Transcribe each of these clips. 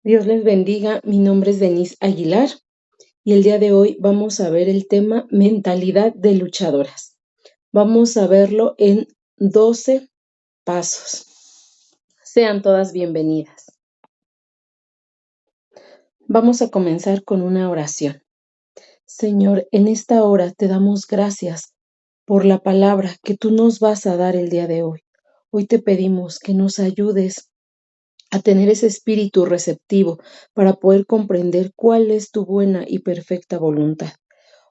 Dios les bendiga, mi nombre es Denise Aguilar y el día de hoy vamos a ver el tema mentalidad de luchadoras. Vamos a verlo en 12 pasos. Sean todas bienvenidas. Vamos a comenzar con una oración. Señor, en esta hora te damos gracias por la palabra que tú nos vas a dar el día de hoy. Hoy te pedimos que nos ayudes a tener ese espíritu receptivo para poder comprender cuál es tu buena y perfecta voluntad.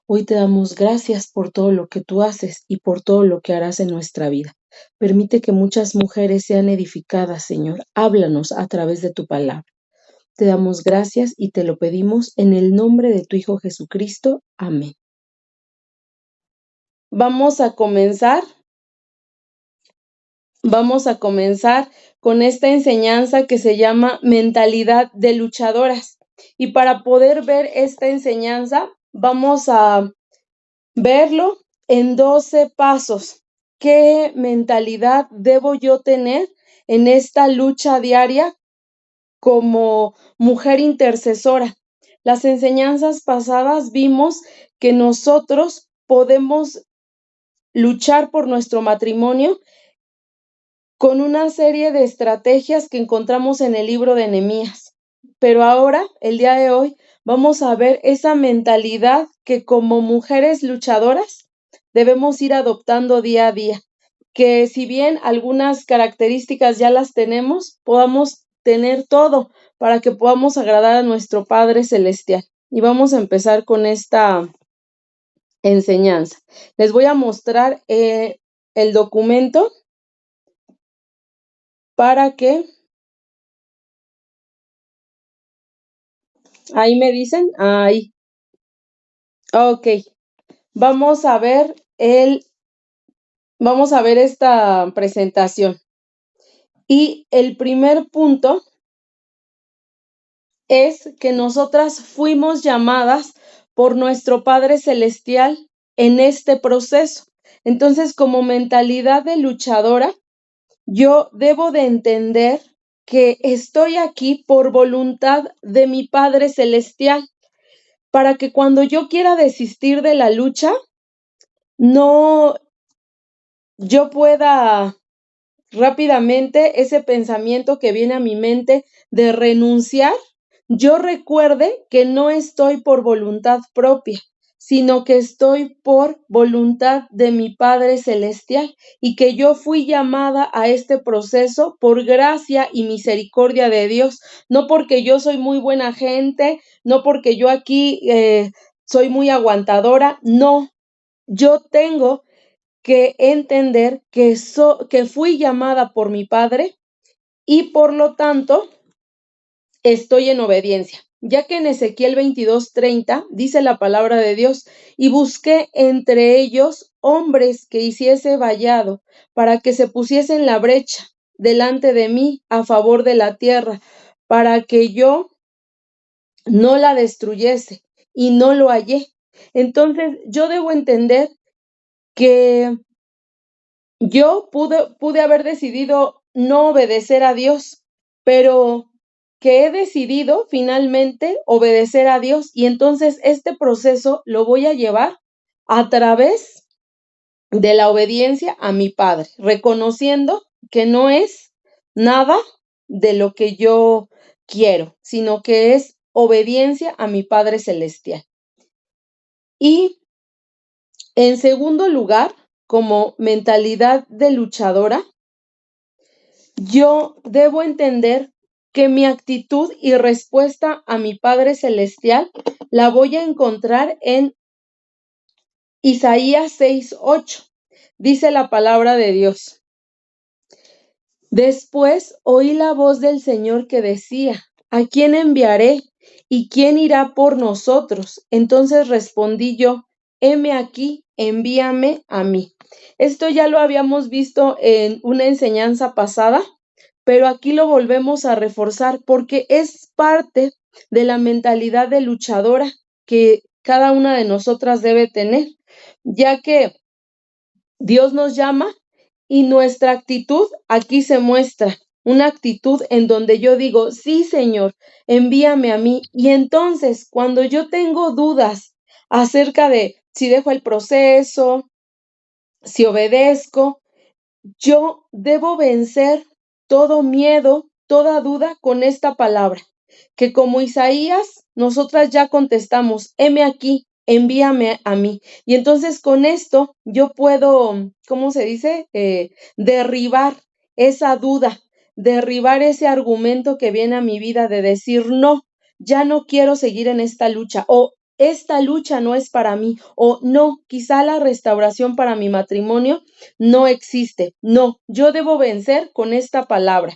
Hoy te damos gracias por todo lo que tú haces y por todo lo que harás en nuestra vida. Permite que muchas mujeres sean edificadas, Señor. Háblanos a través de tu palabra. Te damos gracias y te lo pedimos en el nombre de tu Hijo Jesucristo. Amén. Vamos a comenzar con esta enseñanza que se llama mentalidad de luchadoras. Y para poder ver esta enseñanza, vamos a verlo en 12 pasos. ¿Qué mentalidad debo yo tener en esta lucha diaria como mujer intercesora? Las enseñanzas pasadas vimos que nosotros podemos luchar por nuestro matrimonio con una serie de estrategias que encontramos en el libro de Nehemías. Pero ahora, el día de hoy, vamos a ver esa mentalidad que como mujeres luchadoras debemos ir adoptando día a día. Que si bien algunas características ya las tenemos, podamos tener todo para que podamos agradar a nuestro Padre Celestial. Y vamos a empezar con esta enseñanza. Les voy a mostrar el documento para que ahí me dicen, ahí. Ok, vamos a ver esta presentación. Y el primer punto es que nosotras fuimos llamadas por nuestro Padre Celestial en este proceso. Entonces, como mentalidad de luchadora, yo debo de entender que estoy aquí por voluntad de mi Padre Celestial, para que cuando yo quiera desistir de la lucha, no yo pueda rápidamente ese pensamiento que viene a mi mente de renunciar, yo recuerde que no estoy por voluntad propia, sino que estoy por voluntad de mi Padre Celestial y que yo fui llamada a este proceso por gracia y misericordia de Dios, no porque yo soy muy buena gente, no porque yo aquí soy muy aguantadora, no, yo tengo que entender que fui llamada por mi Padre y por lo tanto estoy en obediencia. Ya que en Ezequiel 22:30 dice la palabra de Dios, y busqué entre ellos hombres que hiciese vallado para que se pusiese en la brecha delante de mí a favor de la tierra, para que yo no la destruyese, y no lo hallé. Entonces yo debo entender que yo pude haber decidido no obedecer a Dios, pero que he decidido finalmente obedecer a Dios, y entonces este proceso lo voy a llevar a través de la obediencia a mi Padre, reconociendo que no es nada de lo que yo quiero, sino que es obediencia a mi Padre Celestial. Y en segundo lugar, como mentalidad de luchadora, yo debo entender que mi actitud y respuesta a mi Padre Celestial la voy a encontrar en Isaías 6:8. Dice la palabra de Dios. Después oí la voz del Señor que decía, ¿a quién enviaré? ¿Y quién irá por nosotros? Entonces respondí yo, heme aquí, envíame a mí. Esto ya lo habíamos visto en una enseñanza pasada, pero aquí lo volvemos a reforzar porque es parte de la mentalidad de luchadora que cada una de nosotras debe tener, ya que Dios nos llama y nuestra actitud aquí se muestra. una actitud en donde yo digo, sí, Señor, envíame a mí. Y entonces, cuando yo tengo dudas acerca de si dejo el proceso, si obedezco, yo debo vencer todo miedo, toda duda con esta palabra, que como Isaías, nosotras ya contestamos, heme aquí, envíame a mí. Y entonces con esto yo puedo, ¿cómo se dice? Derribar esa duda, derribar ese argumento que viene a mi vida de decir, no, ya no quiero seguir en esta lucha o esta lucha no es para mí o no, quizá la restauración para mi matrimonio no existe. No, yo debo vencer con esta palabra.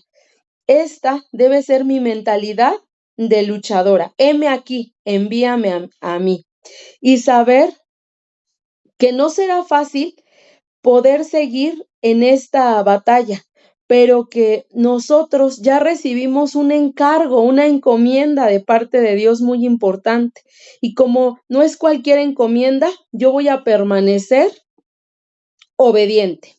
Esta debe ser mi mentalidad de luchadora. Heme aquí, envíame a mí. Y saber que no será fácil poder seguir en esta batalla, pero que nosotros ya recibimos un encargo, una encomienda de parte de Dios muy importante. Y como no es cualquier encomienda, yo voy a permanecer obediente.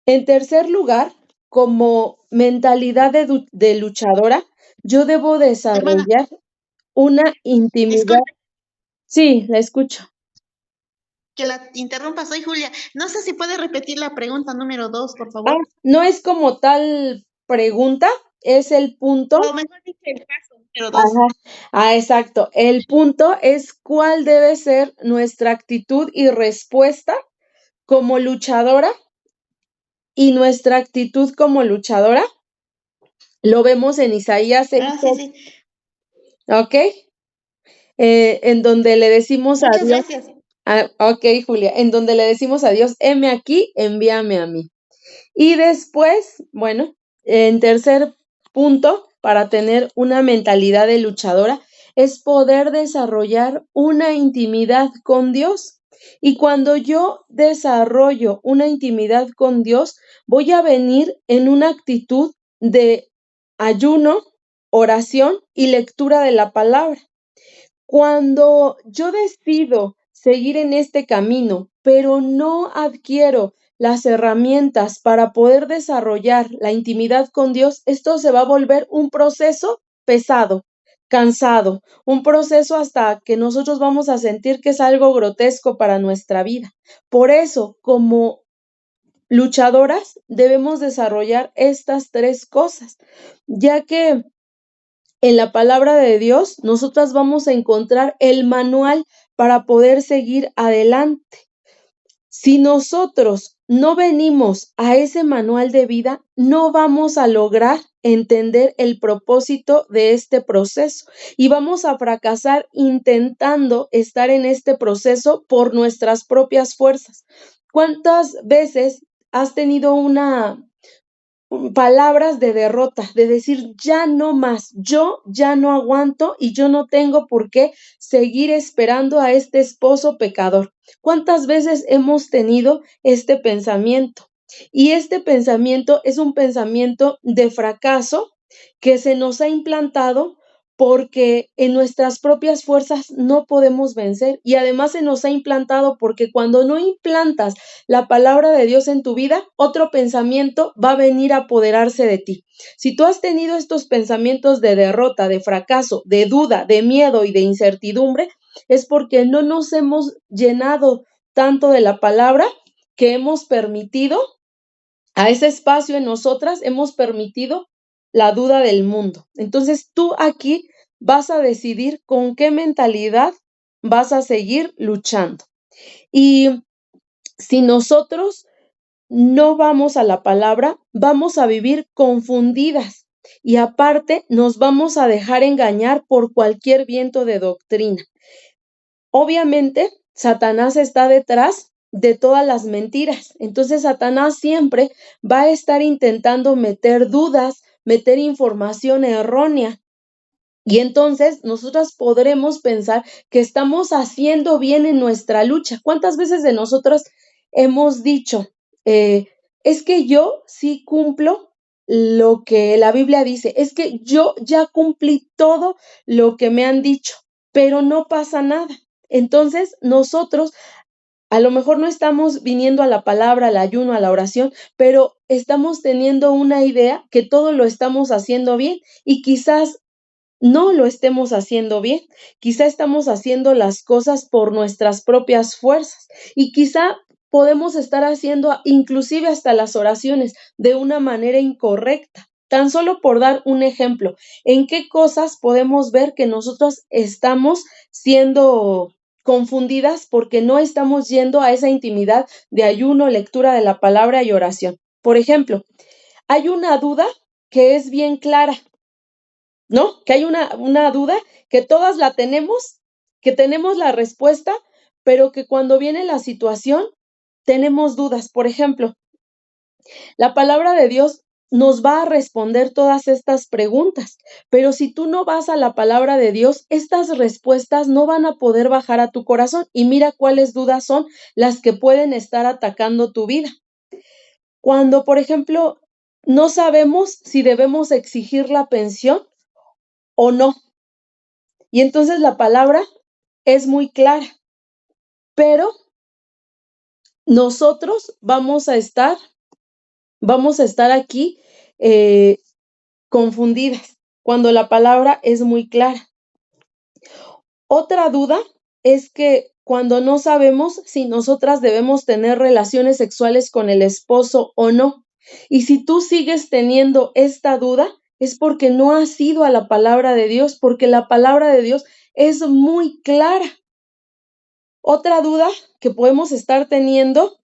En tercer lugar, como mentalidad de luchadora, yo debo Hermana, desarrollar una intimidad. disculpe Sí, la escucho. que la interrumpa, soy Julia. No sé si puede repetir la pregunta número 2, por Ah, favor. no es como tal pregunta, es el punto. O mejor dicho, el paso número 2. Ajá. Ah, exacto. El punto es cuál debe ser nuestra actitud y respuesta como luchadora. Y nuestra actitud como luchadora lo vemos en Isaías 6, Ah, sí, sí. ¿ok? En donde le decimos a Muchas Dios, gracias. ok, Julia, en donde le decimos a Dios, heme aquí, envíame a mí. Y después, bueno, en tercer punto, para tener una mentalidad de luchadora, es poder desarrollar una intimidad con Dios. Y cuando yo desarrollo una intimidad con Dios, voy a venir en una actitud de ayuno, oración y lectura de la palabra. Cuando yo decido seguir en este camino, pero no adquiero las herramientas para poder desarrollar la intimidad con Dios, esto se va a volver un proceso pesado, cansado, un proceso hasta que nosotros vamos a sentir que es algo grotesco para nuestra vida. Por eso, como luchadoras, debemos desarrollar estas tres cosas, ya que en la palabra de Dios, nosotras vamos a encontrar el manual para poder seguir adelante. Si nosotros no venimos a ese manual de vida, no vamos a lograr entender el propósito de este proceso y vamos a fracasar intentando estar en este proceso por nuestras propias fuerzas. ¿Cuántas veces has tenido una palabras de derrota, de decir, ya no más, yo ya no aguanto y yo no tengo por qué seguir esperando a este esposo pecador? ¿Cuántas veces hemos tenido este pensamiento? Y este pensamiento es un pensamiento de fracaso que se nos ha implantado porque en nuestras propias fuerzas no podemos vencer y además se nos ha implantado porque cuando no implantas la palabra de Dios en tu vida, otro pensamiento va a venir a apoderarse de ti. Si tú has tenido estos pensamientos de derrota, de fracaso, de duda, de miedo y de incertidumbre, es porque no nos hemos llenado tanto de la palabra que hemos permitido a ese espacio en nosotras, hemos permitido la duda del mundo. Entonces tú aquí vas a decidir con qué mentalidad vas a seguir luchando. Y si nosotros no vamos a la palabra, vamos a vivir confundidas y aparte nos vamos a dejar engañar por cualquier viento de doctrina. Obviamente, Satanás está detrás de todas las mentiras. Entonces, Satanás siempre va a estar intentando meter dudas, meter información errónea. Y entonces nosotras podremos pensar que estamos haciendo bien en nuestra lucha. ¿Cuántas veces de nosotras hemos dicho, es que yo sí cumplo lo que la Biblia dice, es que yo ya cumplí todo lo que me han dicho, pero no pasa nada? Entonces nosotros A lo mejor no estamos viniendo a la palabra, al ayuno, a la oración, pero estamos teniendo una idea que todo lo estamos haciendo bien y quizás no lo estemos haciendo bien. Quizá estamos haciendo las cosas por nuestras propias fuerzas y quizá podemos estar haciendo inclusive hasta las oraciones de una manera incorrecta. Tan solo por dar un ejemplo, ¿en qué cosas podemos ver que nosotros estamos siendo confundidas porque no estamos yendo a esa intimidad de ayuno, lectura de la palabra y oración? Por ejemplo, hay una duda que es bien clara, ¿no? Que hay una duda que todas la tenemos, que tenemos la respuesta, pero que cuando viene la situación tenemos dudas. Por ejemplo, la palabra de Dios nos va a responder todas estas preguntas, pero si tú no vas a la palabra de Dios, estas respuestas no van a poder bajar a tu corazón. Y mira cuáles dudas son las que pueden estar atacando tu vida. Cuando, por ejemplo, no sabemos si debemos exigir la pensión o no. Y entonces la palabra es muy clara, pero nosotros vamos a estar aquí eh, confundidas cuando la palabra es muy clara. Otra duda es que cuando no sabemos si nosotras debemos tener relaciones sexuales con el esposo o no. Y si tú sigues teniendo esta duda, es porque no has ido a la palabra de Dios, porque la palabra de Dios es muy clara. Otra duda que podemos estar teniendo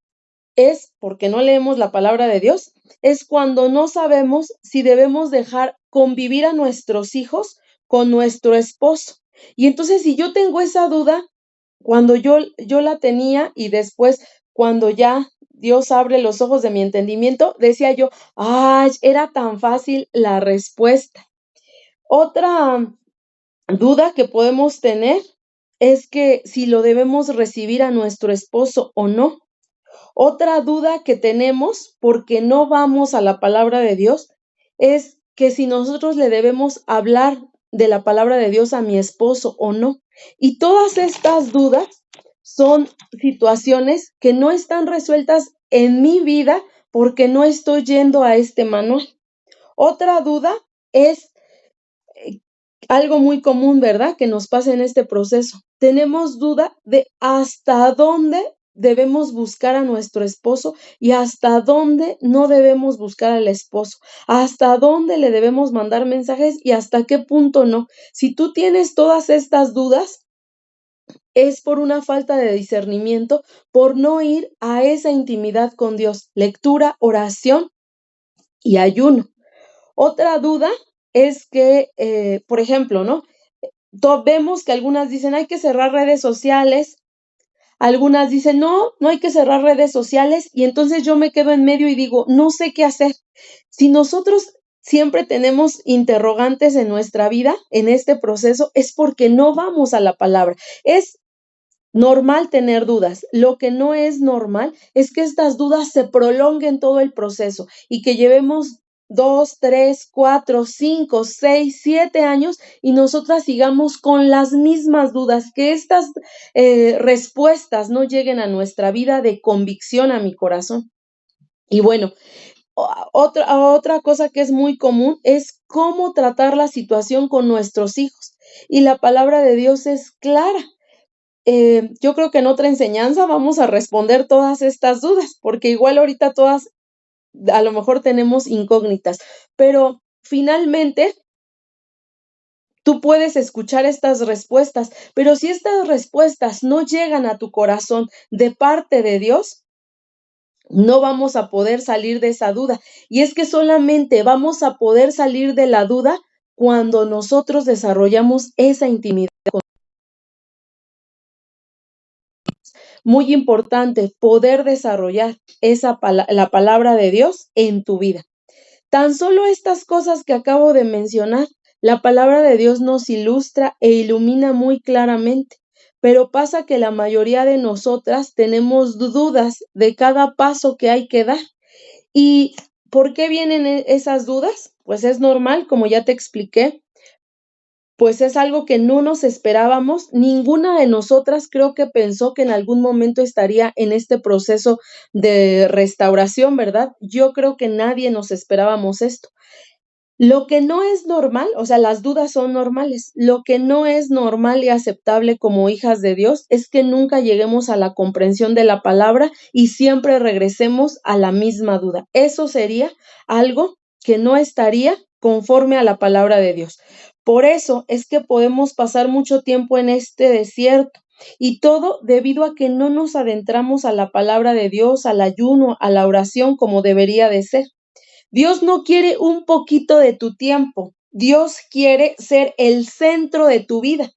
es, porque no leemos la palabra de Dios, es cuando no sabemos si debemos dejar convivir a nuestros hijos con nuestro esposo. Y entonces, si yo tengo esa duda, cuando yo la tenía y después, cuando ya Dios abre los ojos de mi entendimiento, decía yo, ¡ay, era tan fácil la respuesta! Otra duda que podemos tener es que si lo debemos recibir a nuestro esposo o no. Otra duda que tenemos porque no vamos a la palabra de Dios es que si nosotros le debemos hablar de la palabra de Dios a mi esposo o no. Y todas estas dudas son situaciones que no están resueltas en mi vida porque no estoy yendo a este manual. Otra duda es algo muy común, ¿verdad? Que nos pasa en este proceso. Tenemos duda de hasta dónde debemos buscar a nuestro esposo y hasta dónde no debemos buscar al esposo, hasta dónde le debemos mandar mensajes y hasta qué punto no. Si tú tienes todas estas dudas, es por una falta de discernimiento, por no ir a esa intimidad con Dios, lectura, oración y ayuno. Otra duda es que, por ejemplo, ¿no? Vemos que algunas dicen hay que cerrar redes sociales, algunas dicen no, no hay que cerrar redes sociales y entonces yo me quedo en medio y digo, no sé qué hacer. Si nosotros siempre tenemos interrogantes en nuestra vida, en este proceso, es porque no vamos a la palabra. Es normal tener dudas. Lo que no es normal es que estas dudas se prolonguen todo el proceso y que llevemos 2, 3, 4, 5, 6, 7 años y nosotras sigamos con las mismas dudas, que estas respuestas no lleguen a nuestra vida de convicción a mi corazón. Y bueno, otra cosa que es muy común es cómo tratar la situación con nuestros hijos. Y la palabra de Dios es clara. Yo creo que en otra enseñanza vamos a responder todas estas dudas, porque igual ahorita todas a lo mejor tenemos incógnitas, pero finalmente tú puedes escuchar estas respuestas, pero si estas respuestas no llegan a tu corazón de parte de Dios, no vamos a poder salir de esa duda. Y es que solamente vamos a poder salir de la duda cuando nosotros desarrollamos esa intimidad. Muy importante poder desarrollar la palabra de Dios en tu vida. Tan solo estas cosas que acabo de mencionar, la palabra de Dios nos ilustra e ilumina muy claramente, pero pasa que la mayoría de nosotras tenemos dudas de cada paso que hay que dar. ¿Y por qué vienen esas dudas? Pues es normal, como ya te expliqué, pues es algo que no nos esperábamos. Ninguna de nosotras creo que pensó que en algún momento estaría en este proceso de restauración, ¿verdad? Yo creo que nadie nos esperábamos esto. Lo que no es normal, o sea, las dudas son normales. Lo que no es normal y aceptable como hijas de Dios es que nunca lleguemos a la comprensión de la palabra y siempre regresemos a la misma duda. Eso sería algo que no estaría conforme a la palabra de Dios. Por eso es que podemos pasar mucho tiempo en este desierto. Y todo debido a que no nos adentramos a la palabra de Dios, al ayuno, a la oración como debería de ser. Dios no quiere un poquito de tu tiempo. Dios quiere ser el centro de tu vida.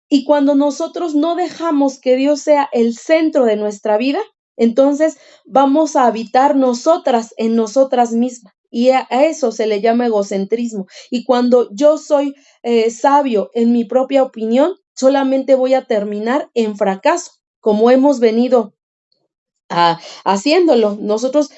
Y cuando nosotros no dejamos que Dios sea el centro de nuestra vida, entonces vamos a habitar nosotras en nosotras mismas. Y a eso se le llama egocentrismo. Y cuando yo soy sabio en mi propia opinión, solamente voy a terminar en fracaso, como hemos venido haciéndolo. Nosotros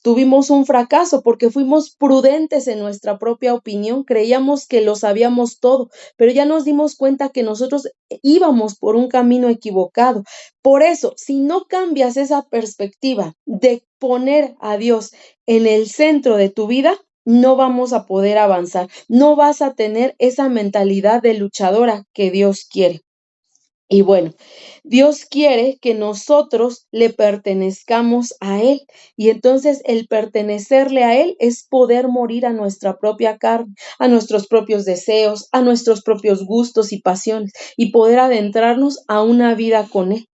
tuvimos un fracaso porque fuimos prudentes en nuestra propia opinión, creíamos que lo sabíamos todo, pero ya nos dimos cuenta que nosotros íbamos por un camino equivocado. Por eso, si no cambias esa perspectiva de poner a Dios en el centro de tu vida, no vamos a poder avanzar, no vas a tener esa mentalidad de luchadora que Dios quiere. Y bueno, Dios quiere que nosotros le pertenezcamos a Él. Y entonces el pertenecerle a Él es poder morir a nuestra propia carne, a nuestros propios deseos, a nuestros propios gustos y pasiones, y poder adentrarnos a una vida con Él.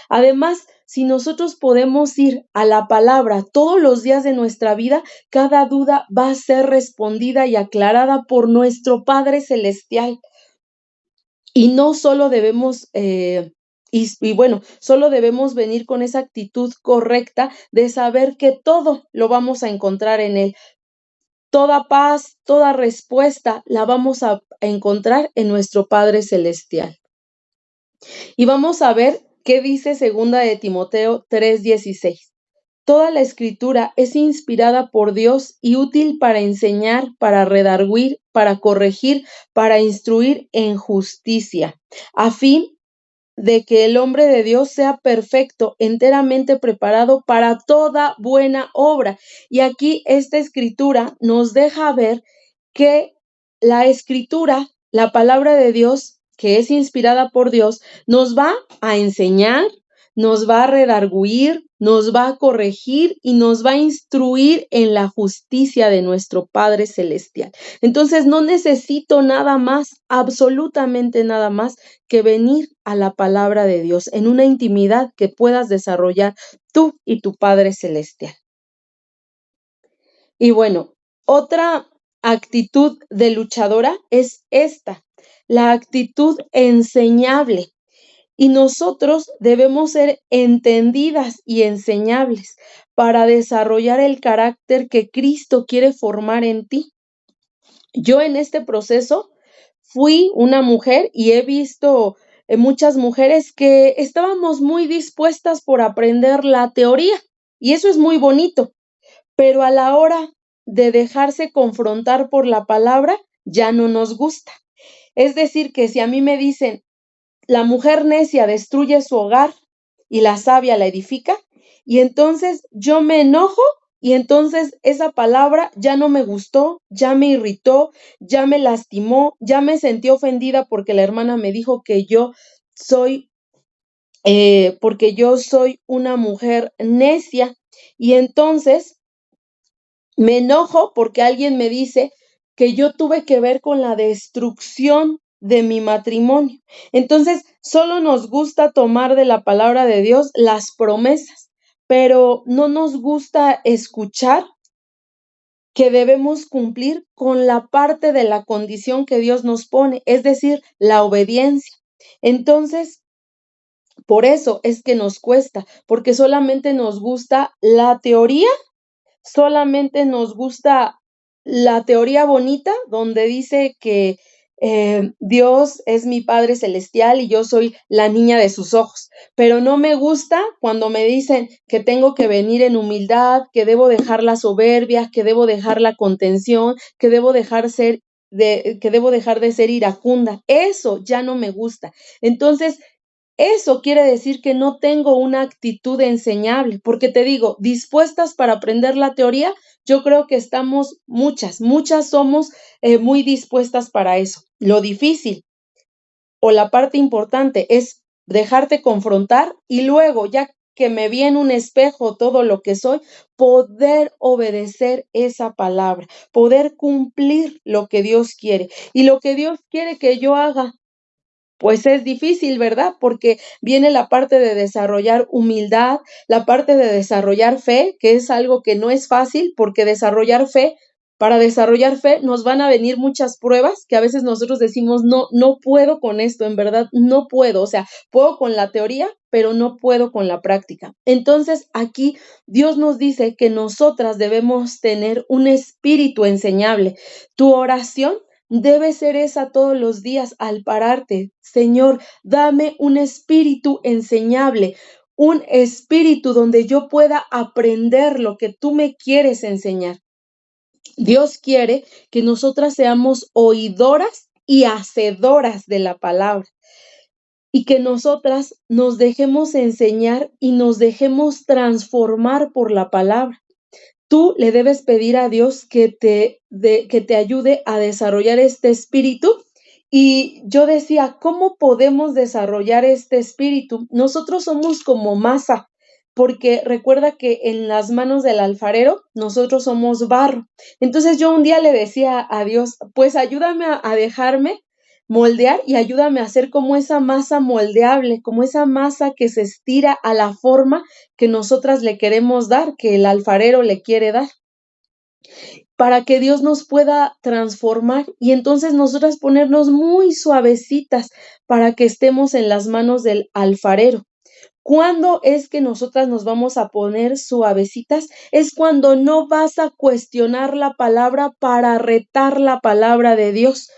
Además, si nosotros podemos ir a la palabra todos los días de nuestra vida, cada duda va a ser respondida y aclarada por nuestro Padre Celestial. Y no solo debemos, solo debemos venir con esa actitud correcta de saber que todo lo vamos a encontrar en Él. Toda paz, toda respuesta la vamos a encontrar en nuestro Padre Celestial. Y vamos a ver qué dice 2 de Timoteo 3:16. Toda la escritura es inspirada por Dios y útil para enseñar, para redarguir, para corregir, para instruir en justicia, a fin de que el hombre de Dios sea perfecto, enteramente preparado para toda buena obra. Y aquí esta escritura nos deja ver que la escritura, la palabra de Dios, que es inspirada por Dios, nos va a enseñar, nos va a redarguir, nos va a corregir y nos va a instruir en la justicia de nuestro Padre Celestial. Entonces no necesito nada más, absolutamente nada más, que venir a la palabra de Dios en una intimidad que puedas desarrollar tú y tu Padre Celestial. Y bueno, otra actitud de luchadora es esta, la actitud enseñable. Y nosotros debemos ser entendidas y enseñables para desarrollar el carácter que Cristo quiere formar en ti. Yo en este proceso fui una mujer y he visto muchas mujeres que estábamos muy dispuestas por aprender la teoría y eso es muy bonito, pero a la hora de dejarse confrontar por la palabra ya no nos gusta. Es decir, que si a mí me dicen, la mujer necia destruye su hogar y la sabia la edifica, y entonces yo me enojo y entonces esa palabra ya no me gustó, ya me irritó, ya me lastimó, ya me sentí ofendida porque la hermana me dijo que porque yo soy una mujer necia y entonces me enojo porque alguien me dice que yo tuve que ver con la destrucción de mi matrimonio. Entonces, solo nos gusta tomar de la palabra de Dios las promesas, pero no nos gusta escuchar que debemos cumplir con la parte de la condición que Dios nos pone, es decir, la obediencia. Entonces, por eso es que nos cuesta, porque solamente nos gusta la teoría, solamente nos gusta la teoría bonita donde dice que Dios es mi Padre Celestial y yo soy la niña de sus ojos, pero no me gusta cuando me dicen que tengo que venir en humildad, que debo dejar la soberbia, que debo dejar la contención, que debo dejar ser que debo dejar de ser iracunda. Eso ya no me gusta. Entonces, eso quiere decir que no tengo una actitud enseñable, porque te digo, dispuestas para aprender la teoría, yo creo que estamos muchas somos muy dispuestas para eso. Lo difícil o la parte importante es dejarte confrontar y luego, ya que me vi en un espejo todo lo que soy, poder obedecer esa palabra, poder cumplir lo que Dios quiere. Y lo que Dios quiere que yo haga, pues es difícil, ¿verdad? Porque viene la parte de desarrollar humildad, la parte de desarrollar fe, que es algo que no es fácil, porque para desarrollar fe nos van a venir muchas pruebas que a veces nosotros decimos, no, no puedo con esto, en verdad, no puedo, o sea, puedo con la teoría, pero no puedo con la práctica. Entonces, aquí Dios nos dice que nosotras debemos tener un espíritu enseñable. Tu oración debe ser esa todos los días al pararte. Señor, dame un espíritu enseñable, un espíritu donde yo pueda aprender lo que tú me quieres enseñar. Dios quiere que nosotras seamos oidoras y hacedoras de la palabra y que nosotras nos dejemos enseñar y nos dejemos transformar por la palabra. Tú le debes pedir a Dios que te ayude a desarrollar este espíritu. Y yo decía, ¿cómo podemos desarrollar este espíritu? Nosotros somos como masa, porque recuerda que en las manos del alfarero nosotros somos barro. Entonces yo un día le decía a Dios, pues ayúdame a dejarme moldear y ayúdame a hacer como esa masa moldeable, como esa masa que se estira a la forma que nosotras le queremos dar, que el alfarero le quiere dar, para que Dios nos pueda transformar y entonces nosotras ponernos muy suavecitas para que estemos en las manos del alfarero. ¿Cuándo es que nosotras nos vamos a poner suavecitas? Es cuando no vas a cuestionar la palabra para retar la palabra de Dios.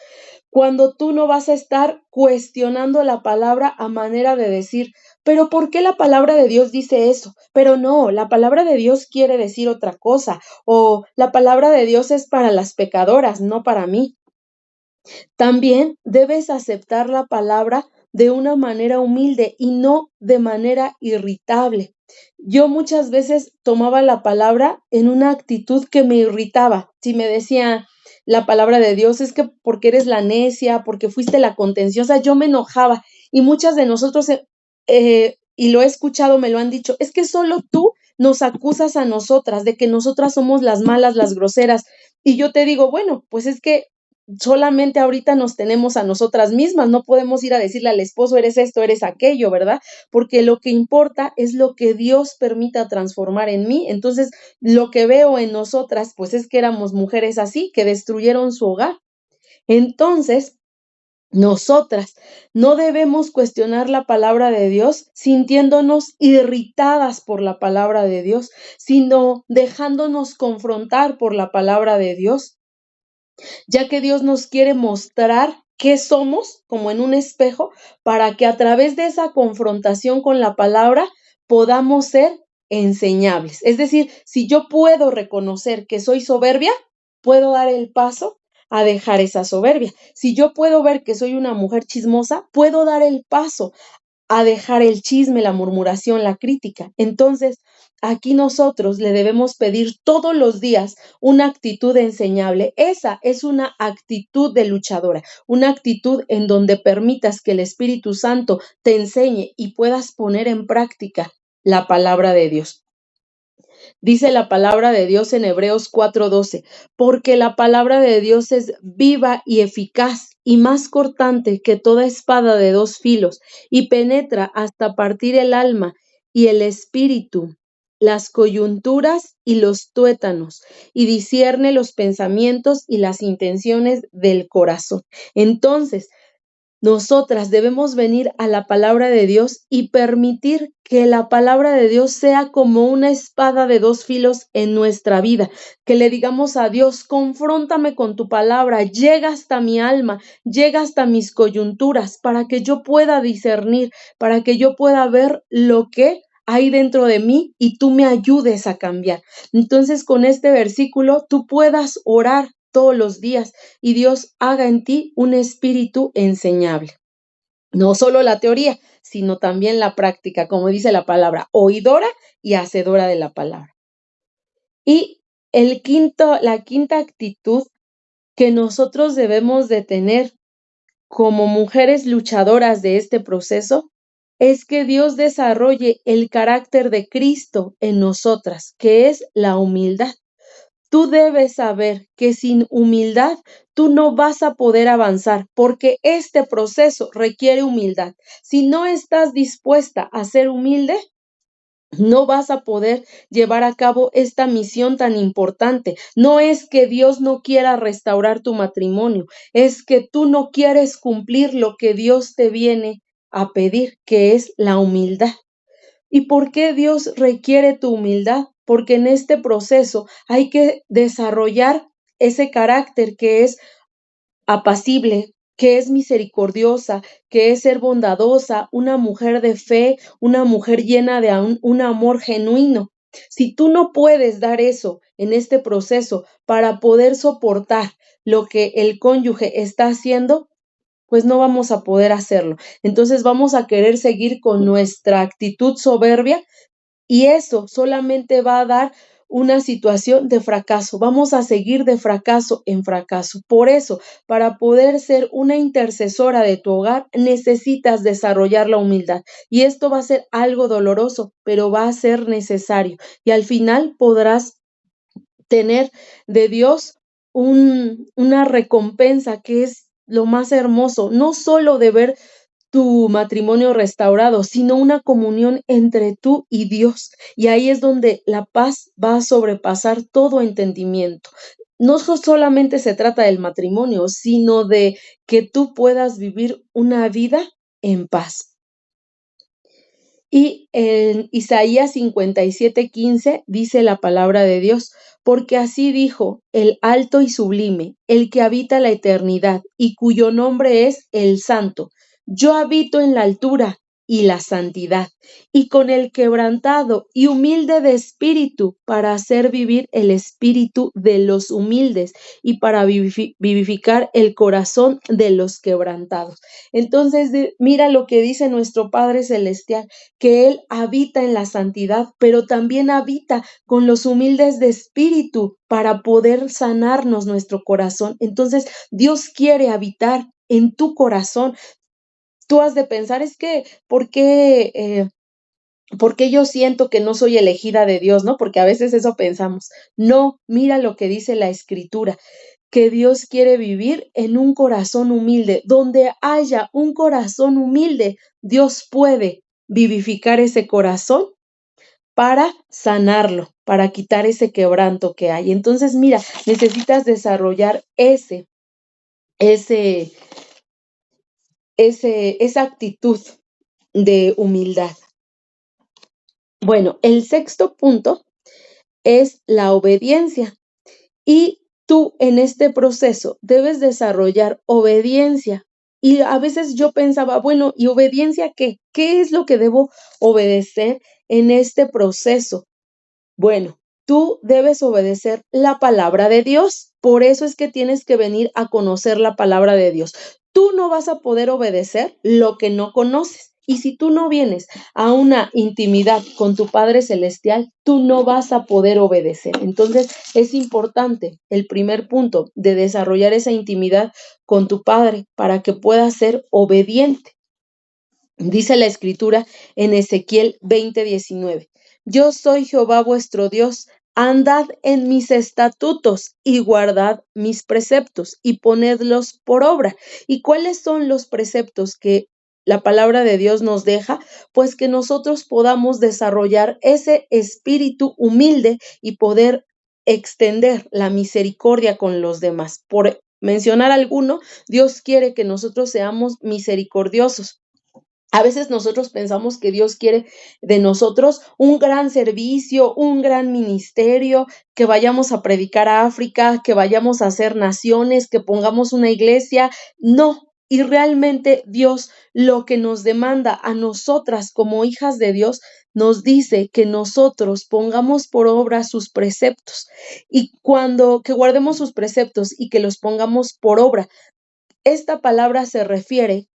Cuando tú no vas a estar cuestionando la palabra a manera de decir, pero ¿por qué la palabra de Dios dice eso? Pero no, la palabra de Dios quiere decir otra cosa, o la palabra de Dios es para las pecadoras, no para mí. También debes aceptar la palabra de una manera humilde y no de manera irritable. Yo muchas veces tomaba la palabra en una actitud que me irritaba. Si me decía la palabra de Dios, es que porque eres la necia, porque fuiste la contenciosa, yo me enojaba. Y muchas de nosotros, y lo he escuchado, me lo han dicho, es que solo tú nos acusas a nosotras de que nosotras somos las malas, las groseras. Y yo te digo, bueno, pues es que solamente ahorita nos tenemos a nosotras mismas, no podemos ir a decirle al esposo, eres esto, eres aquello, ¿verdad? Porque lo que importa es lo que Dios permita transformar en mí. Entonces, lo que veo en nosotras, pues es que éramos mujeres así, que destruyeron su hogar. Entonces, nosotras no debemos cuestionar la palabra de Dios sintiéndonos irritadas por la palabra de Dios, sino dejándonos confrontar por la palabra de Dios, ya que Dios nos quiere mostrar qué somos como en un espejo para que a través de esa confrontación con la palabra podamos ser enseñables. Es decir, si yo puedo reconocer que soy soberbia, puedo dar el paso a dejar esa soberbia. Si yo puedo ver que soy una mujer chismosa, puedo dar el paso a dejar el chisme, la murmuración, la crítica. Entonces, aquí nosotros le debemos pedir todos los días una actitud enseñable. Esa es una actitud de luchadora, una actitud en donde permitas que el Espíritu Santo te enseñe y puedas poner en práctica la palabra de Dios. Dice la palabra de Dios en Hebreos 4:12, porque la palabra de Dios es viva y eficaz y más cortante que toda espada de dos filos y penetra hasta partir el alma y el espíritu, las coyunturas y los tuétanos, y discierne los pensamientos y las intenciones del corazón. Entonces, nosotras debemos venir a la palabra de Dios y permitir que la palabra de Dios sea como una espada de dos filos en nuestra vida, que le digamos a Dios, confróntame con tu palabra, llega hasta mi alma, llega hasta mis coyunturas, para que yo pueda discernir, para que yo pueda ver lo que hay dentro de mí y tú me ayudes a cambiar. Entonces, con este versículo, tú puedas orar todos los días y Dios haga en ti un espíritu enseñable. No solo la teoría, sino también la práctica, como dice la palabra, oidora y hacedora de la palabra. Y la quinta actitud que nosotros debemos de tener como mujeres luchadoras de este proceso es que Dios desarrolle el carácter de Cristo en nosotras, que es la humildad. Tú debes saber que sin humildad tú no vas a poder avanzar, porque este proceso requiere humildad. Si no estás dispuesta a ser humilde, no vas a poder llevar a cabo esta misión tan importante. No es que Dios no quiera restaurar tu matrimonio, es que tú no quieres cumplir lo que Dios te viene a pedir, que es la humildad. ¿Y por qué Dios requiere tu humildad? Porque en este proceso hay que desarrollar ese carácter que es apacible, que es misericordiosa, que es ser bondadosa, una mujer de fe, una mujer llena de un amor genuino. Si tú no puedes dar eso en este proceso para poder soportar lo que el cónyuge está haciendo, pues no vamos a poder hacerlo. Entonces vamos a querer seguir con nuestra actitud soberbia y eso solamente va a dar una situación de fracaso. Vamos a seguir de fracaso en fracaso. Por eso, para poder ser una intercesora de tu hogar, necesitas desarrollar la humildad. Y esto va a ser algo doloroso, pero va a ser necesario. Y al final podrás tener de Dios una recompensa que es lo más hermoso, no solo de ver tu matrimonio restaurado, sino una comunión entre tú y Dios. Y ahí es donde la paz va a sobrepasar todo entendimiento. No solamente se trata del matrimonio, sino de que tú puedas vivir una vida en paz. Y en Isaías 57:15 dice la palabra de Dios, porque así dijo el alto y sublime, el que habita la eternidad y cuyo nombre es el Santo. Yo habito en la altura y la santidad, y con el quebrantado y humilde de espíritu, para hacer vivir el espíritu de los humildes y para vivificar el corazón de los quebrantados. Entonces, mira lo que dice nuestro Padre Celestial, que Él habita en la santidad, pero también habita con los humildes de espíritu para poder sanarnos nuestro corazón. Entonces, Dios quiere habitar en tu corazón. Tú has de pensar, es que, ¿por qué yo siento que no soy elegida de Dios, ¿no? Porque a veces eso pensamos. No, mira lo que dice la Escritura, que Dios quiere vivir en un corazón humilde. Donde haya un corazón humilde, Dios puede vivificar ese corazón para sanarlo, para quitar ese quebranto que hay. Entonces, mira, necesitas desarrollar esa actitud de humildad. Bueno, el sexto punto es la obediencia. Y tú en este proceso debes desarrollar obediencia. Y a veces yo pensaba, bueno, ¿y obediencia qué? ¿Qué es lo que debo obedecer en este proceso? Bueno, tú debes obedecer la palabra de Dios. Por eso es que tienes que venir a conocer la palabra de Dios. Tú no vas a poder obedecer lo que no conoces. Y si tú no vienes a una intimidad con tu Padre Celestial, tú no vas a poder obedecer. Entonces, es importante el primer punto de desarrollar esa intimidad con tu Padre para que puedas ser obediente. Dice la Escritura en Ezequiel 20:19. Yo soy Jehová vuestro Dios, andad en mis estatutos y guardad mis preceptos y ponedlos por obra. ¿Y cuáles son los preceptos que la palabra de Dios nos deja? Pues que nosotros podamos desarrollar ese espíritu humilde y poder extender la misericordia con los demás. Por mencionar alguno, Dios quiere que nosotros seamos misericordiosos. A veces nosotros pensamos que Dios quiere de nosotros un gran servicio, un gran ministerio, que vayamos a predicar a África, que vayamos a hacer naciones, que pongamos una iglesia. No, Y realmente Dios lo que nos demanda a nosotras como hijas de Dios, nos dice que nosotros pongamos por obra sus preceptos y que guardemos sus preceptos y que los pongamos por obra. Esta palabra se refiere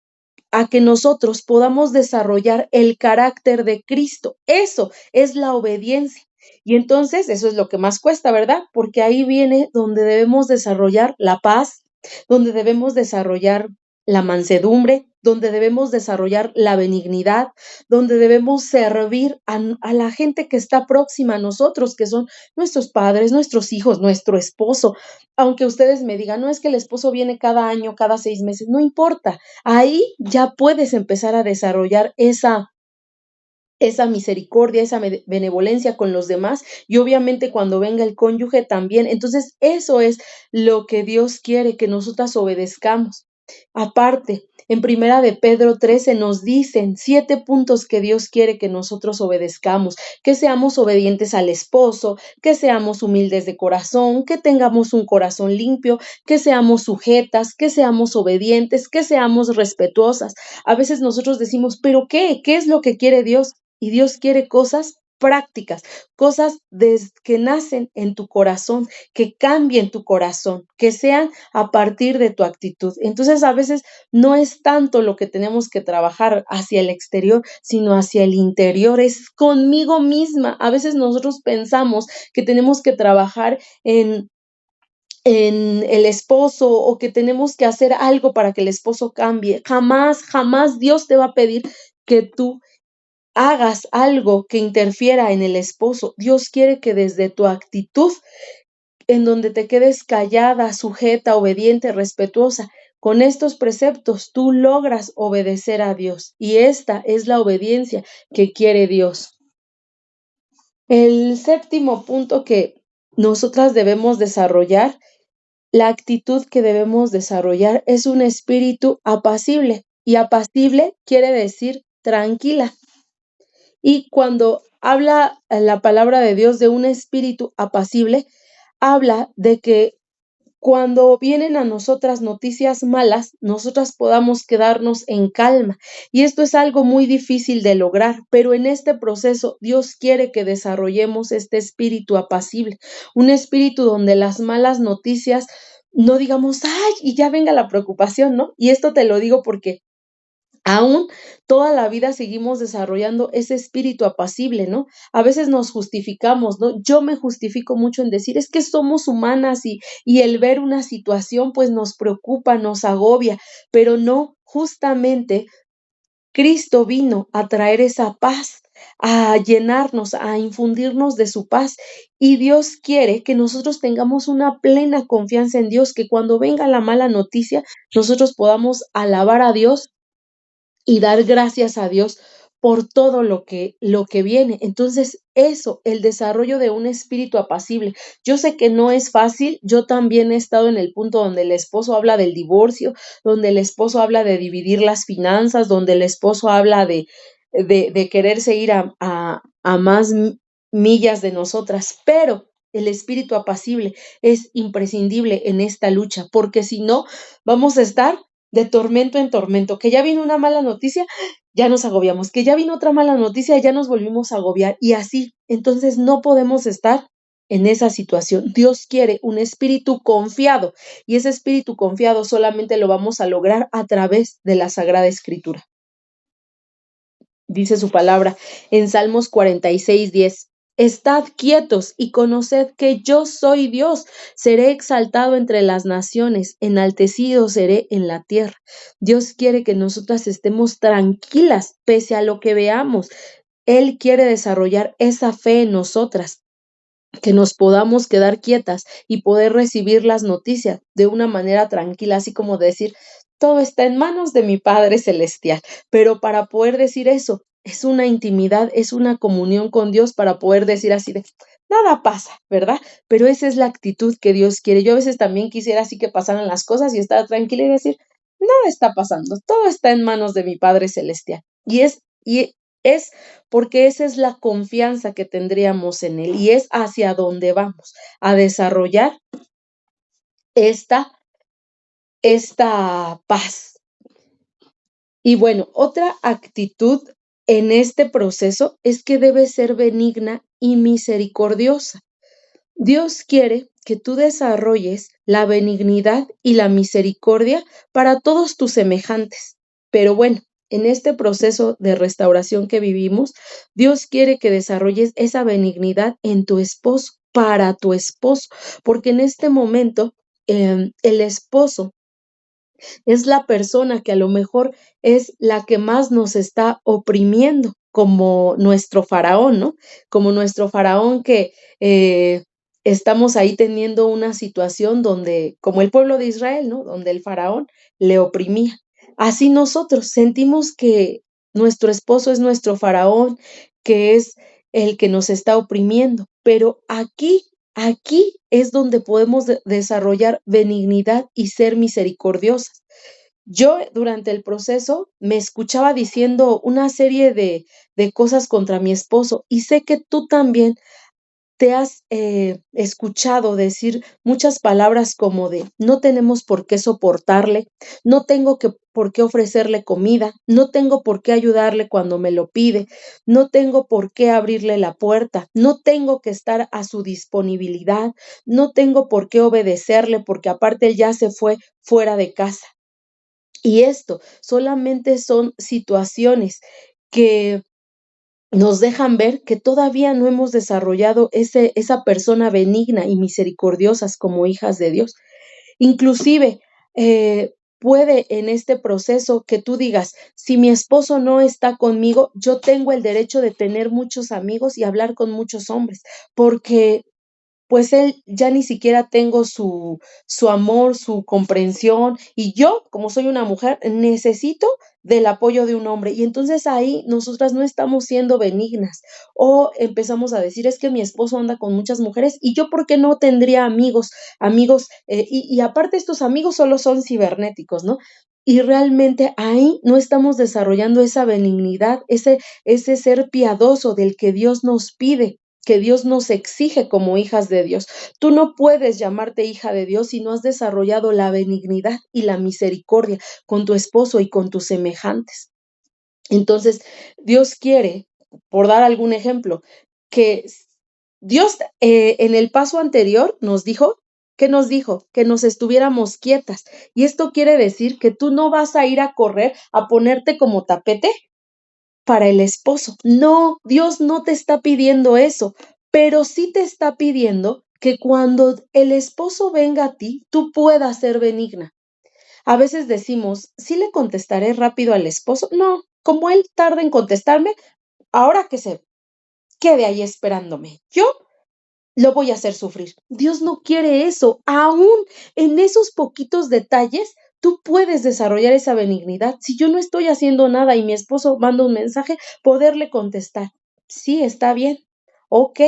a que nosotros podamos desarrollar el carácter de Cristo. Eso es la obediencia. Y entonces eso es lo que más cuesta, ¿verdad? Porque ahí viene donde debemos desarrollar la paz, donde debemos desarrollar la mansedumbre, donde debemos desarrollar la benignidad, donde debemos servir a la gente que está próxima a nosotros, que son nuestros padres, nuestros hijos, nuestro esposo. Aunque ustedes me digan, no es que el esposo viene cada año, cada 6 meses, no importa. Ahí ya puedes empezar a desarrollar esa misericordia, esa benevolencia con los demás y obviamente cuando venga el cónyuge también. Entonces, eso es lo que Dios quiere que nosotras obedezcamos. Aparte, en Primera de Pedro 13 nos dicen 7 puntos que Dios quiere que nosotros obedezcamos, que seamos obedientes al esposo, que seamos humildes de corazón, que tengamos un corazón limpio, que seamos sujetas, que seamos obedientes, que seamos respetuosas. A veces nosotros decimos, ¿pero qué? ¿Qué es lo que quiere Dios? Y Dios quiere cosas prácticas, cosas que nacen en tu corazón, que cambien tu corazón, que sean a partir de tu actitud. Entonces, a veces no es tanto lo que tenemos que trabajar hacia el exterior, sino hacia el interior, es conmigo misma. A veces nosotros pensamos que tenemos que trabajar en el esposo o que tenemos que hacer algo para que el esposo cambie. Jamás, jamás Dios te va a pedir que tú hagas algo que interfiera en el esposo. Dios quiere que desde tu actitud, en donde te quedes callada, sujeta, obediente, respetuosa, con estos preceptos tú logras obedecer a Dios. Y esta es la obediencia que quiere Dios. El séptimo punto que nosotras debemos desarrollar, la actitud que debemos desarrollar es un espíritu apacible. Y apacible quiere decir tranquila. Y cuando habla la palabra de Dios de un espíritu apacible, habla de que cuando vienen a nosotras noticias malas, nosotras podamos quedarnos en calma. Y esto es algo muy difícil de lograr, pero en este proceso Dios quiere que desarrollemos este espíritu apacible, un espíritu donde las malas noticias no digamos, ay, y ya venga la preocupación, ¿no? Y esto te lo digo porque aún toda la vida seguimos desarrollando ese espíritu apacible, ¿no? A veces nos justificamos, ¿no? Yo me justifico mucho en decir, es que somos humanas y el ver una situación pues nos preocupa, nos agobia, pero no, justamente Cristo vino a traer esa paz, a llenarnos, a infundirnos de su paz. Y Dios quiere que nosotros tengamos una plena confianza en Dios, que cuando venga la mala noticia, nosotros podamos alabar a Dios y dar gracias a Dios por todo lo que viene. Entonces, eso, el desarrollo de un espíritu apacible. Yo sé que no es fácil, yo también he estado en el punto donde el esposo habla del divorcio, donde el esposo habla de dividir las finanzas, donde el esposo habla de quererse ir a más millas de nosotras, pero el espíritu apacible es imprescindible en esta lucha, porque si no, vamos a estar de tormento en tormento, que ya vino una mala noticia, ya nos agobiamos, que ya vino otra mala noticia, ya nos volvimos a agobiar y así. Entonces no podemos estar en esa situación. Dios quiere un espíritu confiado y ese espíritu confiado solamente lo vamos a lograr a través de la Sagrada Escritura. Dice su palabra en Salmos 46:10. Estad quietos y conoced que yo soy Dios. Seré exaltado entre las naciones, enaltecido seré en la tierra. Dios quiere que nosotras estemos tranquilas pese a lo que veamos. Él quiere desarrollar esa fe en nosotras, que nos podamos quedar quietas y poder recibir las noticias de una manera tranquila, así como decir, todo está en manos de mi Padre Celestial. Pero para poder decir eso, es una intimidad, es una comunión con Dios para poder decir así de, nada pasa, ¿verdad? Pero esa es la actitud que Dios quiere. Yo a veces también quisiera así que pasaran las cosas y estar tranquila y decir, nada está pasando, todo está en manos de mi Padre Celestial. Y es porque esa es la confianza que tendríamos en Él y es hacia donde vamos, a desarrollar esta paz. Y bueno, otra actitud en este proceso es que debe ser benigna y misericordiosa. Dios quiere que tú desarrolles la benignidad y la misericordia para todos tus semejantes. Pero bueno, en este proceso de restauración que vivimos, Dios quiere que desarrolles esa benignidad en tu esposo, para tu esposo, porque en este momento el esposo es la persona que a lo mejor es la que más nos está oprimiendo, como nuestro faraón, ¿no? Como nuestro faraón que estamos ahí teniendo una situación donde, como el pueblo de Israel, ¿no? Donde el faraón le oprimía. Así nosotros sentimos que nuestro esposo es nuestro faraón, que es el que nos está oprimiendo, pero aquí es donde podemos desarrollar benignidad y ser misericordiosas. Yo durante el proceso me escuchaba diciendo una serie de cosas contra mi esposo y sé que tú también te has escuchado decir muchas palabras como de no tenemos por qué soportarle, no tengo por qué ofrecerle comida, no tengo por qué ayudarle cuando me lo pide, no tengo por qué abrirle la puerta, no tengo que estar a su disponibilidad, no tengo por qué obedecerle porque aparte él ya se fue fuera de casa. Y esto solamente son situaciones que nos dejan ver que todavía no hemos desarrollado esa persona benigna y misericordiosas como hijas de Dios. Inclusive, puede en este proceso que tú digas, si mi esposo no está conmigo, yo tengo el derecho de tener muchos amigos y hablar con muchos hombres, porque pues él ya ni siquiera tengo su amor, su comprensión, y yo, como soy una mujer, necesito del apoyo de un hombre. Y entonces ahí nosotras no estamos siendo benignas o empezamos a decir, es que mi esposo anda con muchas mujeres y yo, ¿por qué no tendría amigos? Y aparte estos amigos solo son cibernéticos, ¿no? Y realmente ahí no estamos desarrollando esa benignidad, ese ser piadoso del que Dios nos pide, que Dios nos exige como hijas de Dios. Tú no puedes llamarte hija de Dios si no has desarrollado la benignidad y la misericordia con tu esposo y con tus semejantes. Entonces, Dios quiere, por dar algún ejemplo, que Dios en el paso anterior nos dijo, ¿qué nos dijo? Que nos estuviéramos quietas. Y esto quiere decir que tú no vas a ir a correr a ponerte como tapete para el esposo. No, Dios no te está pidiendo eso, pero sí te está pidiendo que cuando el esposo venga a ti, tú puedas ser benigna. A veces decimos, ¿sí le contestaré rápido al esposo? No, como él tarda en contestarme, ahora que se quede ahí esperándome. Yo lo voy a hacer sufrir. Dios no quiere eso. Aún en esos poquitos detalles, tú puedes desarrollar esa benignidad. Si yo no estoy haciendo nada y mi esposo manda un mensaje, poderle contestar. Sí, está bien. Ok.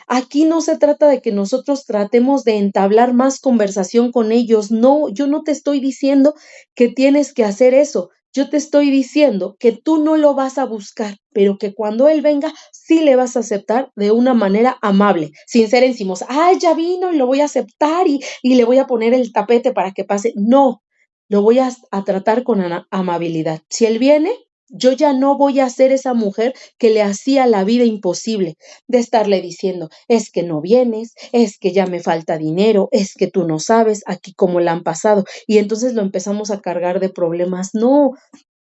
Aquí no se trata de que nosotros tratemos de entablar más conversación con ellos. No, yo no te estoy diciendo que tienes que hacer eso. Yo te estoy diciendo que tú no lo vas a buscar, pero que cuando él venga, sí le vas a aceptar de una manera amable, sin ser encimosa. Ah, ya vino y lo voy a aceptar y le voy a poner el tapete para que pase. No, lo voy a tratar con amabilidad. Si él viene, yo ya no voy a ser esa mujer que le hacía la vida imposible de estarle diciendo, es que no vienes, es que ya me falta dinero, es que tú no sabes aquí cómo la han pasado. Y entonces lo empezamos a cargar de problemas. No,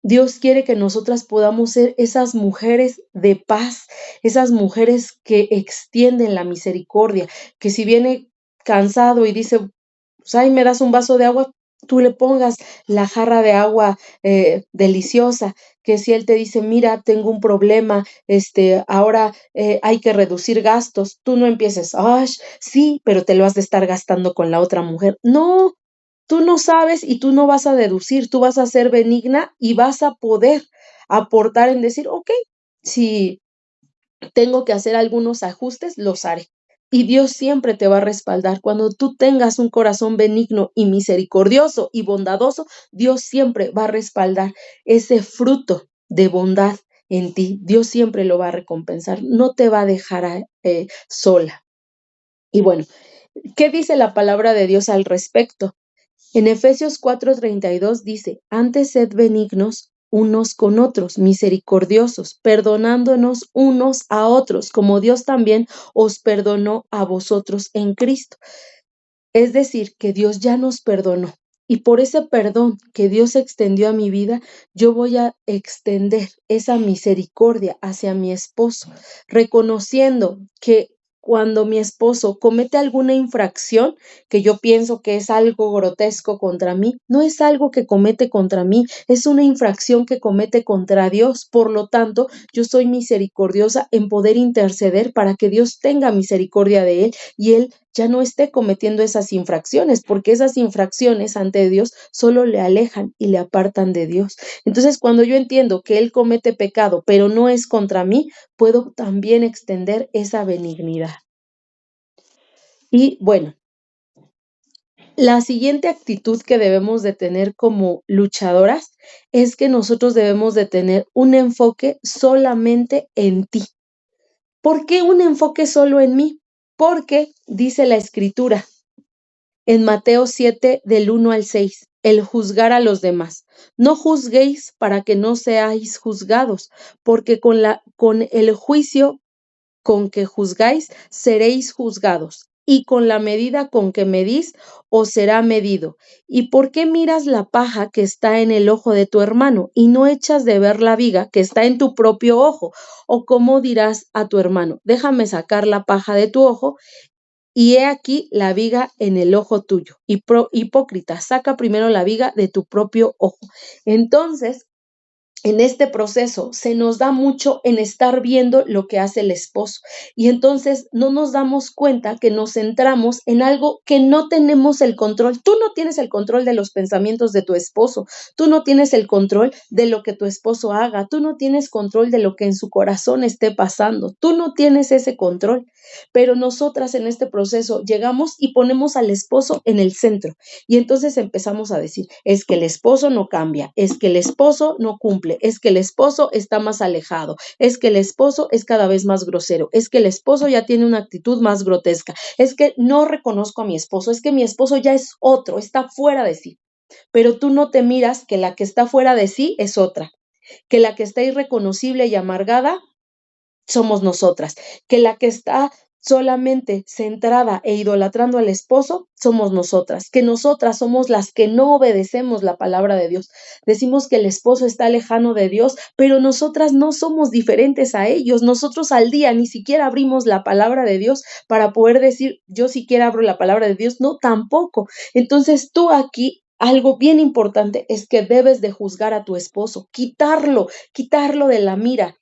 Dios quiere que nosotras podamos ser esas mujeres de paz, esas mujeres que extienden la misericordia, que si viene cansado y dice, pues ahí me das un vaso de agua, tú le pongas la jarra de agua deliciosa, que si él te dice, mira, tengo un problema, ahora hay que reducir gastos, tú no empieces, ay, sí, pero te lo has de estar gastando con la otra mujer. No, tú no sabes y tú no vas a deducir, tú vas a ser benigna y vas a poder aportar en decir, ok, si tengo que hacer algunos ajustes, los haré. Y Dios siempre te va a respaldar. Cuando tú tengas un corazón benigno y misericordioso y bondadoso, Dios siempre va a respaldar ese fruto de bondad en ti. Dios siempre lo va a recompensar. No te va a dejar sola. Y bueno, ¿qué dice la palabra de Dios al respecto? En Efesios 4:32 dice, antes sed benignos unos con otros, misericordiosos, perdonándonos unos a otros, como Dios también os perdonó a vosotros en Cristo. Es decir, que Dios ya nos perdonó. Y por ese perdón que Dios extendió a mi vida, yo voy a extender esa misericordia hacia mi esposo, reconociendo que cuando mi esposo comete alguna infracción, que yo pienso que es algo grotesco contra mí, no es algo que comete contra mí, es una infracción que comete contra Dios. Por lo tanto, yo soy misericordiosa en poder interceder para que Dios tenga misericordia de él y él ya no esté cometiendo esas infracciones, porque esas infracciones ante Dios solo le alejan y le apartan de Dios. Entonces, cuando yo entiendo que él comete pecado, pero no es contra mí, puedo también extender esa benignidad. Y bueno, la siguiente actitud que debemos de tener como luchadoras es que nosotros debemos de tener un enfoque solamente en ti. ¿Por qué un enfoque solo en mí? Porque dice la Escritura en Mateo 7, del 1 al 6, el juzgar a los demás. No juzguéis para que no seáis juzgados, porque con el juicio con que juzgáis, seréis juzgados, y con la medida con que medís, os será medido. ¿Y por qué miras la paja que está en el ojo de tu hermano, y no echas de ver la viga que está en tu propio ojo? ¿O cómo dirás a tu hermano, déjame sacar la paja de tu ojo, y he aquí la viga en el ojo tuyo? Hipócrita, saca primero la viga de tu propio ojo. Entonces, en este proceso se nos da mucho en estar viendo lo que hace el esposo y entonces no nos damos cuenta que nos centramos en algo que no tenemos el control. Tú no tienes el control de los pensamientos de tu esposo, tú no tienes el control de lo que tu esposo haga, tú no tienes control de lo que en su corazón esté pasando, tú no tienes ese control, pero nosotras en este proceso llegamos y ponemos al esposo en el centro y entonces empezamos a decir, es que el esposo no cambia, es que el esposo no cumple, es que el esposo está más alejado, es que el esposo es cada vez más grosero, es que el esposo ya tiene una actitud más grotesca, es que no reconozco a mi esposo, es que mi esposo ya es otro, está fuera de sí. Pero tú no te miras que la que está fuera de sí es otra, que la que está irreconocible y amargada somos nosotras, que la que está solamente centrada e idolatrando al esposo somos nosotras, que nosotras somos las que no obedecemos la palabra de Dios. Decimos que el esposo está lejano de Dios, pero nosotras no somos diferentes a ellos. Nosotros al día ni siquiera abrimos la palabra de Dios para poder decir, yo siquiera abro la palabra de Dios. No, tampoco. Entonces tú aquí algo bien importante es que debes de juzgar a tu esposo, quitarlo de la mira.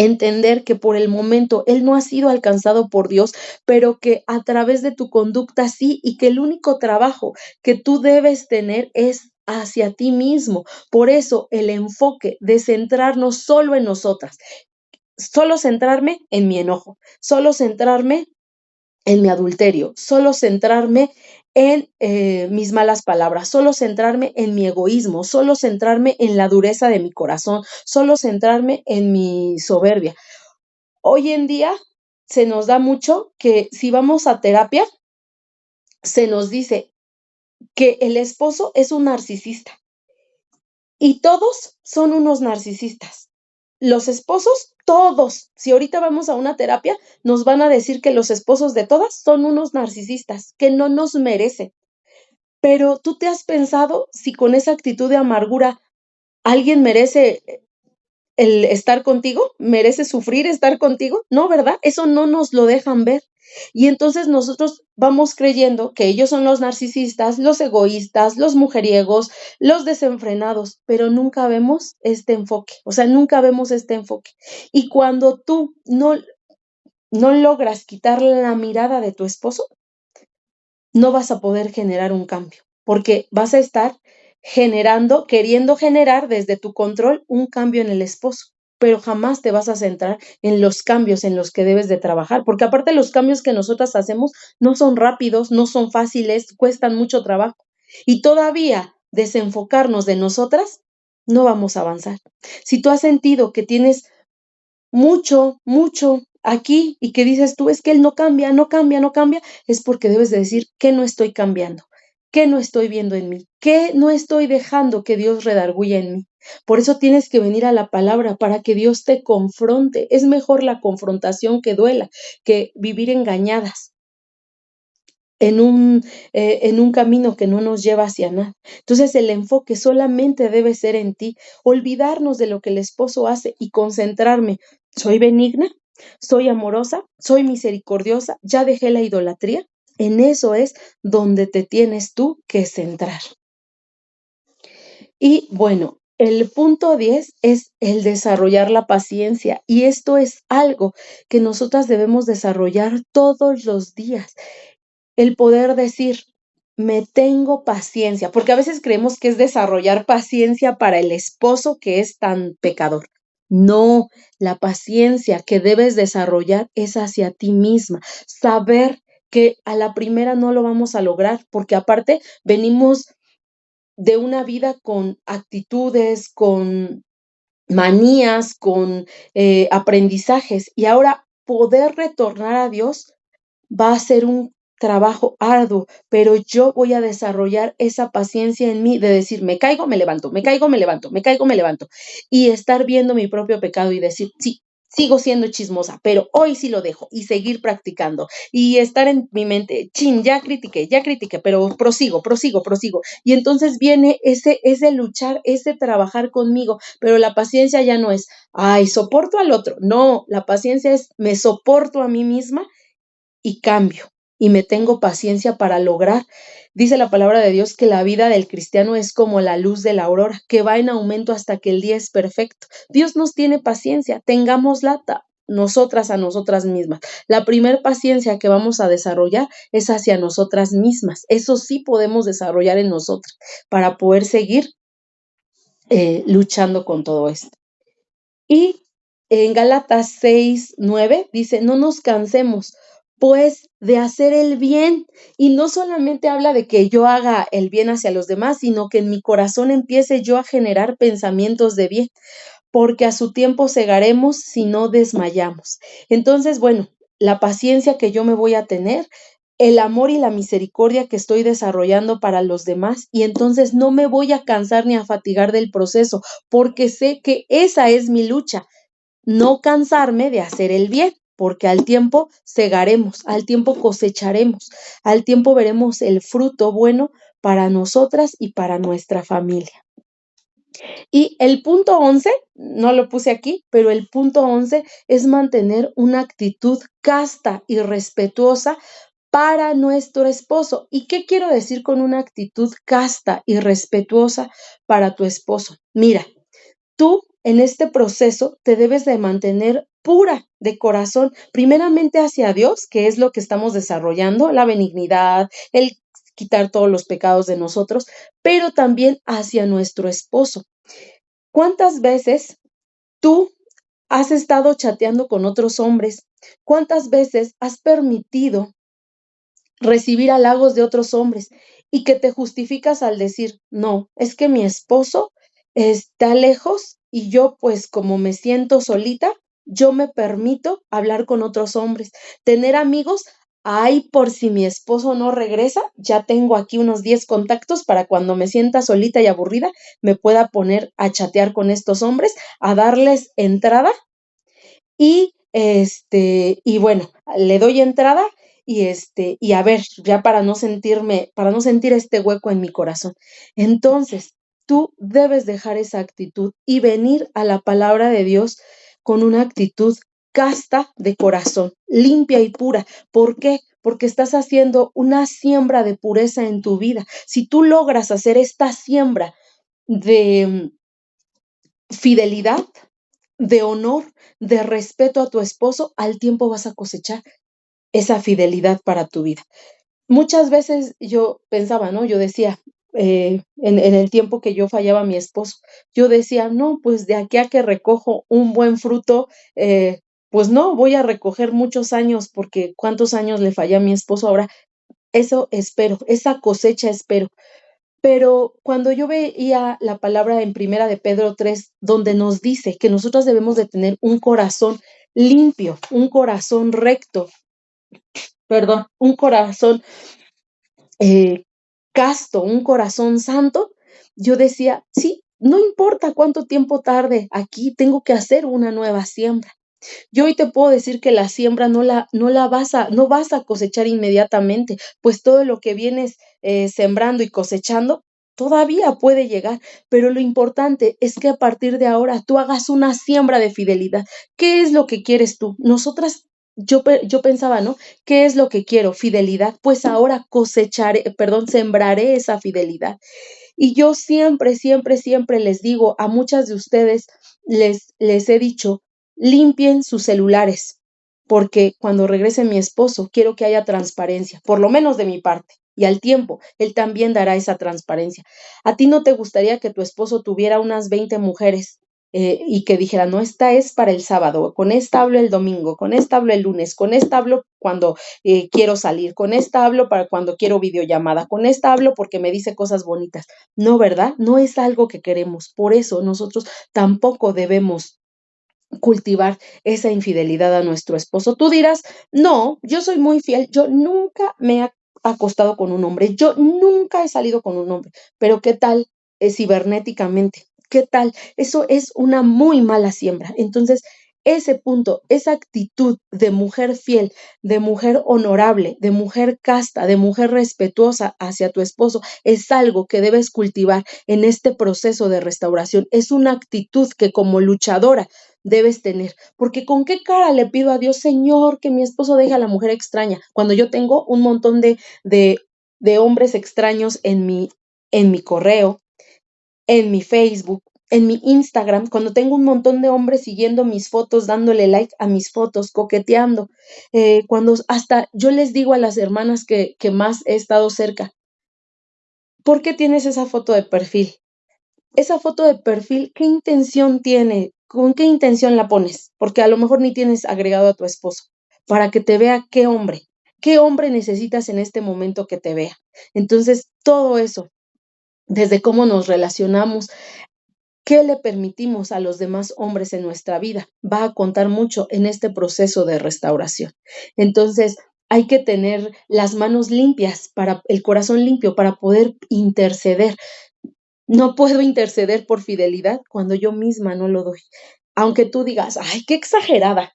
Entender que por el momento él no ha sido alcanzado por Dios, pero que a través de tu conducta sí, y que el único trabajo que tú debes tener es hacia ti mismo. Por eso el enfoque de centrarnos solo en nosotras, solo centrarme en mi enojo, solo centrarme en mi adulterio, solo centrarme en mis malas palabras, solo centrarme en mi egoísmo, solo centrarme en la dureza de mi corazón, solo centrarme en mi soberbia. Hoy en día se nos da mucho que si vamos a terapia, se nos dice que el esposo es un narcisista y todos son unos narcisistas. Los esposos, todos, si ahorita vamos a una terapia, nos van a decir que los esposos de todas son unos narcisistas, que no nos merecen. Pero ¿tú te has pensado si con esa actitud de amargura alguien merece el estar contigo? ¿Merece sufrir estar contigo? No, ¿verdad? Eso no nos lo dejan ver. Y entonces nosotros vamos creyendo que ellos son los narcisistas, los egoístas, los mujeriegos, los desenfrenados, pero nunca vemos este enfoque, o sea, nunca vemos este enfoque. Y cuando tú no logras quitarle la mirada de tu esposo, no vas a poder generar un cambio, porque vas a estar queriendo generar desde tu control un cambio en el esposo, pero jamás te vas a centrar en los cambios en los que debes de trabajar, porque aparte los cambios que nosotras hacemos no son rápidos, no son fáciles, cuestan mucho trabajo y todavía desenfocarnos de nosotras, no vamos a avanzar. Si tú has sentido que tienes mucho aquí y que dices tú, es que él no cambia, es porque debes de decir que no estoy cambiando, que no estoy viendo en mí, que no estoy dejando que Dios redarguya en mí. Por eso tienes que venir a la palabra para que Dios te confronte. Es mejor la confrontación que duela que vivir engañadas en un camino que no nos lleva hacia nada. Entonces el enfoque solamente debe ser en ti, olvidarnos de lo que el esposo hace y concentrarme. ¿Soy benigna? ¿Soy amorosa? ¿Soy misericordiosa? ¿Ya dejé la idolatría? En eso es donde te tienes tú que centrar. Y bueno, el punto 10 es el desarrollar la paciencia, y esto es algo que nosotras debemos desarrollar todos los días. El poder decir, me tengo paciencia, porque a veces creemos que es desarrollar paciencia para el esposo que es tan pecador. No, la paciencia que debes desarrollar es hacia ti misma, saber que a la primera no lo vamos a lograr, porque aparte venimos de una vida con actitudes, con manías, con aprendizajes, y ahora poder retornar a Dios va a ser un trabajo arduo, pero yo voy a desarrollar esa paciencia en mí de decir, me caigo, me levanto, me caigo, me levanto, me caigo, me levanto, y estar viendo mi propio pecado y decir, sí, sigo siendo chismosa, pero hoy sí lo dejo, y seguir practicando y estar en mi mente, chin, ya critiqué, pero prosigo, y entonces viene ese luchar, ese trabajar conmigo, pero la paciencia ya no es, ay, soporto al otro, no, la paciencia es, me soporto a mí misma y cambio, y me tengo paciencia para lograr. Dice la palabra de Dios que la vida del cristiano es como la luz de la aurora, que va en aumento hasta que el día es perfecto. Dios nos tiene paciencia, tengámosla nosotras a nosotras mismas. La primer paciencia que vamos a desarrollar es hacia nosotras mismas. Eso sí podemos desarrollar en nosotras para poder seguir luchando con todo esto. Y en Gálatas 6:9 dice, no nos cansemos, pues, de hacer el bien. Y no solamente habla de que yo haga el bien hacia los demás, sino que en mi corazón empiece yo a generar pensamientos de bien, porque a su tiempo segaremos si no desmayamos. Entonces, bueno, la paciencia que yo me voy a tener, el amor y la misericordia que estoy desarrollando para los demás, y entonces no me voy a cansar ni a fatigar del proceso, porque sé que esa es mi lucha, no cansarme de hacer el bien, porque al tiempo segaremos, al tiempo cosecharemos, al tiempo veremos el fruto bueno para nosotras y para nuestra familia. Y el punto 11, no lo puse aquí, pero el punto 11 es mantener una actitud casta y respetuosa para nuestro esposo. ¿Y qué quiero decir con una actitud casta y respetuosa para tu esposo? Mira, tú en este proceso te debes de mantener pura de corazón, primeramente hacia Dios, que es lo que estamos desarrollando, la benignidad, el quitar todos los pecados de nosotros, pero también hacia nuestro esposo. ¿Cuántas veces tú has estado chateando con otros hombres? ¿Cuántas veces has permitido recibir halagos de otros hombres y que te justificas al decir, no, es que mi esposo está lejos y yo pues como me siento solita, yo me permito hablar con otros hombres, tener amigos? Ay, por si mi esposo no regresa, ya tengo aquí unos 10 contactos para cuando me sienta solita y aburrida, me pueda poner a chatear con estos hombres, a darles entrada y bueno, le doy entrada y a ver, ya para no sentir este hueco en mi corazón. Entonces, tú debes dejar esa actitud y venir a la palabra de Dios con una actitud casta de corazón, limpia y pura. ¿Por qué? Porque estás haciendo una siembra de pureza en tu vida. Si tú logras hacer esta siembra de fidelidad, de honor, de respeto a tu esposo, al tiempo vas a cosechar esa fidelidad para tu vida. Muchas veces yo pensaba, ¿no? Yo decía, en el tiempo que yo fallaba a mi esposo, yo decía, no, pues de aquí a que recojo un buen fruto, pues no, voy a recoger muchos años, porque ¿cuántos años le fallé a mi esposo ahora? Eso espero, esa cosecha espero. Pero cuando yo veía la palabra en Primera de Pedro 3, donde nos dice que nosotros debemos de tener un corazón limpio, un corazón recto, un corazón casto, un corazón santo, yo decía, sí, no importa cuánto tiempo tarde, aquí tengo que hacer una nueva siembra. Yo hoy te puedo decir que la siembra no vas a cosechar inmediatamente, pues todo lo que vienes sembrando y cosechando todavía puede llegar, pero lo importante es que a partir de ahora tú hagas una siembra de fidelidad. ¿Qué es lo que quieres tú? Yo pensaba, ¿no? ¿Qué es lo que quiero? Fidelidad. Pues ahora sembraré esa fidelidad. Y yo siempre, siempre, siempre les digo a muchas de ustedes, les he dicho, limpien sus celulares, porque cuando regrese mi esposo, quiero que haya transparencia, por lo menos de mi parte. Y al tiempo, él también dará esa transparencia. ¿A ti no te gustaría que tu esposo tuviera unas 20 mujeres y que dijera, no, esta es para el sábado, con esta hablo el domingo, con esta hablo el lunes, con esta hablo cuando quiero salir, con esta hablo para cuando quiero videollamada, con esta hablo porque me dice cosas bonitas? No, ¿verdad? No es algo que queremos. Por eso nosotros tampoco debemos cultivar esa infidelidad a nuestro esposo. Tú dirás, no, yo soy muy fiel, yo nunca me he acostado con un hombre, yo nunca he salido con un hombre, pero ¿qué tal cibernéticamente? ¿Qué tal? Eso es una muy mala siembra. Entonces, ese punto, esa actitud de mujer fiel, de mujer honorable, de mujer casta, de mujer respetuosa hacia tu esposo, es algo que debes cultivar en este proceso de restauración. Es una actitud que como luchadora debes tener, porque ¿con qué cara le pido a Dios, Señor, que mi esposo deje a la mujer extraña, cuando yo tengo un montón de hombres extraños en mi correo, en mi Facebook, en mi Instagram, cuando tengo un montón de hombres siguiendo mis fotos, dándole like a mis fotos, coqueteando, cuando hasta yo les digo a las hermanas que más he estado cerca, ¿por qué tienes esa foto de perfil? Esa foto de perfil, ¿qué intención tiene? ¿Con qué intención la pones? Porque a lo mejor ni tienes agregado a tu esposo, para que te vea qué hombre necesitas en este momento que te vea. Entonces, todo eso, desde cómo nos relacionamos, qué le permitimos a los demás hombres en nuestra vida, va a contar mucho en este proceso de restauración. Entonces, hay que tener las manos limpias, el corazón limpio para poder interceder. No puedo interceder por fidelidad cuando yo misma no lo doy. Aunque tú digas, ay, qué exagerada.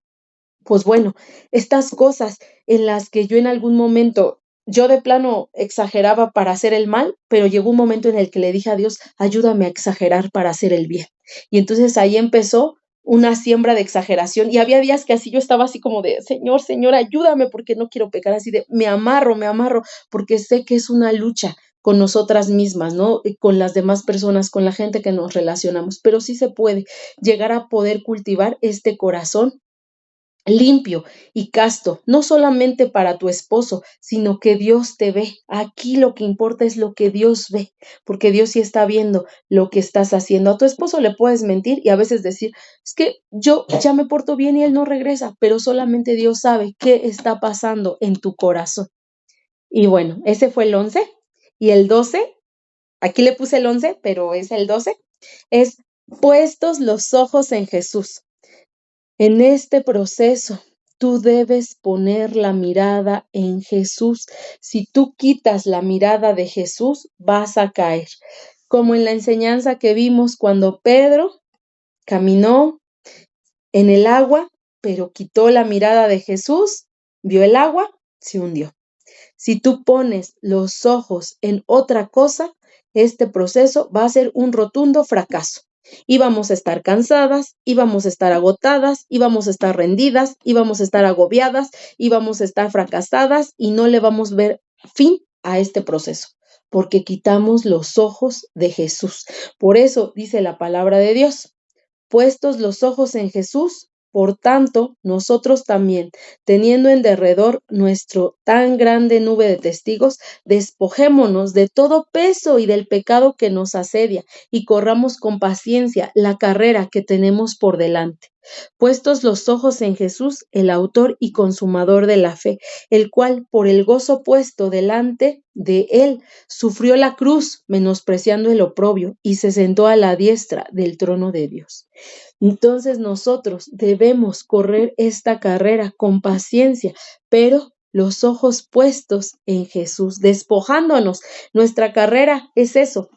Pues bueno, estas cosas en las que yo en algún momento, yo de plano exageraba para hacer el mal, pero llegó un momento en el que le dije a Dios, ayúdame a exagerar para hacer el bien. Y entonces ahí empezó una siembra de exageración y había días que así yo estaba así como de, Señor, Señor, ayúdame porque no quiero pecar, así de, me amarro, porque sé que es una lucha con nosotras mismas, ¿no? Y con las demás personas, con la gente que nos relacionamos, pero sí se puede llegar a poder cultivar este corazón limpio y casto, no solamente para tu esposo, sino que Dios te ve. Aquí lo que importa es lo que Dios ve, porque Dios sí está viendo lo que estás haciendo. A tu esposo le puedes mentir y a veces decir, es que yo ya me porto bien y él no regresa, pero solamente Dios sabe qué está pasando en tu corazón. Y bueno, ese fue el 11 y el 12, aquí le puse el 11, pero es el 12, es puestos los ojos en Jesús. En este proceso, tú debes poner la mirada en Jesús. Si tú quitas la mirada de Jesús, vas a caer. Como en la enseñanza que vimos cuando Pedro caminó en el agua, pero quitó la mirada de Jesús, vio el agua, se hundió. Si tú pones los ojos en otra cosa, este proceso va a ser un rotundo fracaso. Y vamos a estar cansadas, y vamos a estar agotadas, y vamos a estar rendidas, y vamos a estar agobiadas, y vamos a estar fracasadas, y no le vamos a ver fin a este proceso, porque quitamos los ojos de Jesús. Por eso dice la palabra de Dios, puestos los ojos en Jesús, por tanto, nosotros también, teniendo en derredor nuestro tan grande nube de testigos, despojémonos de todo peso y del pecado que nos asedia y corramos con paciencia la carrera que tenemos por delante. Puestos los ojos en Jesús, el autor y consumador de la fe, el cual por el gozo puesto delante de él sufrió la cruz, menospreciando el oprobio, y se sentó a la diestra del trono de Dios. Entonces nosotros debemos correr esta carrera con paciencia, pero los ojos puestos en Jesús, despojándonos. Nuestra carrera es eso,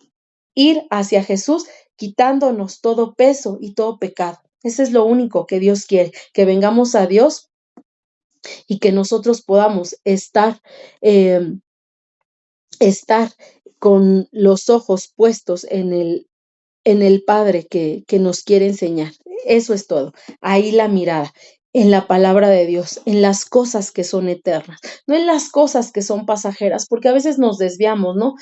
ir hacia Jesús quitándonos todo peso y todo pecado. Eso es lo único que Dios quiere, que vengamos a Dios y que nosotros podamos estar con los ojos puestos en el Padre que nos quiere enseñar. Eso es todo. Ahí la mirada, en la palabra de Dios, en las cosas que son eternas, no en las cosas que son pasajeras, porque a veces nos desviamos, ¿no?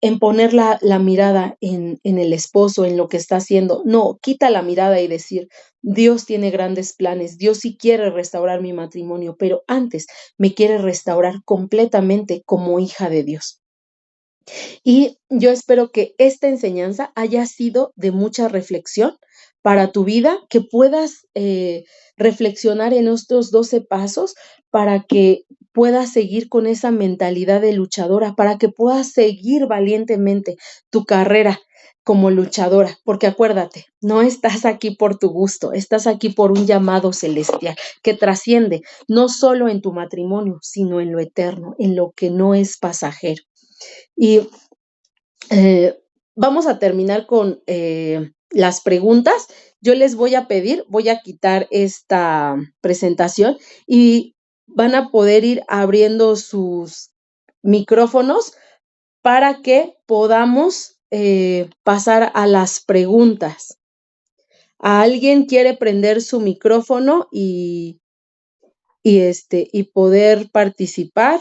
En poner la mirada en el esposo, en lo que está haciendo. No, quita la mirada y decir, Dios tiene grandes planes, Dios sí quiere restaurar mi matrimonio, pero antes me quiere restaurar completamente como hija de Dios. Y yo espero que esta enseñanza haya sido de mucha reflexión para tu vida, que puedas reflexionar en estos 12 pasos para que puedas seguir con esa mentalidad de luchadora, para que puedas seguir valientemente tu carrera como luchadora, porque acuérdate, no estás aquí por tu gusto, estás aquí por un llamado celestial que trasciende no solo en tu matrimonio, sino en lo eterno, en lo que no es pasajero. Y vamos a terminar con las preguntas. Yo les voy a pedir, voy a quitar esta presentación y van a poder ir abriendo sus micrófonos para que podamos pasar a las preguntas. ¿Alguien quiere prender su micrófono y poder participar?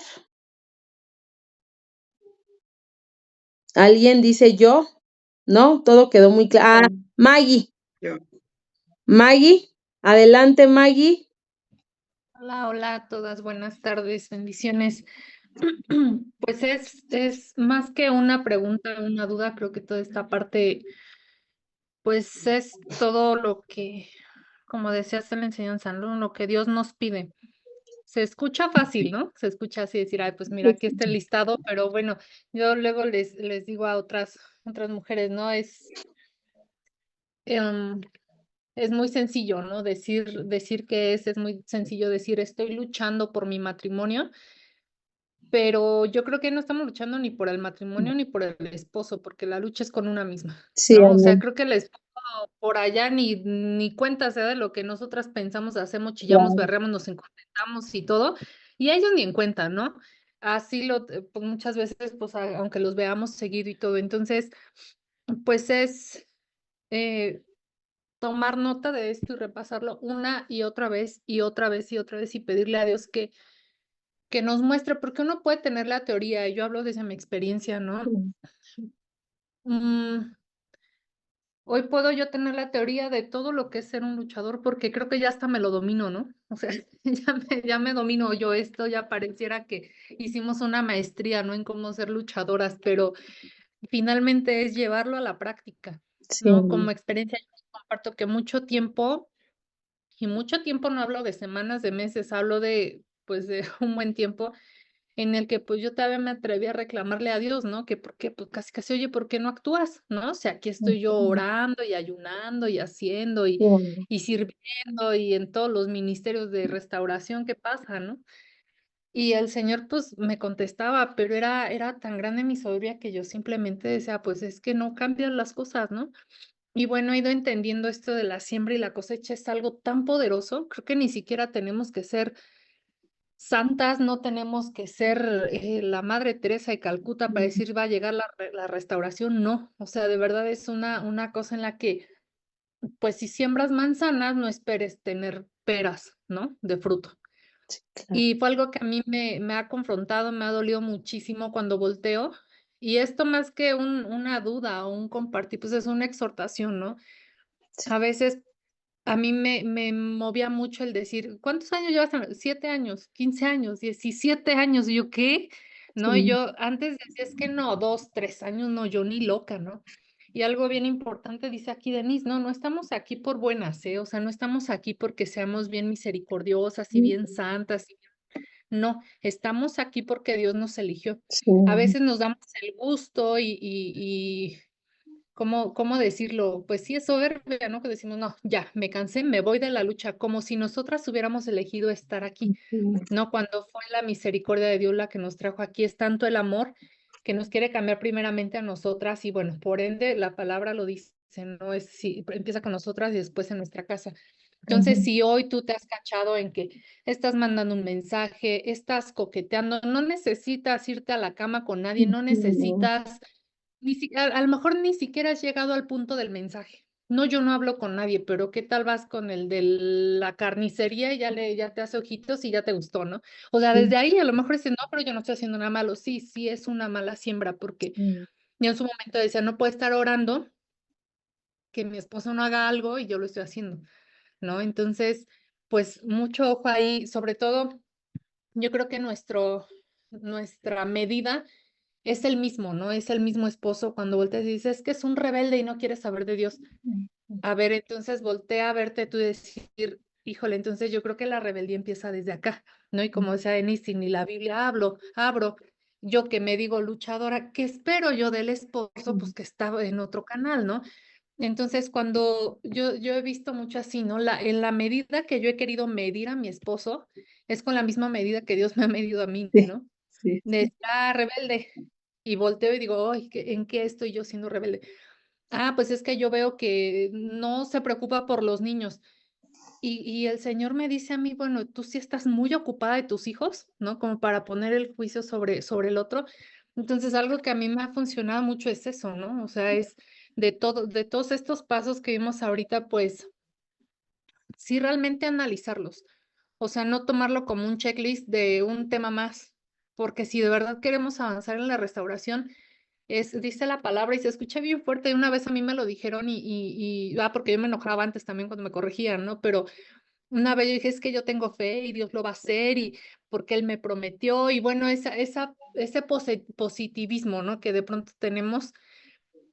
¿Alguien dice yo? ¿No? Todo quedó muy claro. Ah, Maggie. Maggie, adelante Maggie. Hola, hola a todas, buenas tardes, bendiciones. Pues es más que una pregunta, una duda, creo que toda esta parte, pues es todo lo que, como decías en la enseñanza, ¿no? Lo que Dios nos pide. Se escucha fácil, ¿no? Se escucha así decir, ay, pues mira, aquí está el listado, pero bueno, yo luego les digo a otras mujeres, ¿no? Em, es muy sencillo, ¿no? Decir que es muy sencillo decir, estoy luchando por mi matrimonio. Pero yo creo que no estamos luchando ni por el matrimonio ni por el esposo, porque la lucha es con una misma, Sí, ¿no? O sea, amén. creo que el esposo por allá ni cuenta se da de lo que nosotras pensamos, hacemos, chillamos, Claro. berreamos, nos incontentamos y todo, y ellos ni en cuenta, ¿no? Así pues muchas veces, pues aunque los veamos seguido y todo, entonces, pues es eh, tomar nota de esto y repasarlo una y otra vez y otra vez y otra vez y pedirle a Dios que nos muestre, porque uno puede tener la teoría, y yo hablo desde mi experiencia, ¿no? Mm, hoy puedo yo tener la teoría de todo lo que es ser un luchador, porque creo que ya hasta me lo domino, ¿no? O sea, ya me domino yo esto, ya pareciera que hicimos una maestría, ¿no? En cómo ser luchadoras, pero finalmente es llevarlo a la práctica, Sí, ¿no? amén. Como experiencia, yo comparto que mucho tiempo, y mucho tiempo no hablo de semanas, de meses, hablo de, pues, de un buen tiempo en el que, pues, yo todavía me atreví a reclamarle a Dios, ¿no? Que por qué, pues, casi, casi: "Oye, ¿por qué no actúas?", ¿no? O sea, aquí estoy yo Ujú. orando y ayunando y haciendo Sí, amén. y sirviendo y en todos los ministerios de restauración que pasa, ¿no? Y el Señor, pues, me contestaba, pero era tan grande mi soberbia que yo simplemente decía: "Pues, es que no cambian las cosas", ¿no? Y bueno, he ido entendiendo esto de la siembra y la cosecha es algo tan poderoso, creo que ni siquiera tenemos que ser santas, no tenemos que ser, la Madre Teresa de Calcuta para decir: "Va a llegar la restauración", no, o sea, de verdad es una cosa en la que, pues, si siembras manzanas, no esperes tener peras, ¿no?, de fruto. Sí, claro. Y fue algo que a mí me ha confrontado, me ha dolido muchísimo cuando volteo, y esto más que una duda o un compartir, pues, es una exhortación, ¿no? Sí, A veces a mí me movía mucho el decir: "¿Cuántos años llevas en la?". 7 años, 15 años, 17 años, y yo: "¿Qué?". ¿No? Y sí, yo antes decía: "Es que no, 2 3 años, no, yo ni loca", ¿no? Y algo bien importante dice aquí Denise: "No, no estamos aquí por buenas, ¿eh? O sea, no estamos aquí porque seamos bien misericordiosas y bien santas, y no, estamos aquí porque Dios nos eligió". sí, A amén. veces nos damos el gusto y ¿cómo decirlo? Pues sí es soberbia, ¿no? Que decimos: "No, ya, me cansé, me voy de la lucha", como si nosotras hubiéramos elegido estar aquí, Ujú. ¿no? Cuando fue la misericordia de Dios la que nos trajo aquí, es tanto el amor que nos quiere cambiar primeramente a nosotras y, bueno, por ende, la palabra lo dice ¿no? Empieza con nosotras y después en nuestra casa. Entonces, si hoy tú te has cachado en que estás mandando un mensaje, estás coqueteando, no necesitas irte a la cama con nadie, no necesitas, a lo mejor ni siquiera has llegado al punto del mensaje. No, yo no hablo con nadie, pero ¿qué tal vas con el de la carnicería y ya te hace ojitos y ya te gustó, ¿no? O sea, desde ahí a lo mejor dices, no, pero yo no estoy haciendo nada malo. Sí, sí es una mala siembra porque yo en su momento decía, no puedo estar orando que mi esposo no haga algo y yo lo estoy haciendo, ¿no? Entonces, pues mucho ojo ahí, sobre todo, yo creo que nuestra medida es el mismo, ¿no? Es el mismo esposo cuando volteas y dices, es que es un rebelde y no quiere saber de Dios. A ver, entonces voltea a verte tú y decir, híjole, entonces yo creo que la rebeldía empieza desde acá, ¿no? Y como decía Denise, si ni la Biblia abro, yo que me digo luchadora, ¿qué espero yo del esposo? Pues que está en otro canal, ¿no? Entonces, cuando yo he visto mucho así, ¿no? En la medida que yo he querido medir a mi esposo, es con la misma medida que Dios me ha medido a mí, Sí, ¿no? sí, De rebelde. Y volteo y digo, ay, ¿en qué estoy yo siendo rebelde? Ah, pues es que yo veo que no se preocupa por los niños. Y el Señor me dice a mí, bueno, tú sí estás muy ocupada de tus hijos, ¿no? Como para poner el juicio sobre el otro. Entonces, algo que a mí me ha funcionado mucho es eso, ¿no? O sea, es de todos estos pasos que vimos ahorita, pues sí realmente analizarlos. O sea, no tomarlo como un checklist de un tema más, porque si de verdad queremos avanzar en la restauración, dice la palabra y se escucha bien fuerte. Una vez a mí me lo dijeron porque yo me enojaba antes también cuando me corregían, ¿no? Pero una vez yo dije, es que yo tengo fe y Dios lo va a hacer y porque Él me prometió y bueno, ese positivismo, ¿no? Que de pronto tenemos.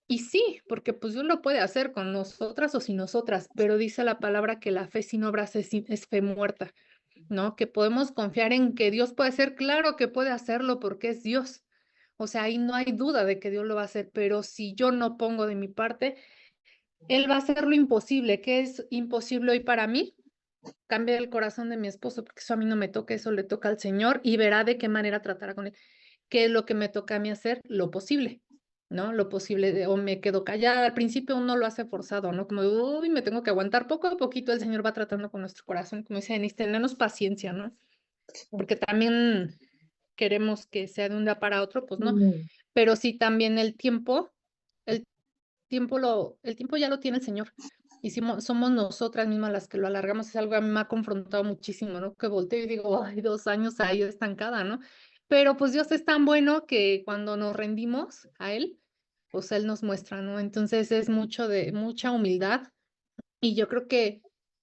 Y sí, porque pues Dios lo puede hacer con nosotras o sin nosotras, pero dice la palabra que la fe sin obras es fe muerta, ¿no? Que podemos confiar en que Dios puede hacer, claro que puede hacerlo porque es Dios. O sea, ahí no hay duda de que Dios lo va a hacer, pero si yo no pongo de mi parte, Él va a hacer lo imposible. ¿Qué es imposible hoy para mí? Cambiar el corazón de mi esposo, porque eso a mí no me toca, eso le toca al Señor y verá de qué manera tratará con él. ¿Qué es lo que me toca a mí hacer? Lo posible, ¿no? Lo posible, o me quedo callada. Al principio uno lo hace forzado, ¿no? Como, uy, me tengo que aguantar. Poco a poquito el Señor va tratando con nuestro corazón. Como dice Denise, tenernos paciencia, ¿no? Porque también queremos que sea de un día para otro, pues no. Pero sí también el el tiempo ya lo tiene el Señor. Y somos nosotras mismas las que lo alargamos. Es algo que a mí me ha confrontado muchísimo, ¿no? Que volteo y digo, ay, 2 años ahí estancada, ¿no? Pero pues Dios es tan bueno que cuando nos rendimos a Él, pues Él nos muestra, ¿no? Entonces es mucha humildad. Y yo creo que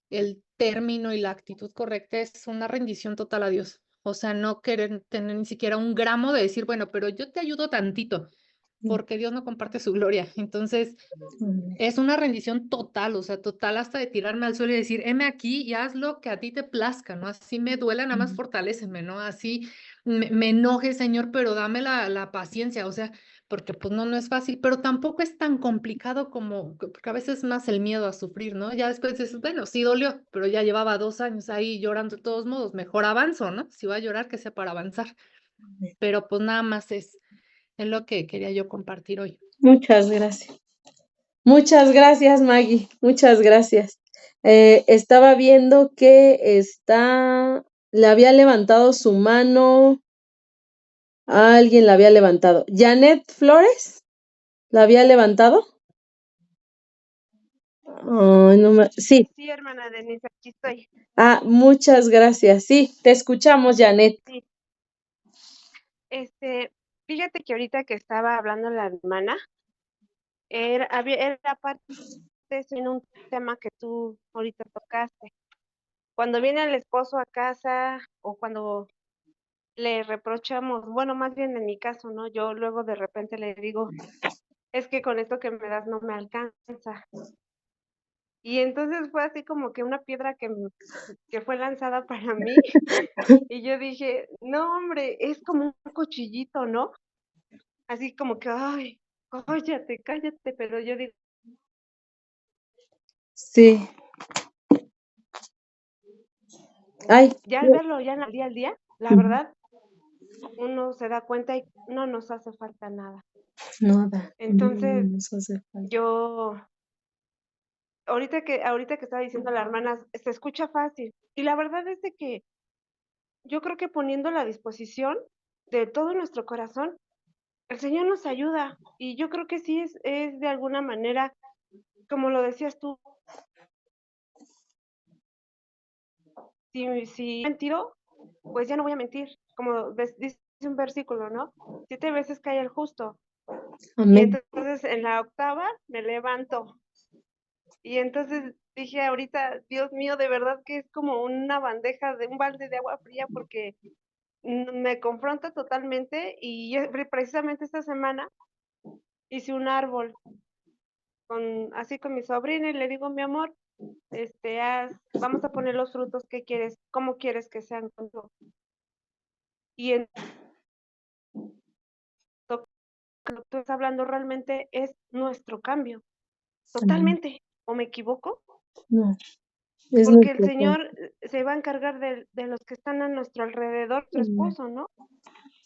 el término y la actitud correcta es una rendición total a Dios. O sea, no querer tener ni siquiera un gramo de decir, bueno, pero yo te ayudo tantito, porque Dios no comparte su gloria. Entonces, es una rendición total, o sea, total hasta de tirarme al suelo y decir, heme aquí y haz lo que a ti te plazca, ¿no? Así me duela, nada más fortaléceme, ¿no? Así me enoje, Señor, pero dame la paciencia, o sea, porque pues no es fácil, pero tampoco es tan complicado porque a veces es más el miedo a sufrir, ¿no? Ya después dices, bueno, sí dolió, pero ya llevaba 2 años ahí llorando de todos modos, mejor avanzo, ¿no? Si voy a llorar, que sea para avanzar, pero pues nada más es lo que quería yo compartir hoy. Muchas gracias. Muchas gracias, Maggie. Muchas gracias. Estaba viendo que le había levantado su mano. Alguien la había levantado. Janet Flores, ¿la había levantado? Ay, sí. Sí, hermana Denise, aquí estoy. Muchas gracias. Sí, te escuchamos, Janet. Sí. Fíjate que ahorita que estaba hablando la hermana, era parte en un tema que tú ahorita tocaste. Cuando viene el esposo a casa o cuando le reprochamos, bueno, más bien en mi caso, ¿no? Yo luego de repente le digo, es que con esto que me das no me alcanza. Y entonces fue así como que una piedra que fue lanzada para mí. Y yo dije, no, hombre, es como un cuchillito, ¿no? Así como que, ay, cállate, pero yo digo, Sí. Ay. ya al verlo ya al día, la verdad, uno se da cuenta y no nos hace falta nada. Nada. Entonces, Nos hace falta. yo ahorita que estaba diciendo la hermana, se escucha fácil. Y la verdad es de que yo creo que poniendo la disposición de todo nuestro corazón, el Señor nos ayuda. Y yo creo que sí es de alguna manera, como lo decías tú, si mentiro, pues ya no voy a mentir. Como dice un versículo, ¿no? 7 veces cae el justo. Y Amén. entonces en la octava me levanto. Y entonces dije ahorita, Dios mío, de verdad que es como una bandeja de un balde de agua fría porque me confronta totalmente y precisamente esta semana hice un árbol así con mi sobrina y le digo, mi amor, vamos a poner los frutos que quieres, cómo quieres que sean contigo. Y en lo que tú estás hablando realmente es nuestro cambio, Amén. totalmente. ¿O me equivoco? No, es Porque el nuestro plan. Señor se va a encargar de los que están a nuestro alrededor, nuestro Amén. esposo, ¿no?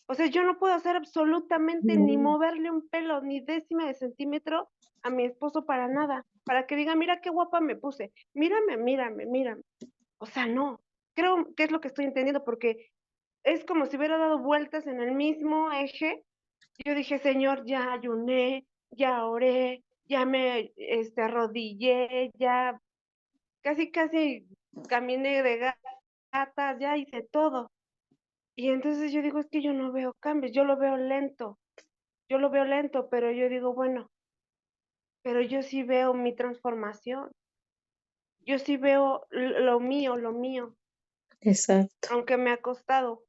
O sea, yo no puedo hacer absolutamente ni moverle un pelo, ni décima de centímetro a mi esposo para nada, para que diga, mira qué guapa me puse, mírame, mírame, mírame. O sea, no. Creo que es lo que estoy entendiendo, porque es como si hubiera dado vueltas en el mismo eje. Yo dije, Señor, ya ayuné, ya oré, ya me arrodillé, ya casi caminé de gatas, ya hice todo. Y entonces yo digo, es que yo no veo cambios, yo lo veo lento, pero yo digo, bueno, pero yo sí veo mi transformación, yo sí veo lo mío, Exacto. aunque me ha costado,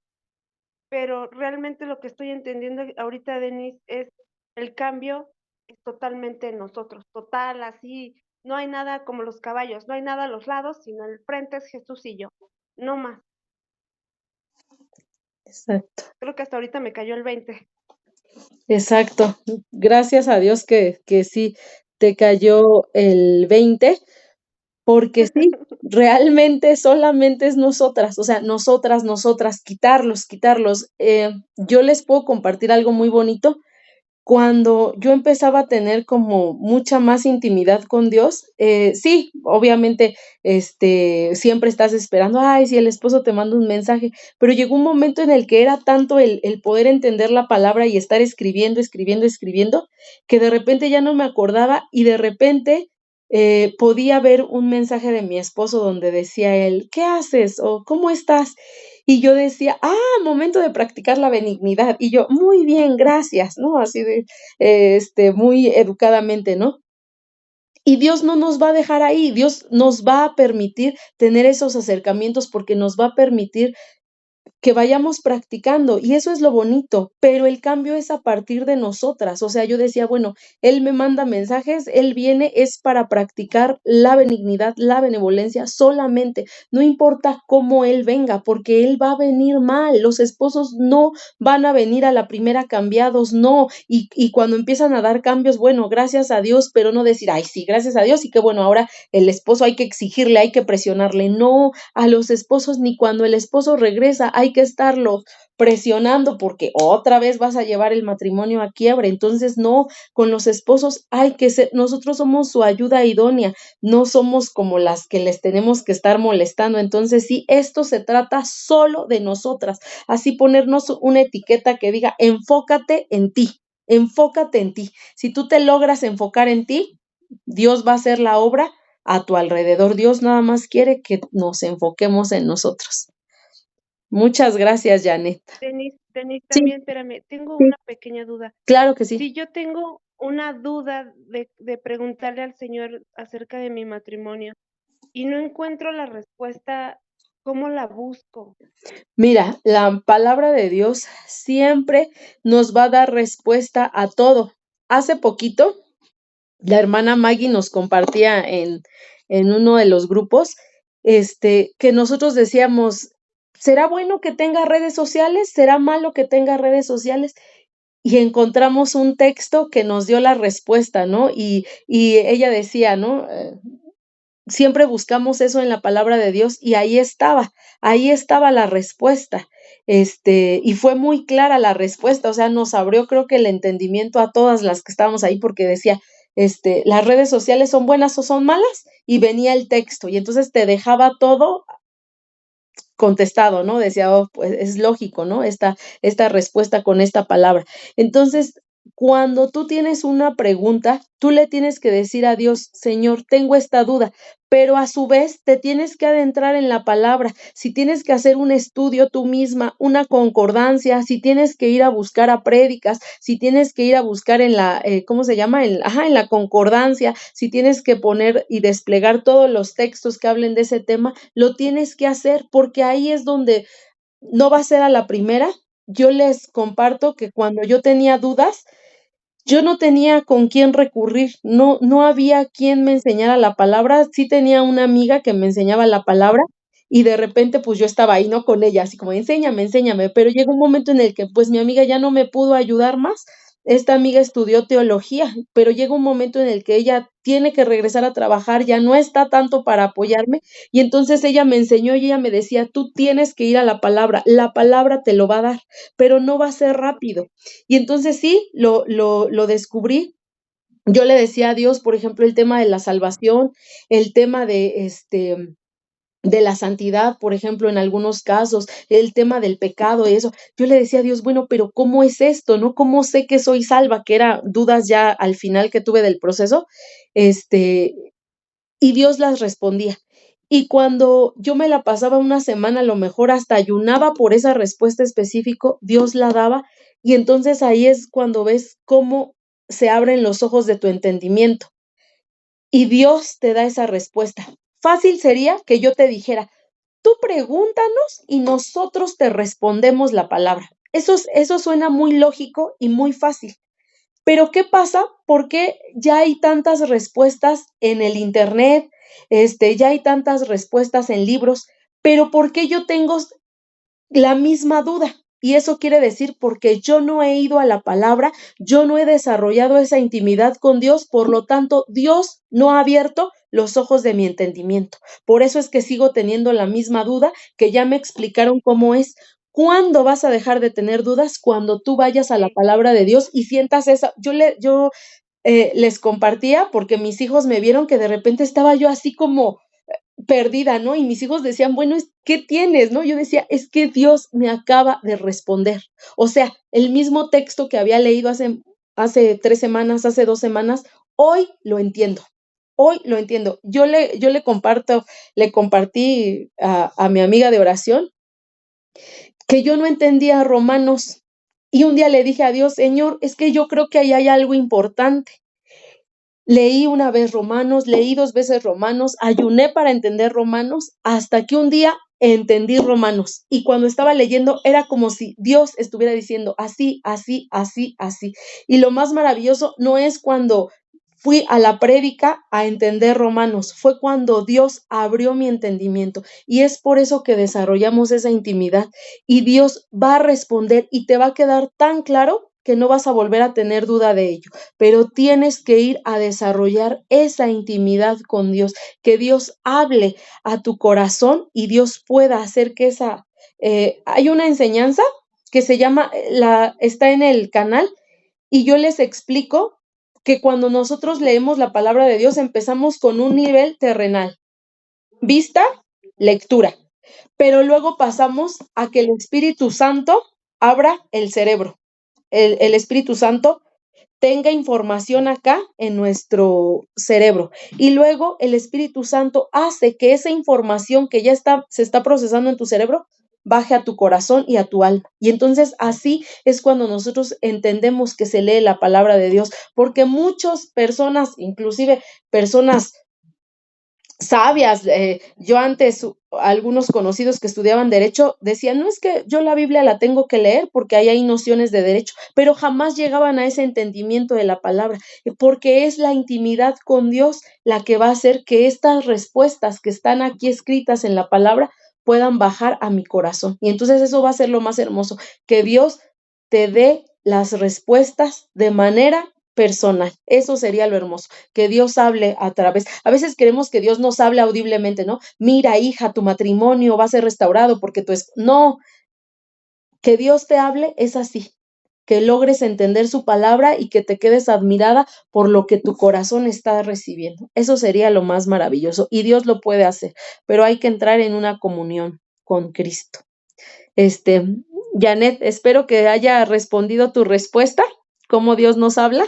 pero realmente lo que estoy entendiendo ahorita, Denise, es el cambio es totalmente en nosotros, total, así, no hay nada como los caballos, no hay nada a los lados, sino el frente es Jesús y yo, no más. Exacto. Creo que hasta ahorita me cayó el 20. Exacto. Gracias a Dios que sí te cayó el 20, porque sí, realmente solamente es nosotras, o sea, nosotras, quitarlos. Yo les puedo compartir algo muy bonito. Cuando yo empezaba a tener como mucha más intimidad con Dios, sí, obviamente, siempre estás esperando, ay, si el esposo te manda un mensaje, pero llegó un momento en el que era tanto el poder entender la palabra y estar escribiendo, que de repente ya no me acordaba y de repente podía ver un mensaje de mi esposo donde decía él, ¿qué haces? O ¿cómo estás? Y yo decía, momento de practicar la benignidad. Y yo, muy bien, gracias, ¿no? Así de, muy educadamente, ¿no? Y Dios no nos va a dejar ahí, Dios nos va a permitir tener esos acercamientos porque nos va a permitir que vayamos practicando y eso es lo bonito, pero el cambio es a partir de nosotras. O sea, yo decía, bueno, él me manda mensajes, él viene, es para practicar la benignidad, la benevolencia solamente, no importa cómo él venga, porque él va a venir mal, los esposos no van a venir a la primera cambiados, no, y cuando empiezan a dar cambios, bueno, gracias a Dios, pero no decir, ay, sí, gracias a Dios, y que bueno, ahora el esposo hay que exigirle, hay que presionarle, no, a los esposos ni cuando el esposo regresa hay que estarlo presionando porque otra vez vas a llevar el matrimonio a quiebra. Entonces, no, con los esposos hay que ser, nosotros somos su ayuda idónea, no somos como las que les tenemos que estar molestando. Entonces, sí, esto se trata solo de nosotras. Así ponernos una etiqueta que diga, enfócate en ti. Enfócate en ti. Si tú te logras enfocar en ti, Dios va a hacer la obra a tu alrededor. Dios nada más quiere que nos enfoquemos en nosotros. Muchas gracias, Janet. Denise, Sí, también, espérame, tengo sí, una pequeña duda. claro que sí. Si yo tengo una duda de preguntarle al Señor acerca de mi matrimonio y no encuentro la respuesta, ¿cómo la busco? Mira, la palabra de Dios siempre nos va a dar respuesta a todo. Hace poquito, la hermana Maggie nos compartía en uno de los grupos, que nosotros decíamos, ¿será bueno que tenga redes sociales? ¿Será malo que tenga redes sociales? Y encontramos un texto que nos dio la respuesta, ¿no? Y ella decía, ¿no? Siempre buscamos eso en la palabra de Dios y ahí estaba la respuesta. Y fue muy clara la respuesta, o sea, nos abrió creo que el entendimiento a todas las que estábamos ahí porque decía, las redes sociales son buenas o son malas, y venía el texto, y entonces te dejaba todo contestado, ¿no? Decía, oh, pues es lógico, ¿no? Esta respuesta con esta palabra. Entonces, cuando tú tienes una pregunta, tú le tienes que decir a Dios, Señor, tengo esta duda, pero a su vez te tienes que adentrar en la palabra. Si tienes que hacer un estudio tú misma, una concordancia, si tienes que ir a buscar a prédicas, si tienes que ir a buscar en la, ¿cómo se llama? En la concordancia, si tienes que poner y desplegar todos los textos que hablen de ese tema, lo tienes que hacer porque ahí es donde no va a ser a la primera. Yo les comparto que cuando yo tenía dudas, yo no tenía con quién recurrir, no había quien me enseñara la palabra. Sí tenía una amiga que me enseñaba la palabra y de repente, pues, yo estaba ahí, ¿no?, con ella, así como: "Enséñame, enséñame", pero llegó un momento en el que, pues, mi amiga ya no me pudo ayudar más. Esta amiga estudió teología, pero llega un momento en el que ella tiene que regresar a trabajar, ya no está tanto para apoyarme, y entonces ella me enseñó y ella me decía: "Tú tienes que ir a la palabra te lo va a dar, pero no va a ser rápido". Y entonces sí, lo descubrí. Yo le decía a Dios, por ejemplo, el tema de la salvación, el tema de la santidad, por ejemplo, en algunos casos, el tema del pecado y eso. Yo le decía a Dios, bueno, pero ¿cómo es esto, no? ¿Cómo sé que soy salva? Que era dudas ya al final que tuve del proceso, este, y Dios las respondía. Y cuando yo me la pasaba una semana, a lo mejor hasta ayunaba por esa respuesta específico, Dios la daba, y entonces ahí es cuando ves cómo se abren los ojos de tu entendimiento, y Dios te da esa respuesta. Fácil sería que yo te dijera: "Tú pregúntanos y nosotros te respondemos la palabra". Eso suena muy lógico y muy fácil. Pero, ¿qué pasa? ¿Por qué ya hay tantas respuestas en el Internet? Ya hay tantas respuestas en libros, pero ¿por qué yo tengo la misma duda? Y eso quiere decir porque yo no he ido a la palabra, yo no he desarrollado esa intimidad con Dios, por lo tanto, Dios no ha abierto los ojos de mi entendimiento. Por eso es que sigo teniendo la misma duda, que ya me explicaron cómo es. ¿Cuándo vas a dejar de tener dudas? Cuando tú vayas a la Sí, palabra de Dios y sientas esa. Les compartía porque mis hijos me vieron que de repente estaba yo así como perdida, ¿no? Y mis hijos decían: "Bueno, ¿qué tienes?", ¿no? Yo decía: "Es que Dios me acaba de responder". O sea, el mismo texto que había leído hace 3 semanas, hace 2 semanas, hoy lo entiendo. Hoy lo entiendo. Le compartí a mi amiga de oración que yo no entendía Romanos, y un día le dije a Dios: "Señor, es que yo creo que ahí hay algo importante". Leí una vez Romanos, leí 2 veces Romanos, ayuné para entender Romanos, hasta que un día entendí Romanos. Y cuando estaba leyendo era como si Dios estuviera diciendo así, así, así, así. Y lo más maravilloso no es cuando fui a la prédica a entender Romanos, fue cuando Dios abrió mi entendimiento. Y es por eso que desarrollamos esa intimidad. Y Dios va a responder y te va a quedar tan claro que no vas a volver a tener duda de ello, pero tienes que ir a desarrollar esa intimidad con Dios, que Dios hable a tu corazón y Dios pueda hacer que hay una enseñanza que se llama, está en el canal, y yo les explico que cuando nosotros leemos la palabra de Dios empezamos con un nivel terrenal, vista, lectura, pero luego pasamos a que el Espíritu Santo abra el cerebro. El Espíritu Santo tenga información acá en nuestro cerebro. Y luego el Espíritu Santo hace que esa información que se está procesando en tu cerebro baje a tu corazón y a tu alma. Y entonces así es cuando nosotros entendemos que se lee la palabra de Dios, porque muchas personas, inclusive personas sabias. Yo antes, algunos conocidos que estudiaban derecho decían: "No, es que yo la Biblia la tengo que leer porque ahí hay nociones de derecho", pero jamás llegaban a ese entendimiento de la palabra, porque es la intimidad con Dios la que va a hacer que estas respuestas que están aquí escritas en la palabra puedan bajar a mi corazón. Y entonces eso va a ser lo más hermoso, que Dios te dé las respuestas de manera personal. Eso sería lo hermoso, que Dios hable a veces queremos que Dios nos hable audiblemente, ¿no? Mira, hija, tu matrimonio va a ser restaurado porque no, que Dios te hable es así. que logres entender su palabra y que te quedes admirada por lo que tu corazón está recibiendo. Eso sería lo más maravilloso y Dios lo puede hacer, pero hay que entrar en una comunión con Cristo. Janet, espero que haya respondido tu respuesta. ¿Cómo Dios nos habla?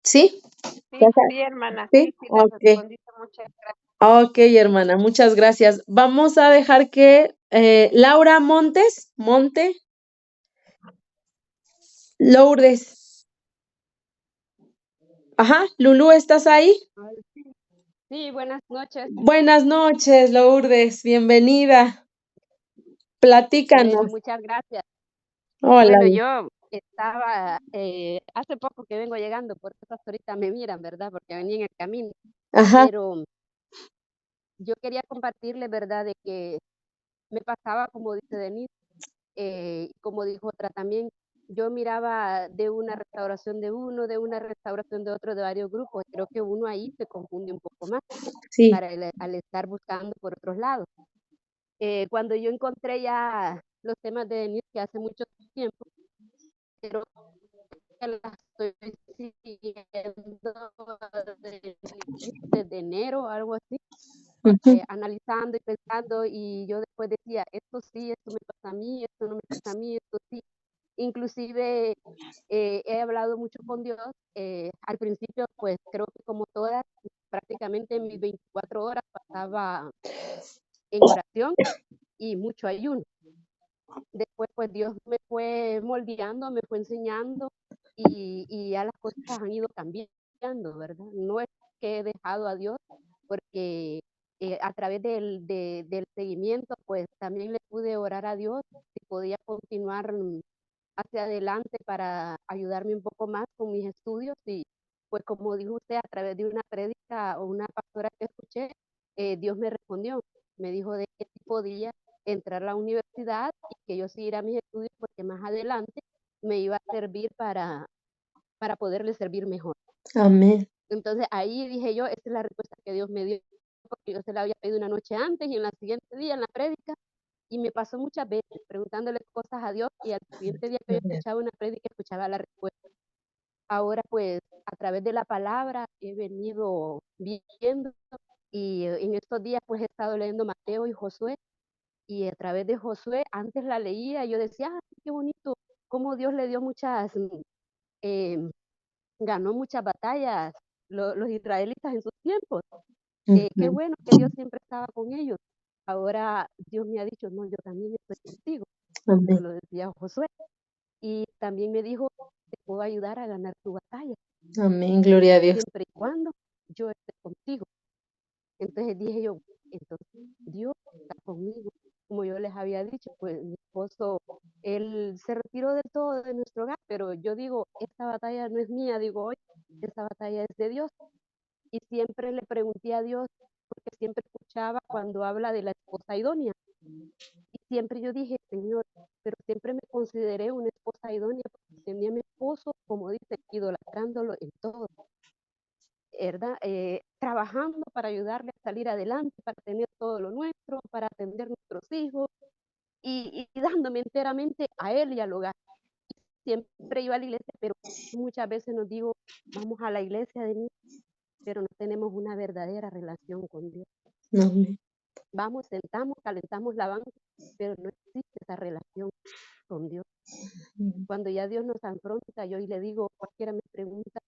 ¿Sí? Sí, hermana, ¿Sí? sí, le respondiste, muchas gracias. Ok, hermana, muchas gracias. Vamos a dejar que Laura Lourdes. Ajá, Lulú, ¿estás ahí? Sí, buenas noches. Buenas noches, Lourdes, bienvenida. Platícanos. Muchas gracias. Hola. Bueno, yo estaba, hace poco que vengo llegando, por eso hasta ahorita me miran, ¿verdad? Porque venía en el camino, Ajá, pero yo quería compartirles, ¿verdad? De que me pasaba, como dice Denise, como dijo otra también, yo miraba de una restauración de uno, de una restauración de otro, de varios grupos. Creo que uno ahí se confunde un poco más sí. al estar buscando por otros lados. Cuando yo encontré ya los temas de Denise, que hace mucho tiempo, pero que las estoy siguiendo desde enero, algo así, Ujú, analizando y pensando, y yo después decía, esto sí, esto me pasa a mí, esto no me pasa a mí, esto sí. Inclusive he hablado mucho con Dios. Al principio, pues creo que como todas, prácticamente mis 24 horas pasaba en oración y mucho ayuno. Después, pues Dios me fue moldeando, me fue enseñando y ya las cosas han ido cambiando, ¿verdad? No es que he dejado a Dios, porque a través del seguimiento, pues también le pude orar a Dios si podía continuar hacia adelante para ayudarme un poco más con mis estudios y pues como dijo usted, a través de una prédica o una pastora que escuché, Dios me respondió, me dijo de que sí podía entrar a la universidad y que yo siguiera mis estudios porque más adelante me iba a servir para poderle servir mejor. amén. Entonces ahí dije yo, esta es la respuesta que Dios me dio, porque yo se la había pedido una noche antes y en la siguiente día en la prédica, y me pasó muchas veces preguntándole cosas a Dios y al siguiente día que yo escuchaba una prédica escuchaba la respuesta. Ahora pues a través de la palabra he venido viendo y en estos días pues he estado leyendo Mateo y Josué, y a través de Josué, antes la leía y yo decía, ah, qué bonito, cómo Dios le dio eh, ganó muchas batallas los israelitas en sus tiempos. Qué Ujú, bueno que Dios siempre estaba con ellos. Ahora Dios me ha dicho, no, yo también estoy contigo, como se amén. lo decía Josué. Y también me dijo, te puedo ayudar a ganar tu batalla, Amén, gloria a Dios. siempre y cuando yo esté contigo. Entonces dije yo, entonces Dios está conmigo. Como yo les había dicho, pues mi esposo, él se retiró del todo de nuestro hogar, pero yo digo, esta batalla no es mía, digo hoy, esta batalla es de Dios. Y siempre le pregunté a Dios, porque siempre escuchaba cuando habla de la esposa idónea. Y siempre yo dije, Señor, pero siempre me consideré una esposa idónea porque tenía a mi esposo, como dice, idolatrándolo en todo, ¿verdad? Trabajando para ayudarle a salir adelante, para tener todo lo nuestro, para atender nuestros hijos y dándome enteramente a él y al hogar. Siempre iba a la iglesia, pero muchas veces nos digo, vamos a la iglesia de mí, pero no tenemos una verdadera relación con Dios. Amén. Vamos, sentamos, calentamos la banca, pero no existe esa relación con Dios. Cuando ya Dios nos afronta, yo y le digo, cualquiera me pregunta,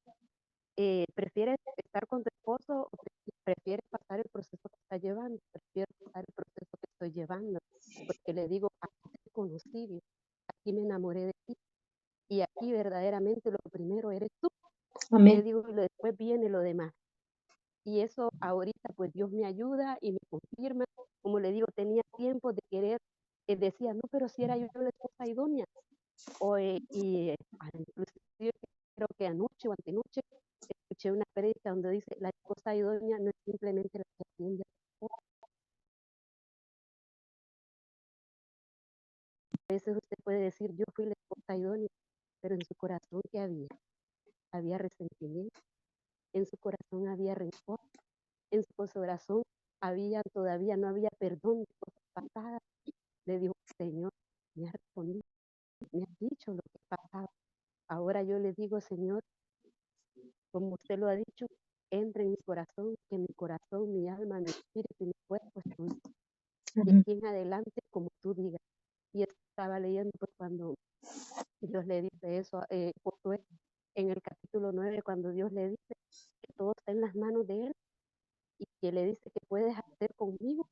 ¿prefieres estar con tu esposo o prefieres pasar el proceso que está llevando? Prefiero pasar el proceso que estoy llevando, porque le digo, aquí te conocí, Dios, aquí me enamoré de ti, y aquí verdaderamente lo primero eres tú. Le Amén. digo, y después viene lo demás. Y eso ahorita pues Dios me ayuda y me confirma. Como le digo, tenía tiempo de querer, decía, no, pero si era yo la esposa idónea. Inclusive creo que anoche o antenoche escuché una prédica donde dice, la esposa idónea no es simplemente la que atiende a su esposo. A veces usted puede decir, yo fui la esposa idónea, pero en su corazón, ¿qué había? Había resentimiento, en su corazón había rencor, en su corazón todavía no había perdón de cosas pasadas. Le dijo, Señor, me ha respondido, me has dicho lo que ha pasado. Ahora yo le digo, Señor, como usted lo ha dicho, entra en mi corazón, mi alma, mi espíritu y mi cuerpo es tuyo. De aquí en adelante, como tú digas. Y estaba leyendo pues, cuando Dios le dice eso a Josué en el capítulo 9, cuando Dios le dice que todo está en las manos de Él y que le dice que puedes hacer conmigo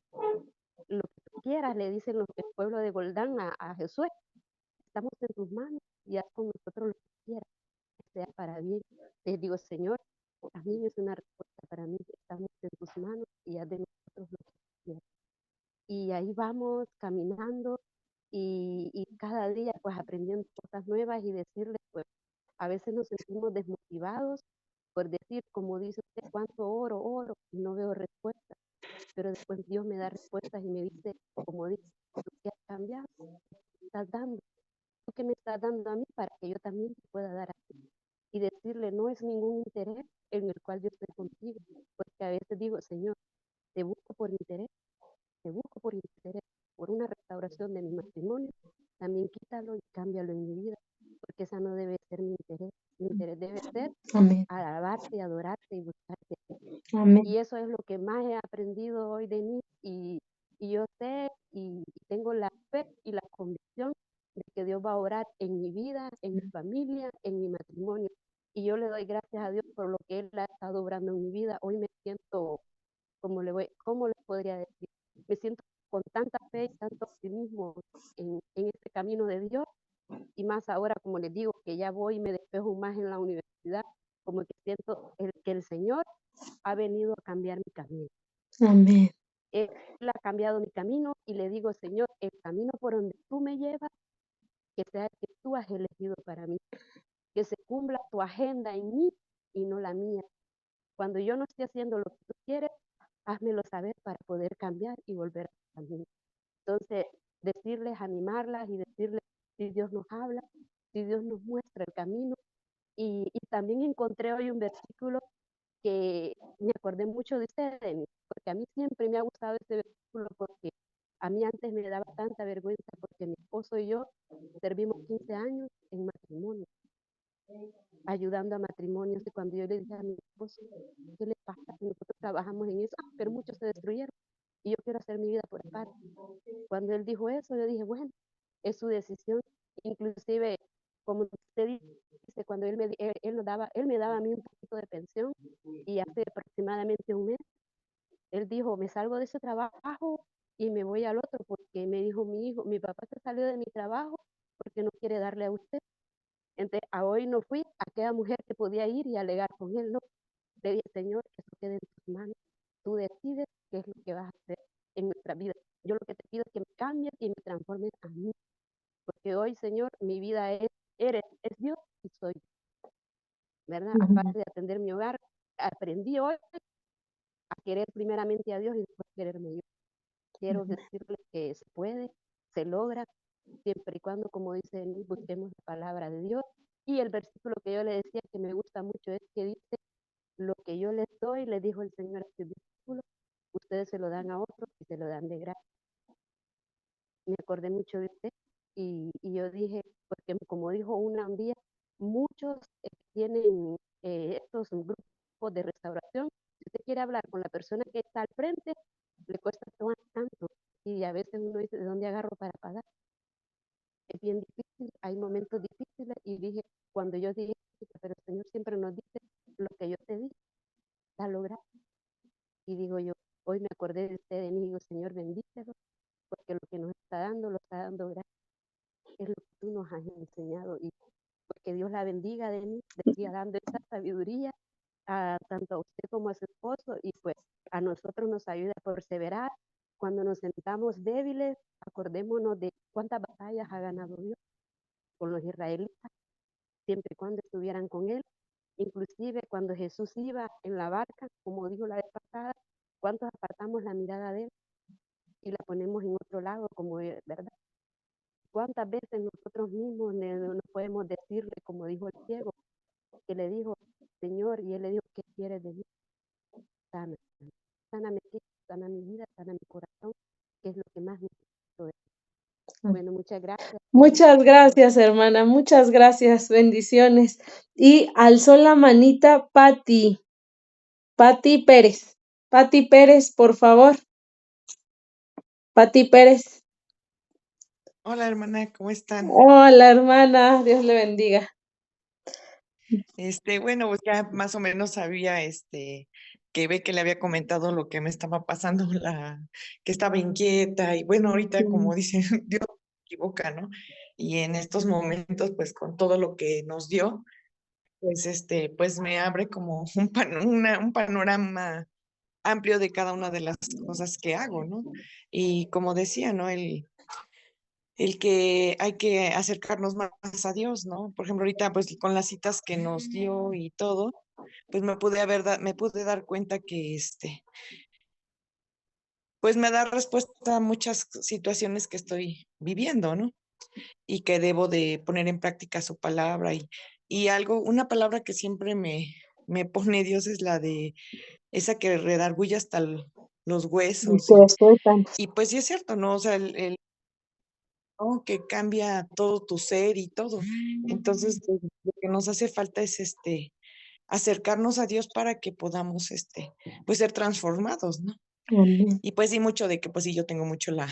lo que tú quieras, le dicen el pueblo de Goldán a Josué, estamos en tus manos y haz con nosotros lo que quieras, que sea para bien. Les digo, Señor, también es una respuesta para mí, estamos en tus manos y haz de nosotros lo que quieras. Y ahí vamos caminando y cada día pues aprendiendo cosas nuevas y decirles pues a veces nos sentimos desmotivados por decir, como dice usted, cuánto oro y no veo respuesta, pero después Dios me da respuestas y me dice, como dice, tú que has cambiado, ¿qué estás dando? ¿Tú que me estás dando a mí para que yo también te pueda dar a ti? Y decirle, no es ningún interés en el cual yo estoy contigo, porque a veces digo, Señor, te busco por interés, te busco por interés, por una restauración de mi matrimonio, también quítalo y cámbialo en mi vida, porque esa no debe ser mi interés. Mi interés debe ser Amén. alabarte, adorarte y buscarte. Amén. Y eso es lo que más he aprendido hoy de mí y yo sé y tengo la fe y la convicción de que Dios va a orar en mi vida, en mi familia, en mi matrimonio. Y yo le doy gracias a Dios por lo que Él ha estado obrando en mi vida. Hoy me siento, ¿cómo les podría decir? Me siento con tanta fe y tanto optimismo en este camino de Dios. Y más ahora, como les digo, que ya voy y me despejo más en la universidad, como que siento que el Señor ha venido a cambiar mi camino. Amén. Él ha cambiado mi camino y le digo, Señor, el camino por donde tú me llevas, que sea el que tú has elegido para mí, que se cumpla tu agenda en mí y no la mía. Cuando yo no esté haciendo lo que tú quieres, házmelo saber para poder cambiar y volver a tu camino. Entonces, decirles, animarlas y decirles si Dios nos habla, si Dios nos muestra el camino. Y también encontré hoy un versículo que me acordé mucho de usted, Denis, porque a mí siempre me ha gustado este versículo porque a mí antes me daba tanta vergüenza porque mi esposo y yo servimos 15 años en matrimonio, ayudando a matrimonios y cuando yo le dije a mi esposo, ¿qué le pasa? Que nosotros trabajamos en eso, pero muchos se destruyeron y yo quiero hacer mi vida por aparte. Cuando él dijo eso, yo dije, bueno, es su decisión, inclusive, como usted dice, cuando él me daba a mí un poquito de pensión y hace aproximadamente un mes, él dijo, me salgo de ese trabajo y me voy al otro porque me dijo mi hijo, mi papá se salió de mi trabajo porque no quiere darle a usted. Entonces, a hoy no fui a aquella mujer que podía ir y alegar con él, no. Le dije, Señor, que eso quede en tus manos. Tú decides qué es lo que vas a hacer en nuestra vida. Yo lo que te pido es que me cambies y me transformes a mí. Porque hoy, Señor, mi vida es Dios y soy yo, ¿verdad? Aparte de atender mi hogar, aprendí hoy a querer primeramente a Dios y después quererme yo. Quiero decirles que se puede, se logra, siempre y cuando, como dice Denis, busquemos la palabra de Dios. Y el versículo que yo le decía que me gusta mucho es que dice, lo que yo les doy, le dijo el Señor a sus discípulos, ustedes se lo dan a otros y se lo dan de gracia. Me acordé mucho de usted y yo dije, porque como dijo un día, muchos tienen estos grupos de restauración. Si usted quiere hablar con la persona que está al frente, le cuesta tomar tanto y a veces uno dice, ¿de dónde agarro para pagar? Es bien difícil, hay momentos difíciles y dije, cuando yo dije, pero el Señor siempre nos dice, lo que yo te di, da lograr. Y digo yo, hoy me acordé de usted, y digo, Señor, bendícelo, porque lo que nos está dando, lo está dando gracias. Es lo que tú nos has enseñado y porque Dios la bendiga de mí, le siga dando esa sabiduría tanto a usted como a su esposo y pues a nosotros nos ayuda a perseverar. Cuando nos sentamos débiles, acordémonos de cuántas batallas ha ganado Dios con los israelitas, siempre y cuando estuvieran con Él. Inclusive cuando Jesús iba en la barca, como dijo la vez pasada, cuántos apartamos la mirada de Él y la ponemos en otro lado, como ¿verdad? ¿Cuántas veces nosotros mismos no podemos decirle, como dijo el ciego, que le dijo, Señor, y él le dijo, ¿qué quieres de mí? Sana, sáname, sana mi vida, sana mi corazón, que es lo que más necesito de ti. Bueno, muchas Gracias. Muchas gracias, hermana, muchas gracias, bendiciones. Y alzó la manita Pati Pérez. Pati Pérez, por favor. Pati Pérez. Hola hermana, ¿cómo están? Hola, hermana, Dios le bendiga. Bueno, pues ya más o menos sabía, que ve que le había comentado lo que me estaba pasando, que estaba inquieta, y bueno, ahorita como dicen, Dios no se equivoca, ¿no? Y en estos momentos, pues con todo lo que nos dio, pues pues me abre como un panorama amplio de cada una de las cosas que hago, ¿no? Y como decía, ¿no? El que hay que acercarnos más a Dios, ¿no? Por ejemplo, ahorita, pues con las citas que nos dio y todo, pues me pude dar cuenta que pues me da respuesta a muchas situaciones que estoy viviendo, ¿no? Y que debo de poner en práctica su palabra y una palabra que siempre me pone Dios es la de esa que redarguye hasta los huesos Pues sueltan. y pues sí es cierto, ¿no? O sea, ¿no? Que cambia todo tu ser y todo. Entonces, pues, lo que nos hace falta es acercarnos a Dios para que podamos pues ser transformados, ¿no? Amén. Y pues sí, mucho de que pues sí, yo tengo mucho la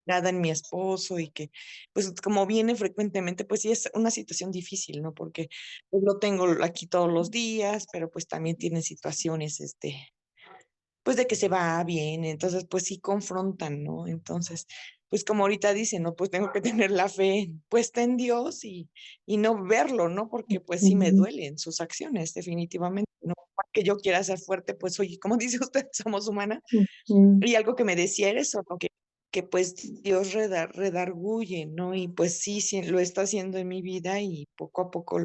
nada en mi esposo y que pues como viene frecuentemente, pues sí es una situación difícil, ¿no? Porque pues, lo tengo aquí todos los días, pero pues también tiene situaciones, pues de que se va bien, entonces pues sí confrontan, ¿no? Entonces, pues como ahorita dicen, ¿no? Pues tengo que tener la fe puesta en Dios y no verlo, ¿no? Porque pues sí me duelen sus acciones, definitivamente, ¿no? Que yo quiera ser fuerte, pues oye, como dice usted, somos humanas. Ujú. Y algo que me decía era eso, ¿no? Que pues Dios redarguye, ¿no? Y pues sí, sí, lo está haciendo en mi vida y poco a poco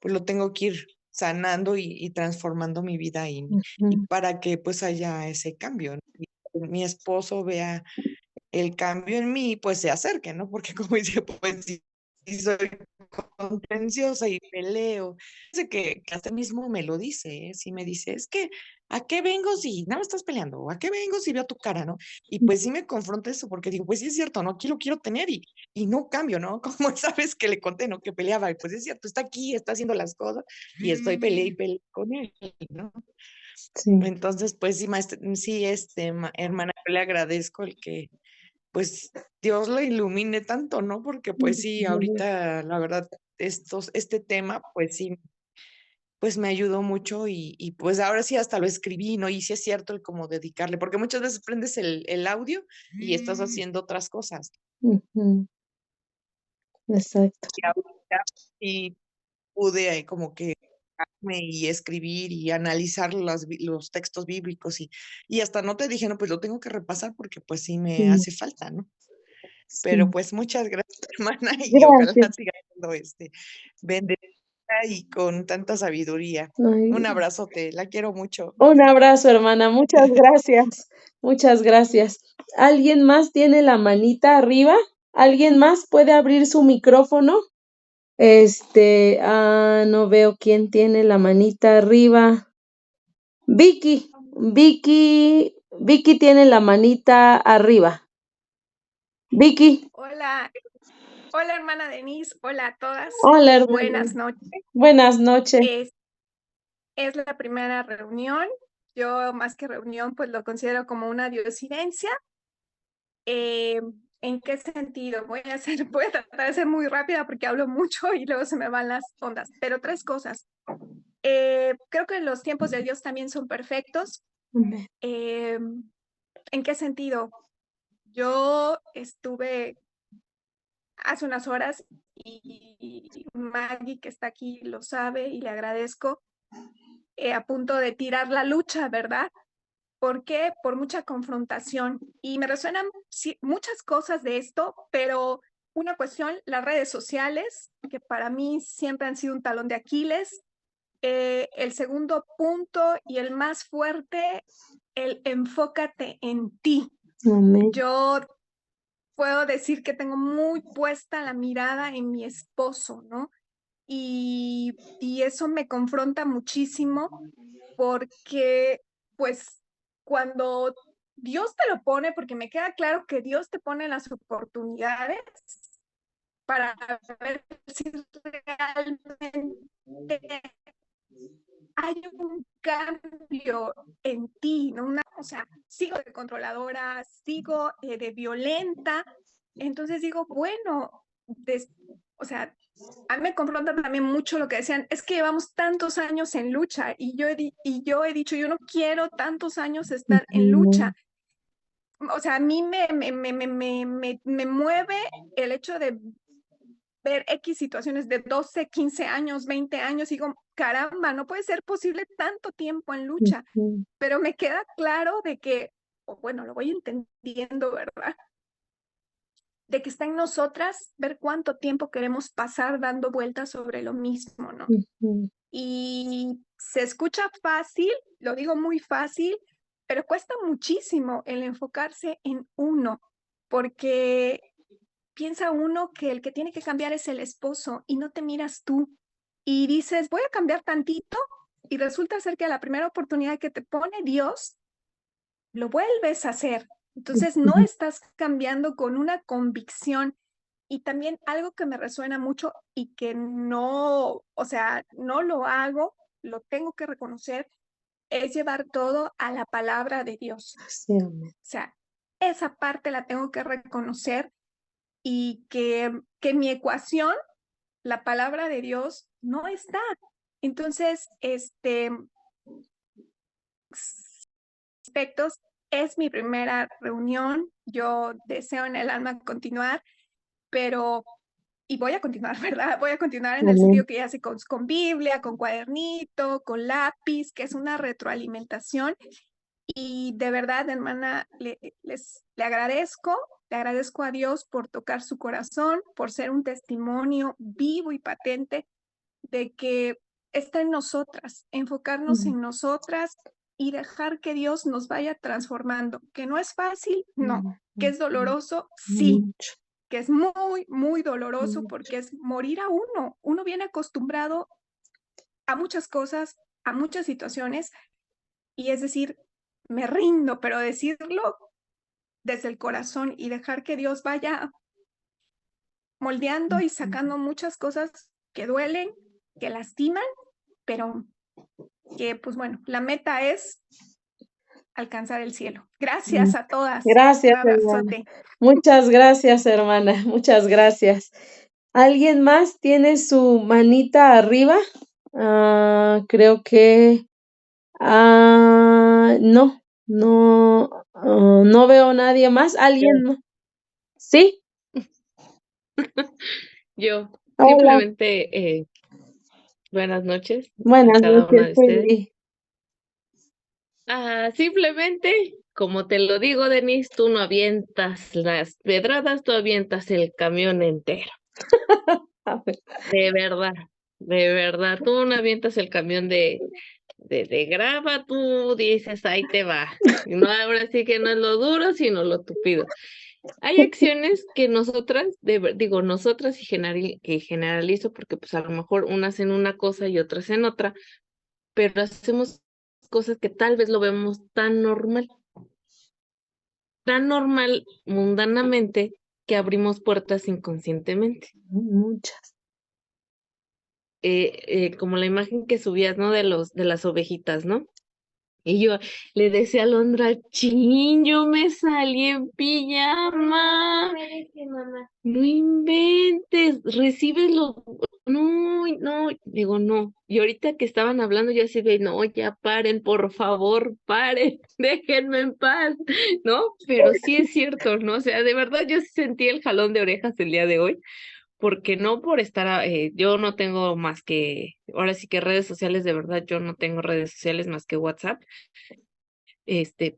pues lo tengo que ir sanando y transformando mi vida y Ujú. para que pues haya ese cambio, ¿no? Y mi esposo vea el cambio en mí, pues se acerque, ¿no? Porque como dice, pues si soy contenciosa y peleo, dice que hasta mismo me lo dice, ¿eh? Sí me dice, es que, ¿a qué vengo si nada más estás peleando? ¿O a qué vengo si veo tu cara, no? Y pues sí me confronta eso, porque digo, pues sí es cierto, ¿no? Aquí lo quiero tener y no cambio, ¿no? Como esa vez que le conté, ¿no? Que peleaba, y pues es cierto, está aquí, está haciendo las cosas y estoy peleé y peleé con él, ¿no? Sí. Entonces, pues sí, sí, hermana, yo le agradezco el que pues Dios lo ilumine tanto, ¿no? Porque pues sí, ahorita la verdad, este tema, pues sí, pues me ayudó mucho y pues ahora sí hasta lo escribí, ¿no? Y sí es cierto el como dedicarle, porque muchas veces prendes el audio y estás haciendo otras cosas. Ujú. Exacto. Y ahorita sí pude como que y escribir y analizar los textos bíblicos y hasta no te dije, no, pues lo tengo que repasar porque pues sí me Sí, hace falta, ¿no? Pero sí. pues muchas gracias, hermana, y ojalá Gracias. siga siendo bendecida y con tanta sabiduría. Ay, Un abrazote, la quiero mucho. un abrazo, hermana. Muchas gracias. Muchas gracias. ¿Alguien más tiene la manita arriba? ¿Alguien más puede abrir su micrófono? No veo quién tiene la manita arriba. Vicky tiene la manita arriba. Vicky. Hola, hola hermana Denise, hola a todas, Hola, hermana. buenas noches. Buenas noches. Es la primera reunión, yo más que reunión pues lo considero como una diosidencia. ¿En qué sentido? Voy a tratar de ser muy rápida porque hablo mucho y luego se me van las ondas, pero tres cosas. Creo que los tiempos de Dios también son perfectos. Amén. ¿En qué sentido? Yo estuve hace unas horas y Maggie, que está aquí, lo sabe y le agradezco, a punto de tirar la lucha, ¿verdad? ¿Por qué? Por mucha confrontación. Y me resuenan muchas cosas de esto, pero una cuestión, las redes sociales, que para mí siempre han sido un talón de Aquiles. El segundo punto y el más fuerte, el enfócate en ti. Amén. Yo puedo decir que tengo muy puesta la mirada en mi esposo, ¿no? Y eso me confronta muchísimo porque, pues, cuando Dios te lo pone porque me queda claro que Dios te pone las oportunidades para ver si realmente hay un cambio en ti, ¿no? O sea, sigo de controladora, sigo de violenta, entonces digo, bueno, o sea, a mí me confronta también mucho lo que decían, es que llevamos tantos años en lucha y yo he dicho, yo no quiero tantos años estar en lucha. O sea, a mí me mueve el hecho de ver X situaciones de 12, 15 años, 20 años, y digo, caramba, no puede ser posible tanto tiempo en lucha, pero me queda claro de que, o bueno, lo voy entendiendo, ¿verdad? De que está en nosotras ver cuánto tiempo queremos pasar dando vueltas sobre lo mismo, ¿no? Y se escucha fácil, lo digo muy fácil, pero cuesta muchísimo el enfocarse en uno, porque piensa uno que el que tiene que cambiar es el esposo y no te miras tú. Y dices, voy a cambiar tantito, y resulta ser que a la primera oportunidad que te pone Dios, lo vuelves a hacer. Entonces no estás cambiando con una convicción. Y también algo que me resuena mucho y que no, o sea, no lo hago, lo tengo que reconocer, es llevar todo a la palabra de Dios. Sí, amén. O sea, esa parte la tengo que reconocer, y que mi ecuación, la palabra de Dios, no está. Entonces, aspectos, es mi primera reunión, yo deseo en el alma continuar, pero, y voy a continuar, ¿verdad? Voy a continuar en el sentido que ya sé con Biblia, con cuadernito, con lápiz, que es una retroalimentación. Y de verdad, hermana, le agradezco a Dios por tocar su corazón, por ser un testimonio vivo y patente de que está en nosotras, enfocarnos en nosotras y dejar que Dios nos vaya transformando. Que no es fácil, no. Que es doloroso, sí. Que es muy, muy doloroso porque es morir a uno. Uno viene acostumbrado a muchas cosas, a muchas situaciones, y es decir, me rindo, pero decirlo desde el corazón y dejar que Dios vaya moldeando y sacando muchas cosas que duelen, que lastiman, pero que, pues bueno, la meta es alcanzar el cielo. Gracias a todas. Gracias, Un hermana. abrazote. Muchas gracias, hermana. Muchas gracias. ¿Alguien más tiene su manita arriba? Creo que no veo nadie más. ¿Alguien más? ¿Sí? Yo, Hola. simplemente, buenas noches a Buenas cada una de noches, ustedes. Wendy. Simplemente, como te lo digo, Denise, tú no avientas las pedradas, tú avientas el camión entero. De verdad, tú no avientas el camión de grava, tú dices, ahí te va. Y no, ahora sí que no es lo duro, sino lo tupido. Hay acciones que nosotras, nosotras que generalizo, porque pues a lo mejor unas en una cosa y otras en otra, pero hacemos cosas que tal vez lo vemos tan normal mundanamente, que abrimos puertas inconscientemente. Muchas. Como la imagen que subías, ¿no? De las ovejitas, ¿no? Y yo le decía a Alondra, chin, yo me salí en pijama. No inventes, recíbelo. No, digo, no. Y ahorita que estaban hablando, yo así de, no, ya paren, por favor, paren, déjenme en paz, ¿no? Pero sí es cierto, ¿no? O sea, de verdad yo sí sentí el jalón de orejas el día de hoy, porque no por estar, yo no tengo más que, ahora sí que redes sociales, de verdad, yo no tengo redes sociales más que WhatsApp.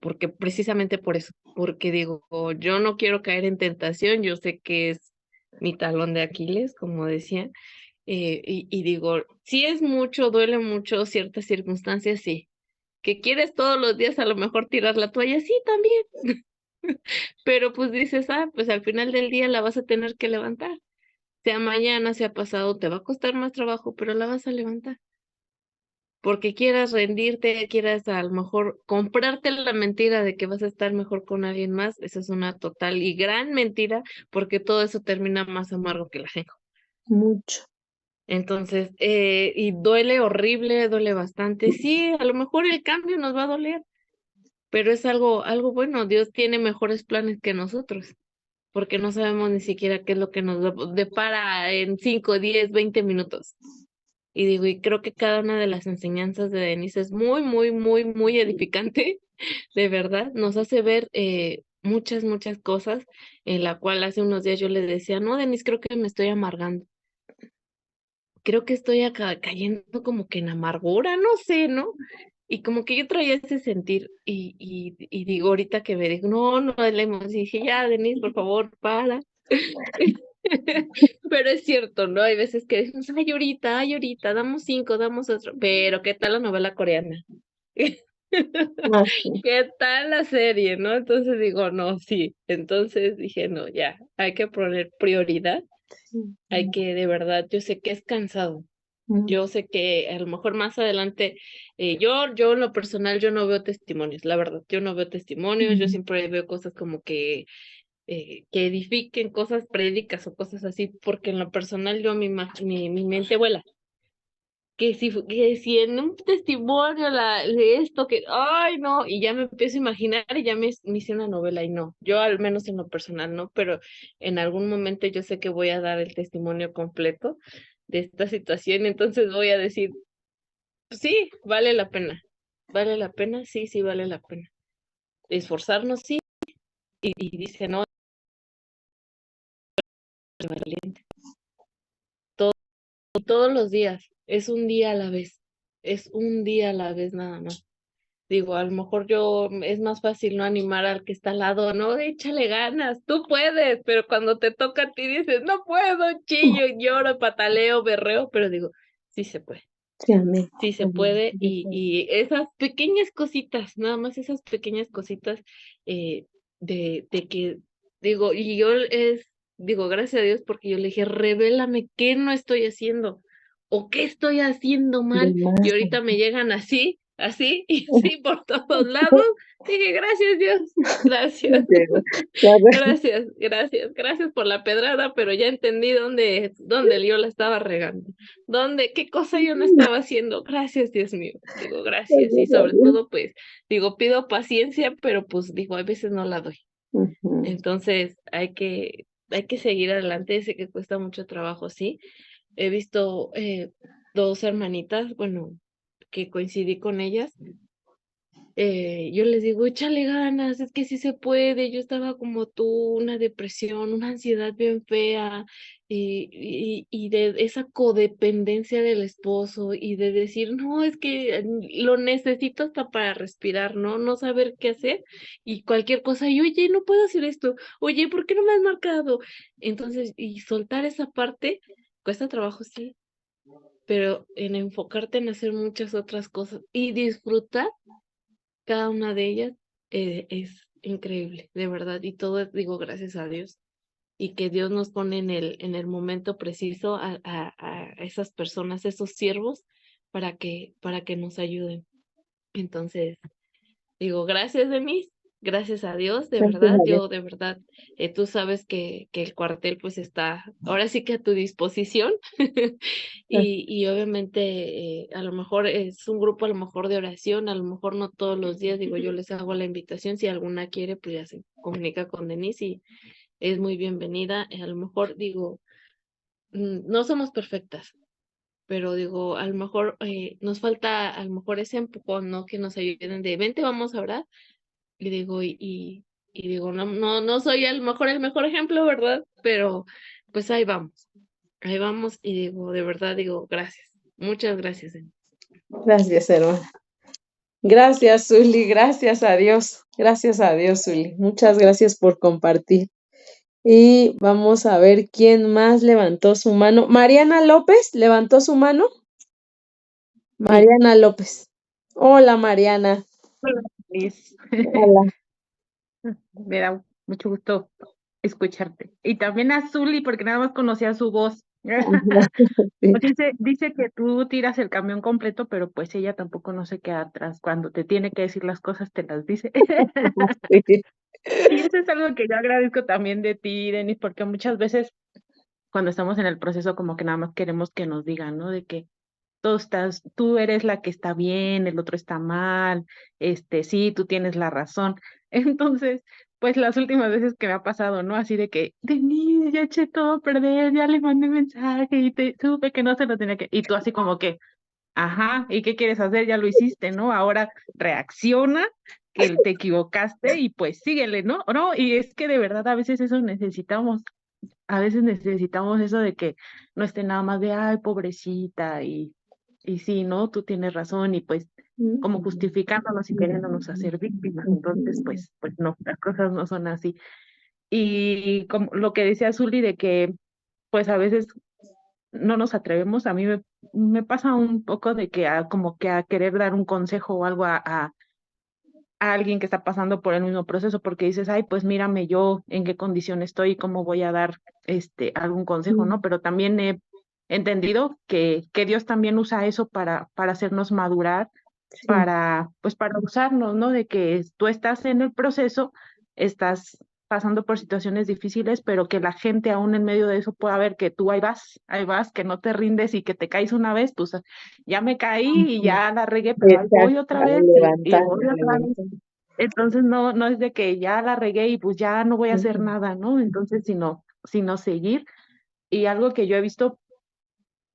Porque precisamente por eso, porque digo, yo no quiero caer en tentación, yo sé que es mi talón de Aquiles, como decía, y digo, sí es mucho, duele mucho ciertas circunstancias, sí, que quieres todos los días a lo mejor tirar la toalla, sí, también, pero pues dices, pues al final del día la vas a tener que levantar, sea mañana, sea pasado, te va a costar más trabajo, pero la vas a levantar. porque quieras rendirte, quieras a lo mejor comprarte la mentira de que vas a estar mejor con alguien más, esa es una total y gran mentira, porque todo eso termina más amargo que el ajenjo. Mucho. Entonces, y duele horrible, duele bastante. Sí, a lo mejor el cambio nos va a doler, pero es algo bueno. Dios tiene mejores planes que nosotros, porque no sabemos ni siquiera qué es lo que nos depara en 5, 10, 20 minutos. Y digo, y creo que cada una de las enseñanzas de Denise es muy, muy, muy, muy edificante, de verdad. Nos hace ver muchas, muchas cosas, en la cual hace unos días yo le decía, no, Denise, creo que me estoy amargando. Creo que estoy acá cayendo como que en amargura, no sé, ¿no? Y como que yo traía ese sentir, y digo, ahorita que me dijo, no, hablemos, y dije, ya, Denise, por favor, para. Pero es cierto, ¿no? Hay veces que decimos, ay, ahorita, damos 5, damos otro, pero ¿qué tal la novela coreana? Ah, sí. ¿Qué tal la serie, no? Entonces digo, no, sí. Entonces dije, no, ya, hay que poner prioridad, hay que, de verdad, yo sé que es cansado. Yo sé que a lo mejor más adelante, yo en lo personal, yo no veo testimonios, la verdad, yo no veo testimonios, yo siempre veo cosas como que edifiquen, cosas prédicas o cosas así, porque en lo personal yo mi mente vuela. Que si en un testimonio de esto, ay no, y ya me empiezo a imaginar y ya me hice una novela y no, yo al menos en lo personal no, pero en algún momento yo sé que voy a dar el testimonio completo de esta situación, entonces voy a decir, pues sí, vale la pena, sí, sí vale la pena. Esforzarnos, sí, y dice, no, es valiente. Todos los días, es un día a la vez, es un día a la vez nada más. Digo, a lo mejor es más fácil no animar al que está al lado, no, échale ganas, tú puedes, pero cuando te toca a ti dices, no puedo, chillo, lloro, pataleo, berreo, pero digo, sí se puede. Sí, amén. Sí se Amén. puede, Sí se puede. y esas pequeñas cositas, nada más esas pequeñas cositas de que, digo, y yo digo, gracias a Dios, porque yo le dije, revélame qué no estoy haciendo, o qué estoy haciendo De mal, más. y ahorita me llegan así, y sí, por todos lados, dije, gracias Dios, gracias. Gracias por la pedrada, pero ya entendí dónde yo la estaba regando. ¿Qué cosa yo no estaba haciendo? Gracias, Dios mío. Digo, gracias. Y sobre todo, pues, digo, pido paciencia, pero pues digo, a veces no la doy. Ujú. Entonces, hay que seguir adelante. Sé que cuesta mucho trabajo, sí. He visto 2 hermanitas, bueno, que coincidí con ellas. Yo les digo, échale ganas, es que sí se puede. Yo estaba como tú, una depresión, una ansiedad bien fea, y de esa codependencia del esposo, y de decir, no, es que lo necesito hasta para respirar, ¿no? No saber qué hacer, y cualquier cosa, y oye, no puedo hacer esto, oye, ¿por qué no me has marcado? Entonces, y soltar esa parte, cuesta trabajo, sí, pero en enfocarte en hacer muchas otras cosas y disfrutar cada una de ellas, es increíble, de verdad, y todo digo gracias a Dios, y que Dios nos pone en el momento preciso a esas personas, esos siervos, para que nos ayuden. Entonces, digo, gracias, Denise, gracias a Dios, de Gracias verdad, a Dios. yo de verdad, tú sabes que el cuartel pues está ahora sí que a tu disposición, y obviamente a lo mejor es un grupo a lo mejor de oración, a lo mejor no todos los días, digo, yo les hago la invitación, si alguna quiere, pues ya se comunica con Denise y es muy bienvenida, a lo mejor digo, no somos perfectas, pero digo, a lo mejor nos falta a lo mejor ese empujón, ¿no? Que nos ayuden de, vente, vamos a orar, y digo, y digo, no soy a lo mejor el mejor ejemplo, ¿verdad? Pero pues ahí vamos, y digo, de verdad, digo, gracias, muchas gracias. Gracias, hermana. Gracias, Zuli. Gracias a Dios. Gracias a Dios, Zuli. Muchas gracias por compartir. Y vamos a ver quién más levantó su mano. Mariana López levantó su mano. Mariana López. Hola, Mariana. Hola, Liz. Hola. Me da mucho gusto escucharte. Y también a Zuli, porque nada más conocía su voz. Sí. Pues dice que tú tiras el camión completo, pero pues ella tampoco no se queda atrás. Cuando te tiene que decir las cosas, te las dice. Sí. Y eso es algo que yo agradezco también de ti, Denis, porque muchas veces cuando estamos en el proceso como que nada más queremos que nos digan, ¿no? De que tú eres la que está bien, el otro está mal, sí, tú tienes la razón. Entonces, pues las últimas veces que me ha pasado, ¿no? Así de que, Denise, ya eché todo a perder, ya le mandé mensaje y supe que no se lo tenía que, y tú así como que, ajá, ¿y qué quieres hacer? Ya lo hiciste, ¿no? Ahora reacciona, que te equivocaste y pues síguele, ¿no? No, y es que de verdad a veces eso necesitamos. A veces necesitamos eso de que no esté nada más de, ay, pobrecita, y sí, ¿no? Tú tienes razón, y pues como justificándonos y queriéndonos hacer víctimas. Entonces, pues no, las cosas no son así. Y como lo que decía Zuli de que pues a veces no nos atrevemos, a mí me pasa un poco de que como que a querer dar un consejo o algo a alguien que está pasando por el mismo proceso, porque dices, ay, pues mírame yo en qué condición estoy y cómo voy a dar algún consejo, ¿no? Pero también he entendido que Dios también usa eso para hacernos madurar, Sí. pues para usarnos, ¿no? De que tú estás en el proceso, estás pasando por situaciones difíciles, pero que la gente aún en medio de eso pueda ver que tú ahí vas, que no te rindes y que te caes una vez, pues ya me caí y ya la regué, pero ahí voy Exacto, otra a vez y levantar, voy a otra vez. levantar. Entonces no es de que ya la regué y pues ya no voy a hacer Ujú. nada, ¿no? Entonces, sino seguir. Y algo que yo he visto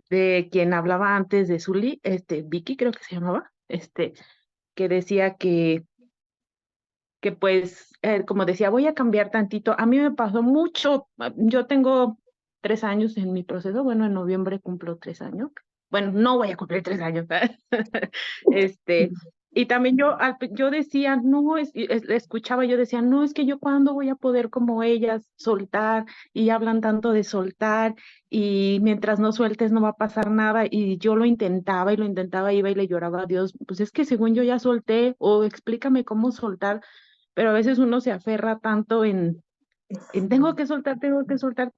de quien hablaba antes de Zully, Vicky creo que se llamaba, que decía que pues, como decía, voy a cambiar tantito. A mí me pasó mucho, yo tengo 3 años en mi proceso, bueno, en noviembre cumplo 3 años. Bueno, no voy a cumplir 3 años, este, y también yo decía, no, escuchaba, yo decía, no, es que yo cuándo voy a poder como ellas soltar, y hablan tanto de soltar, y mientras no sueltes no va a pasar nada, y yo lo intentaba y lo intentaba, iba y le lloraba a Dios, pues es que según yo ya solté, o explícame cómo soltar, pero a veces uno se aferra tanto en tengo que soltar,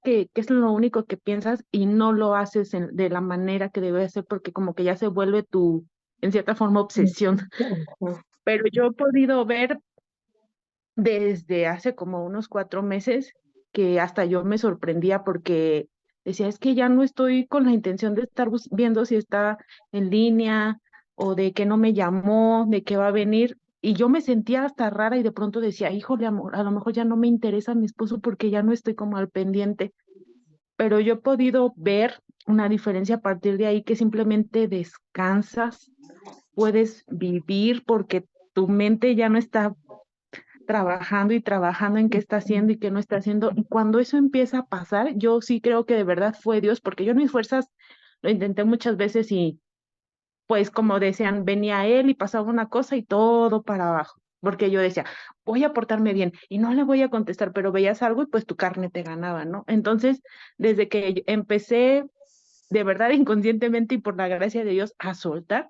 que es lo único que piensas y no lo haces de la manera que debe ser, porque como que ya se vuelve en cierta forma, obsesión. Ajá. Pero yo he podido ver desde hace como unos 4 meses que hasta yo me sorprendía porque decía, es que ya no estoy con la intención de estar viendo si está en línea o de que no me llamó, de que va a venir. Y yo me sentía hasta rara y de pronto decía, híjole, amor, a lo mejor ya no me interesa mi esposo porque ya no estoy como al pendiente. Pero yo he podido ver una diferencia a partir de ahí, que simplemente descansas, puedes vivir porque tu mente ya no está trabajando y trabajando en qué está haciendo y qué no está haciendo. Y cuando eso empieza a pasar, yo sí creo que de verdad fue Dios, porque yo en mis fuerzas lo intenté muchas veces y pues como decían, venía él y pasaba una cosa y todo para abajo, porque yo decía, voy a portarme bien y no le voy a contestar, pero veías algo y pues tu carne te ganaba, ¿no? Entonces, desde que empecé de verdad inconscientemente y por la gracia de Dios a soltar,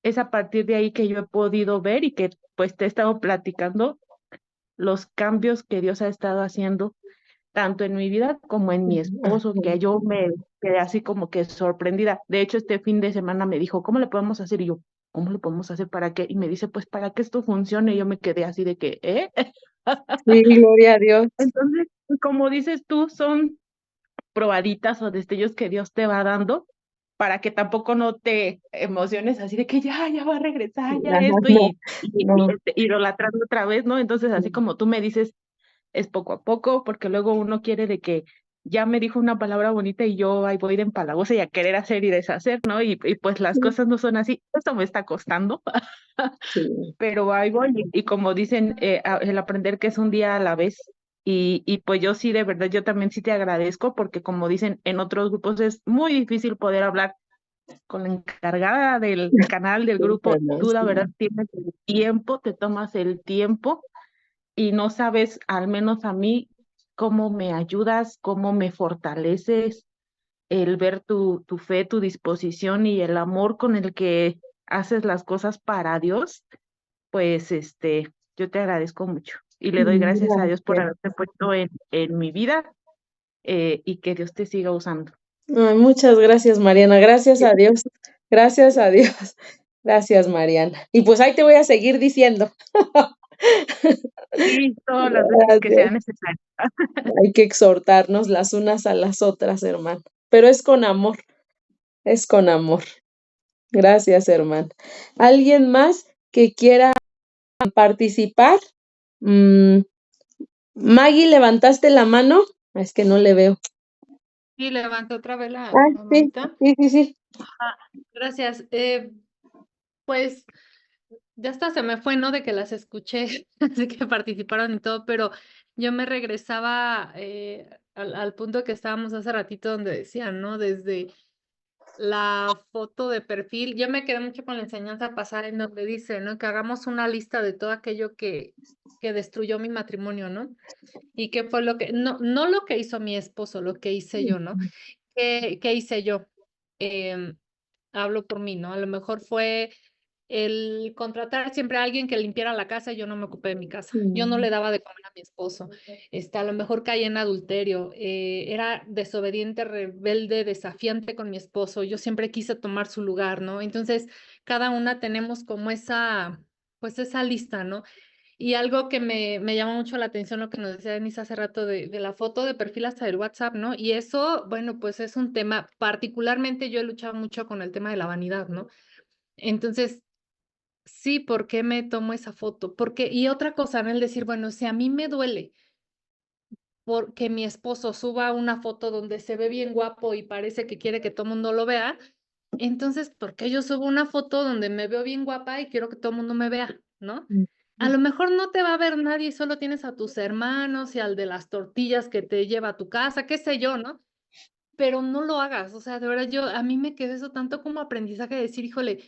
es a partir de ahí que yo he podido ver y que pues te he estado platicando los cambios que Dios ha estado haciendo, tanto en mi vida como en mi esposo, que yo me quedé así como que sorprendida. De hecho, este fin de semana me dijo, ¿cómo le podemos hacer? Y yo, ¿cómo le podemos hacer para qué? Y me dice, pues para que esto funcione. Y yo me quedé así de que, ¿eh? Sí, gloria a Dios. Entonces, como dices tú, son probaditas o destellos que Dios te va dando para que tampoco no te emociones así de que ya va a regresar, ya Ajá, esto, no, y no. idolatrando otra vez, ¿no? Entonces, así como tú me dices, es poco a poco, porque luego uno quiere de que ya me dijo una palabra bonita y yo ahí voy de empalagosa y a querer hacer y deshacer, ¿no? Y pues las cosas no son así. Esto me está costando, Sí. pero ahí voy. Y como dicen, el aprender que es un día a la vez. Y pues yo sí, de verdad, yo también sí te agradezco, porque como dicen en otros grupos, es muy difícil poder hablar con la encargada del canal, del grupo. Tú, la verdad, Sí. tienes el tiempo, te tomas el tiempo y no sabes, al menos a mí, cómo me ayudas, cómo me fortaleces, el ver tu fe, tu disposición y el amor con el que haces las cosas para Dios, pues yo te agradezco mucho y le doy gracias a Dios por Gracias. haberte puesto en mi vida, y que Dios te siga usando. Ay, muchas gracias, Mariana. Gracias a Dios. Gracias a Dios. Gracias, Mariana. Y pues ahí te voy a seguir diciendo. Sí, todas las veces que sea Gracias. necesario. Hay que exhortarnos las unas a las otras, hermano. Pero es con amor, es con amor. Gracias, hermano. ¿Alguien más que quiera participar? Mm, Maggie, ¿levantaste la mano? Es que no le veo. Y levanto otra vez la Ah, sí, manita. sí. Gracias. Pues ya hasta se me fue, ¿no? De que las escuché, así que participaron y todo, pero yo me regresaba al punto que estábamos hace ratito donde decían, ¿no? Desde la foto de perfil, yo me quedé mucho con la enseñanza pasada en donde dice, ¿no? Que hagamos una lista de todo aquello que destruyó mi matrimonio, ¿no? Y qué fue lo que, no lo que hizo mi esposo, lo que hice yo, ¿no? ¿Qué hice yo? Em, Hablo por mí, ¿no? A lo mejor fue el contratar siempre a alguien que limpiara la casa y yo no me ocupé de mi casa. Yo no le daba de comer a mi esposo. A lo mejor caí en adulterio. Era desobediente, rebelde, desafiante con mi esposo. Yo siempre quise tomar su lugar, ¿no? Entonces, cada una tenemos como pues esa lista, ¿no? Y algo que me llamó mucho la atención, lo que nos decía Denise hace rato de la foto de perfil hasta del WhatsApp, ¿no? Y eso, bueno, pues es un tema, particularmente yo he luchado mucho con el tema de la vanidad, ¿no? Entonces, sí, ¿por qué me tomo esa foto? Porque, y otra cosa, ¿no? El decir, bueno, si a mí me duele porque mi esposo suba una foto donde se ve bien guapo y parece que quiere que todo el mundo lo vea, entonces, ¿por qué yo subo una foto donde me veo bien guapa y quiero que todo el mundo me vea, ¿no? A lo mejor no te va a ver nadie, solo tienes a tus hermanos y al de las tortillas que te lleva a tu casa, qué sé yo, ¿no? Pero no lo hagas, o sea, de verdad a mí me quedó eso tanto como aprendizaje de decir, híjole,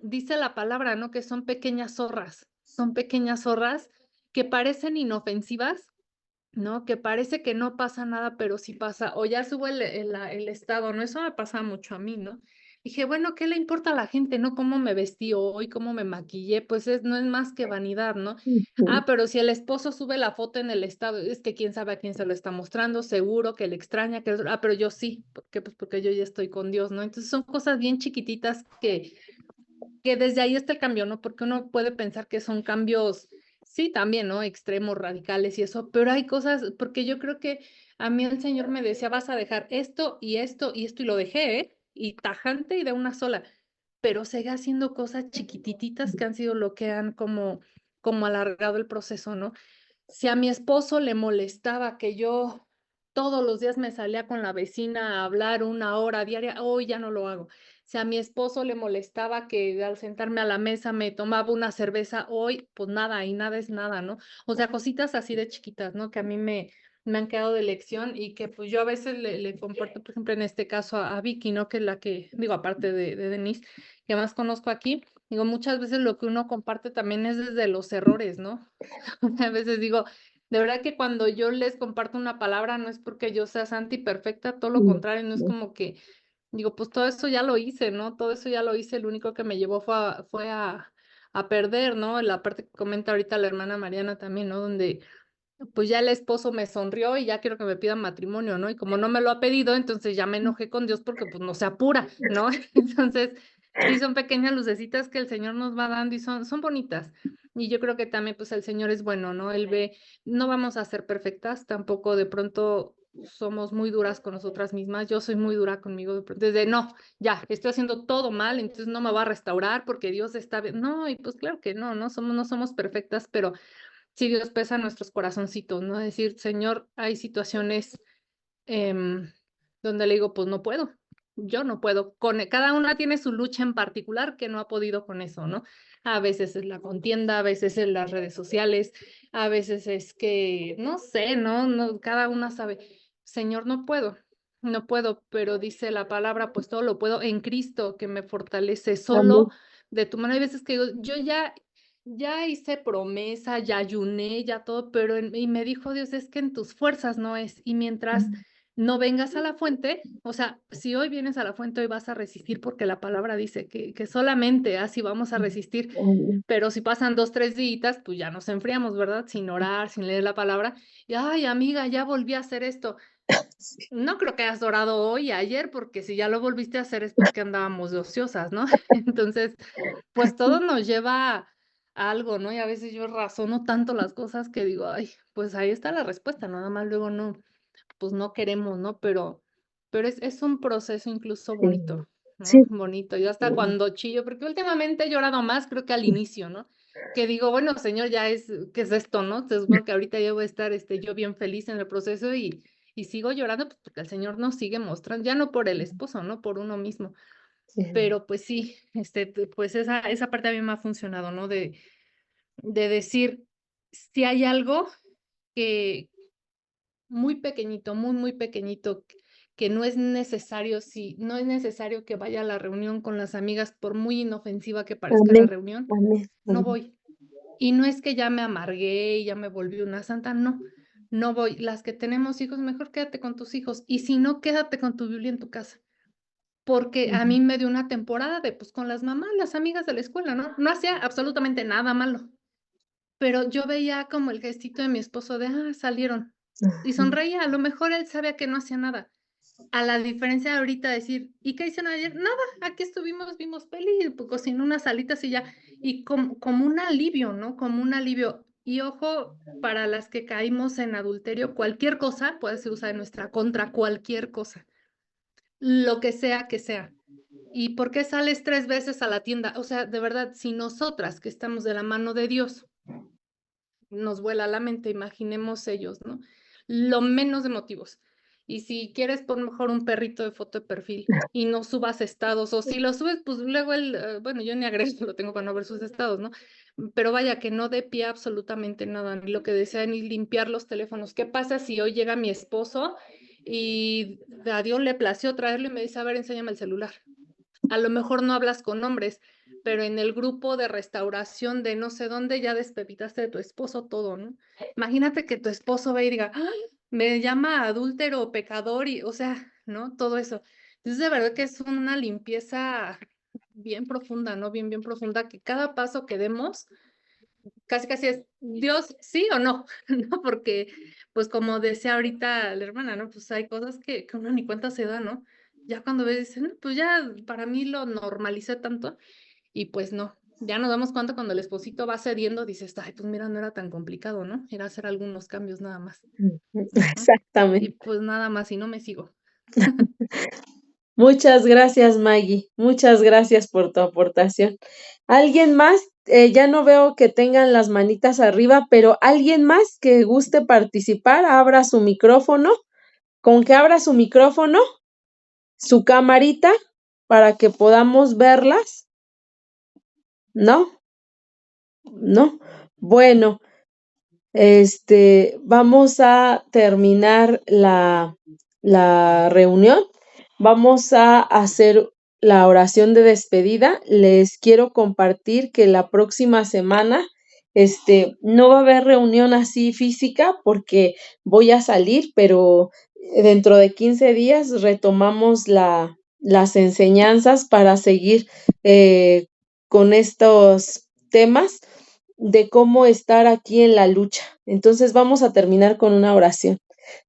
dice la palabra, ¿no? Que son pequeñas zorras que parecen inofensivas, ¿no? Que parece que no pasa nada, pero sí pasa, o ya subo el estado, ¿no? Eso me pasa mucho a mí, ¿no? Dije, bueno, ¿qué le importa a la gente, no? ¿Cómo me vestí hoy, cómo me maquillé? Pues no es más que vanidad, ¿no? Ah, pero si el esposo sube la foto en el estado, es que quién sabe a quién se lo está mostrando, seguro que le extraña, pero yo sí, porque pues porque yo ya estoy con Dios, ¿no? Entonces son cosas bien chiquititas que desde ahí está el cambio, ¿no? Porque uno puede pensar que son cambios, sí, también, ¿no? Extremos, radicales y eso, pero hay cosas, porque yo creo que a mí el Señor me decía, vas a dejar esto y esto y esto, y lo dejé, ¿eh? Y tajante y de una sola, pero sigue haciendo cosas chiquititas que han sido lo que han como alargado el proceso, ¿no? Si a mi esposo le molestaba que yo todos los días me salía con la vecina a hablar 1 hora diaria, hoy ya no lo hago. Si a mi esposo le molestaba que al sentarme a la mesa me tomaba una cerveza, hoy pues nada, y nada es nada, ¿no? O sea, cositas así de chiquitas, ¿no? Que a mí me han quedado de lección y que pues yo a veces le comparto, por ejemplo, en este caso a Vicky, ¿no? Que es la que, digo, aparte de Denise, que más conozco aquí, digo, muchas veces lo que uno comparte también es desde los errores, ¿no? A veces digo, de verdad que cuando yo les comparto una palabra no es porque yo sea santa y perfecta, todo lo contrario, no es como que digo, pues todo eso ya lo hice, ¿no? Todo eso ya lo hice, lo único que me llevó fue a perder, ¿no? La parte que comenta ahorita la hermana Mariana también, ¿no? Donde pues ya el esposo me sonrió y ya quiero que me pidan matrimonio, ¿no? Y como no me lo ha pedido, entonces ya me enojé con Dios porque pues no se apura, ¿no? Entonces, sí son pequeñas lucecitas que el Señor nos va dando y son bonitas. Y yo creo que también pues el Señor es bueno, ¿no? Él ve, no vamos a ser perfectas, tampoco de pronto somos muy duras con nosotras mismas. Yo soy muy dura conmigo de pronto, desde no, ya, estoy haciendo todo mal, entonces no me va a restaurar porque Dios está bien. No, y pues claro que no somos perfectas, pero sí, Dios pesa nuestros corazoncitos, ¿no? Decir, Señor, hay situaciones donde le digo, pues no puedo, yo no puedo. Cada una tiene su lucha en particular que no ha podido con eso, ¿no? A veces es la contienda, a veces es las redes sociales, a veces es que, no sé, ¿no? Cada una sabe, Señor, no puedo, pero dice la palabra, pues todo lo puedo en Cristo que me fortalece solo Amén. de tu mano. Hay veces que digo, yo ya hice promesa, ya ayuné, ya todo, pero y me dijo Dios, es que en tus fuerzas no es. Y mientras no vengas a la fuente, o sea, si hoy vienes a la fuente, hoy vas a resistir porque la palabra dice que solamente así vamos a resistir, Amén. pero si pasan 2, 3 días, pues ya nos enfriamos, ¿verdad? Sin orar, sin leer la palabra. Y, ay, amiga, ya volví a hacer esto. No creo que hayas orado hoy, ayer, porque si ya lo volviste a hacer es porque andábamos de ociosas, ¿no? Entonces, pues todo nos lleva a algo, ¿no? Y a veces yo razono tanto las cosas que digo, ay, pues ahí está la respuesta, nada más luego no, pues no queremos, ¿no? Pero es un proceso incluso bonito, Sí, ¿no? Bonito. Yo hasta cuando chillo, porque últimamente he llorado más, creo que al inicio, ¿no? Que digo, bueno, señor, ya es, ¿qué es esto, no? Entonces, bueno, que ahorita ya voy a estar, yo bien feliz en el proceso y sigo llorando, pues porque el Señor nos sigue mostrando, ya no por el esposo, ¿no? Por uno mismo. sí. Pero pues sí, pues esa parte a mí me ha funcionado, ¿no? De decir, si hay algo que, muy pequeñito, muy, muy pequeñito, que no es necesario, si no es necesario que vaya a la reunión con las amigas, por muy inofensiva que parezca la Amén, reunión, amén, no amén. voy. Y no es que ya me amargué y ya me volví una santa, no, no voy. Las que tenemos hijos, mejor quédate con tus hijos. Y si no, quédate con tu Biblia en tu casa. Porque a mí me dio una temporada de, pues, con las mamás, las amigas de la escuela, ¿no? No hacía absolutamente nada malo. Pero yo veía como el gestito de mi esposo de, salieron. Y sonreía, a lo mejor él sabía que no hacía nada. A la diferencia de ahorita decir, ¿y qué hicieron ayer? Nada, aquí estuvimos, vimos peli, pues, cocinó unas alitas y ya. Y como un alivio, ¿no? Como un alivio. Y ojo, para las que caímos en adulterio, cualquier cosa puede ser usada en nuestra contra, cualquier cosa, lo que sea que sea. ¿Y por qué sales 3 veces a la tienda? O sea, de verdad, si nosotras que estamos de la mano de Dios, nos vuela la mente, imaginemos ellos, ¿no? Lo menos de motivos. Y si quieres, pon mejor un perrito de foto de perfil y no subas estados, o si lo subes, pues luego bueno, yo ni agreso, lo tengo para no ver sus estados, ¿no? Pero vaya, que no dé pie a absolutamente nada, ni lo que desean, ni limpiar los teléfonos. ¿Qué pasa si hoy llega mi esposo y a Dios le plació traerlo y me dice, a ver, enséñame el celular? A lo mejor no hablas con hombres, pero en el grupo de restauración de no sé dónde ya despepitaste de tu esposo todo, ¿no? Imagínate que tu esposo ve y diga, me llama adúltero o pecador y, o sea, ¿no? Todo eso. Entonces, de verdad que es una limpieza bien profunda, ¿no? Bien, bien profunda, que cada paso que demos, casi, casi es, Dios, sí o no, ¿no? Porque, pues como decía ahorita la hermana, ¿no? Pues hay cosas que uno ni cuenta se da, ¿no? Ya cuando ves, dicen, "No, pues ya para mí lo normalicé tanto", y pues no, ya nos damos cuenta cuando el esposito va cediendo, dices, ay, pues mira, no era tan complicado, ¿no? Era hacer algunos cambios nada más. Ujú. Y Exactamente. pues nada más, y no me sigo. Muchas gracias, Maggie. Muchas gracias por tu aportación. ¿Alguien más? Ya no veo que tengan las manitas arriba, pero alguien más que guste participar, abra su micrófono. Con que abra su micrófono, su camarita, para que podamos verlas. ¿No? ¿No? Bueno, vamos a terminar la reunión. Vamos a hacer la oración de despedida. Les quiero compartir que la próxima semana, no va a haber reunión así física porque voy a salir, pero dentro de 15 días retomamos las enseñanzas para seguir con estos temas de cómo estar aquí en la lucha. Entonces vamos a terminar con una oración.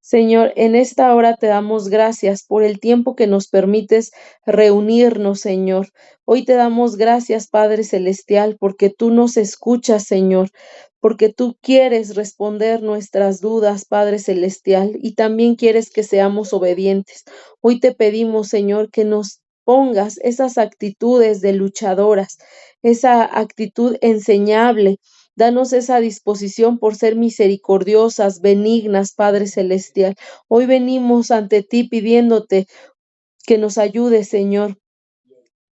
Señor, en esta hora te damos gracias por el tiempo que nos permites reunirnos, Señor. Hoy te damos gracias, Padre Celestial, porque tú nos escuchas, Señor, porque tú quieres responder nuestras dudas, Padre Celestial, y también quieres que seamos obedientes. Hoy te pedimos, Señor, que nos pongas esas actitudes de luchadoras, esa actitud enseñable. Danos esa disposición por ser misericordiosas, benignas, Padre Celestial. Hoy venimos ante ti pidiéndote que nos ayudes, Señor,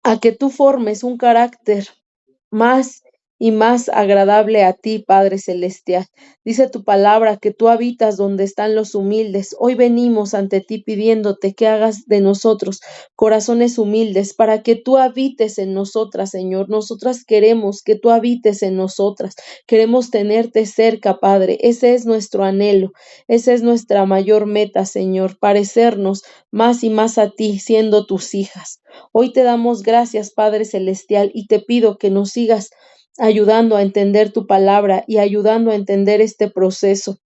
a que tú formes un carácter más y más agradable a ti, Padre Celestial. Dice tu palabra que tú habitas donde están los humildes. Hoy venimos ante ti pidiéndote que hagas de nosotros corazones humildes para que tú habites en nosotras, Señor. Nosotras queremos que tú habites en nosotras. Queremos tenerte cerca, Padre. Ese es nuestro anhelo. Esa es nuestra mayor meta, Señor, parecernos más y más a ti, siendo tus hijas. Hoy te damos gracias, Padre Celestial, y te pido que nos sigas ayudando a entender tu palabra y ayudando a entender este proceso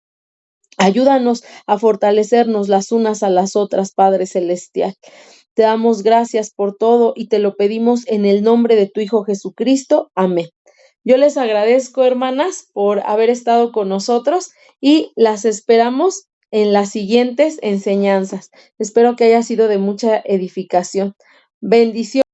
Ayúdanos a fortalecernos las unas a las otras, Padre Celestial. Te damos gracias por todo y te lo pedimos en el nombre de tu Hijo Jesucristo. Amén. Yo les agradezco, hermanas, por haber estado con nosotros y las esperamos en las siguientes enseñanzas. Espero que haya sido de mucha edificación. Bendiciones.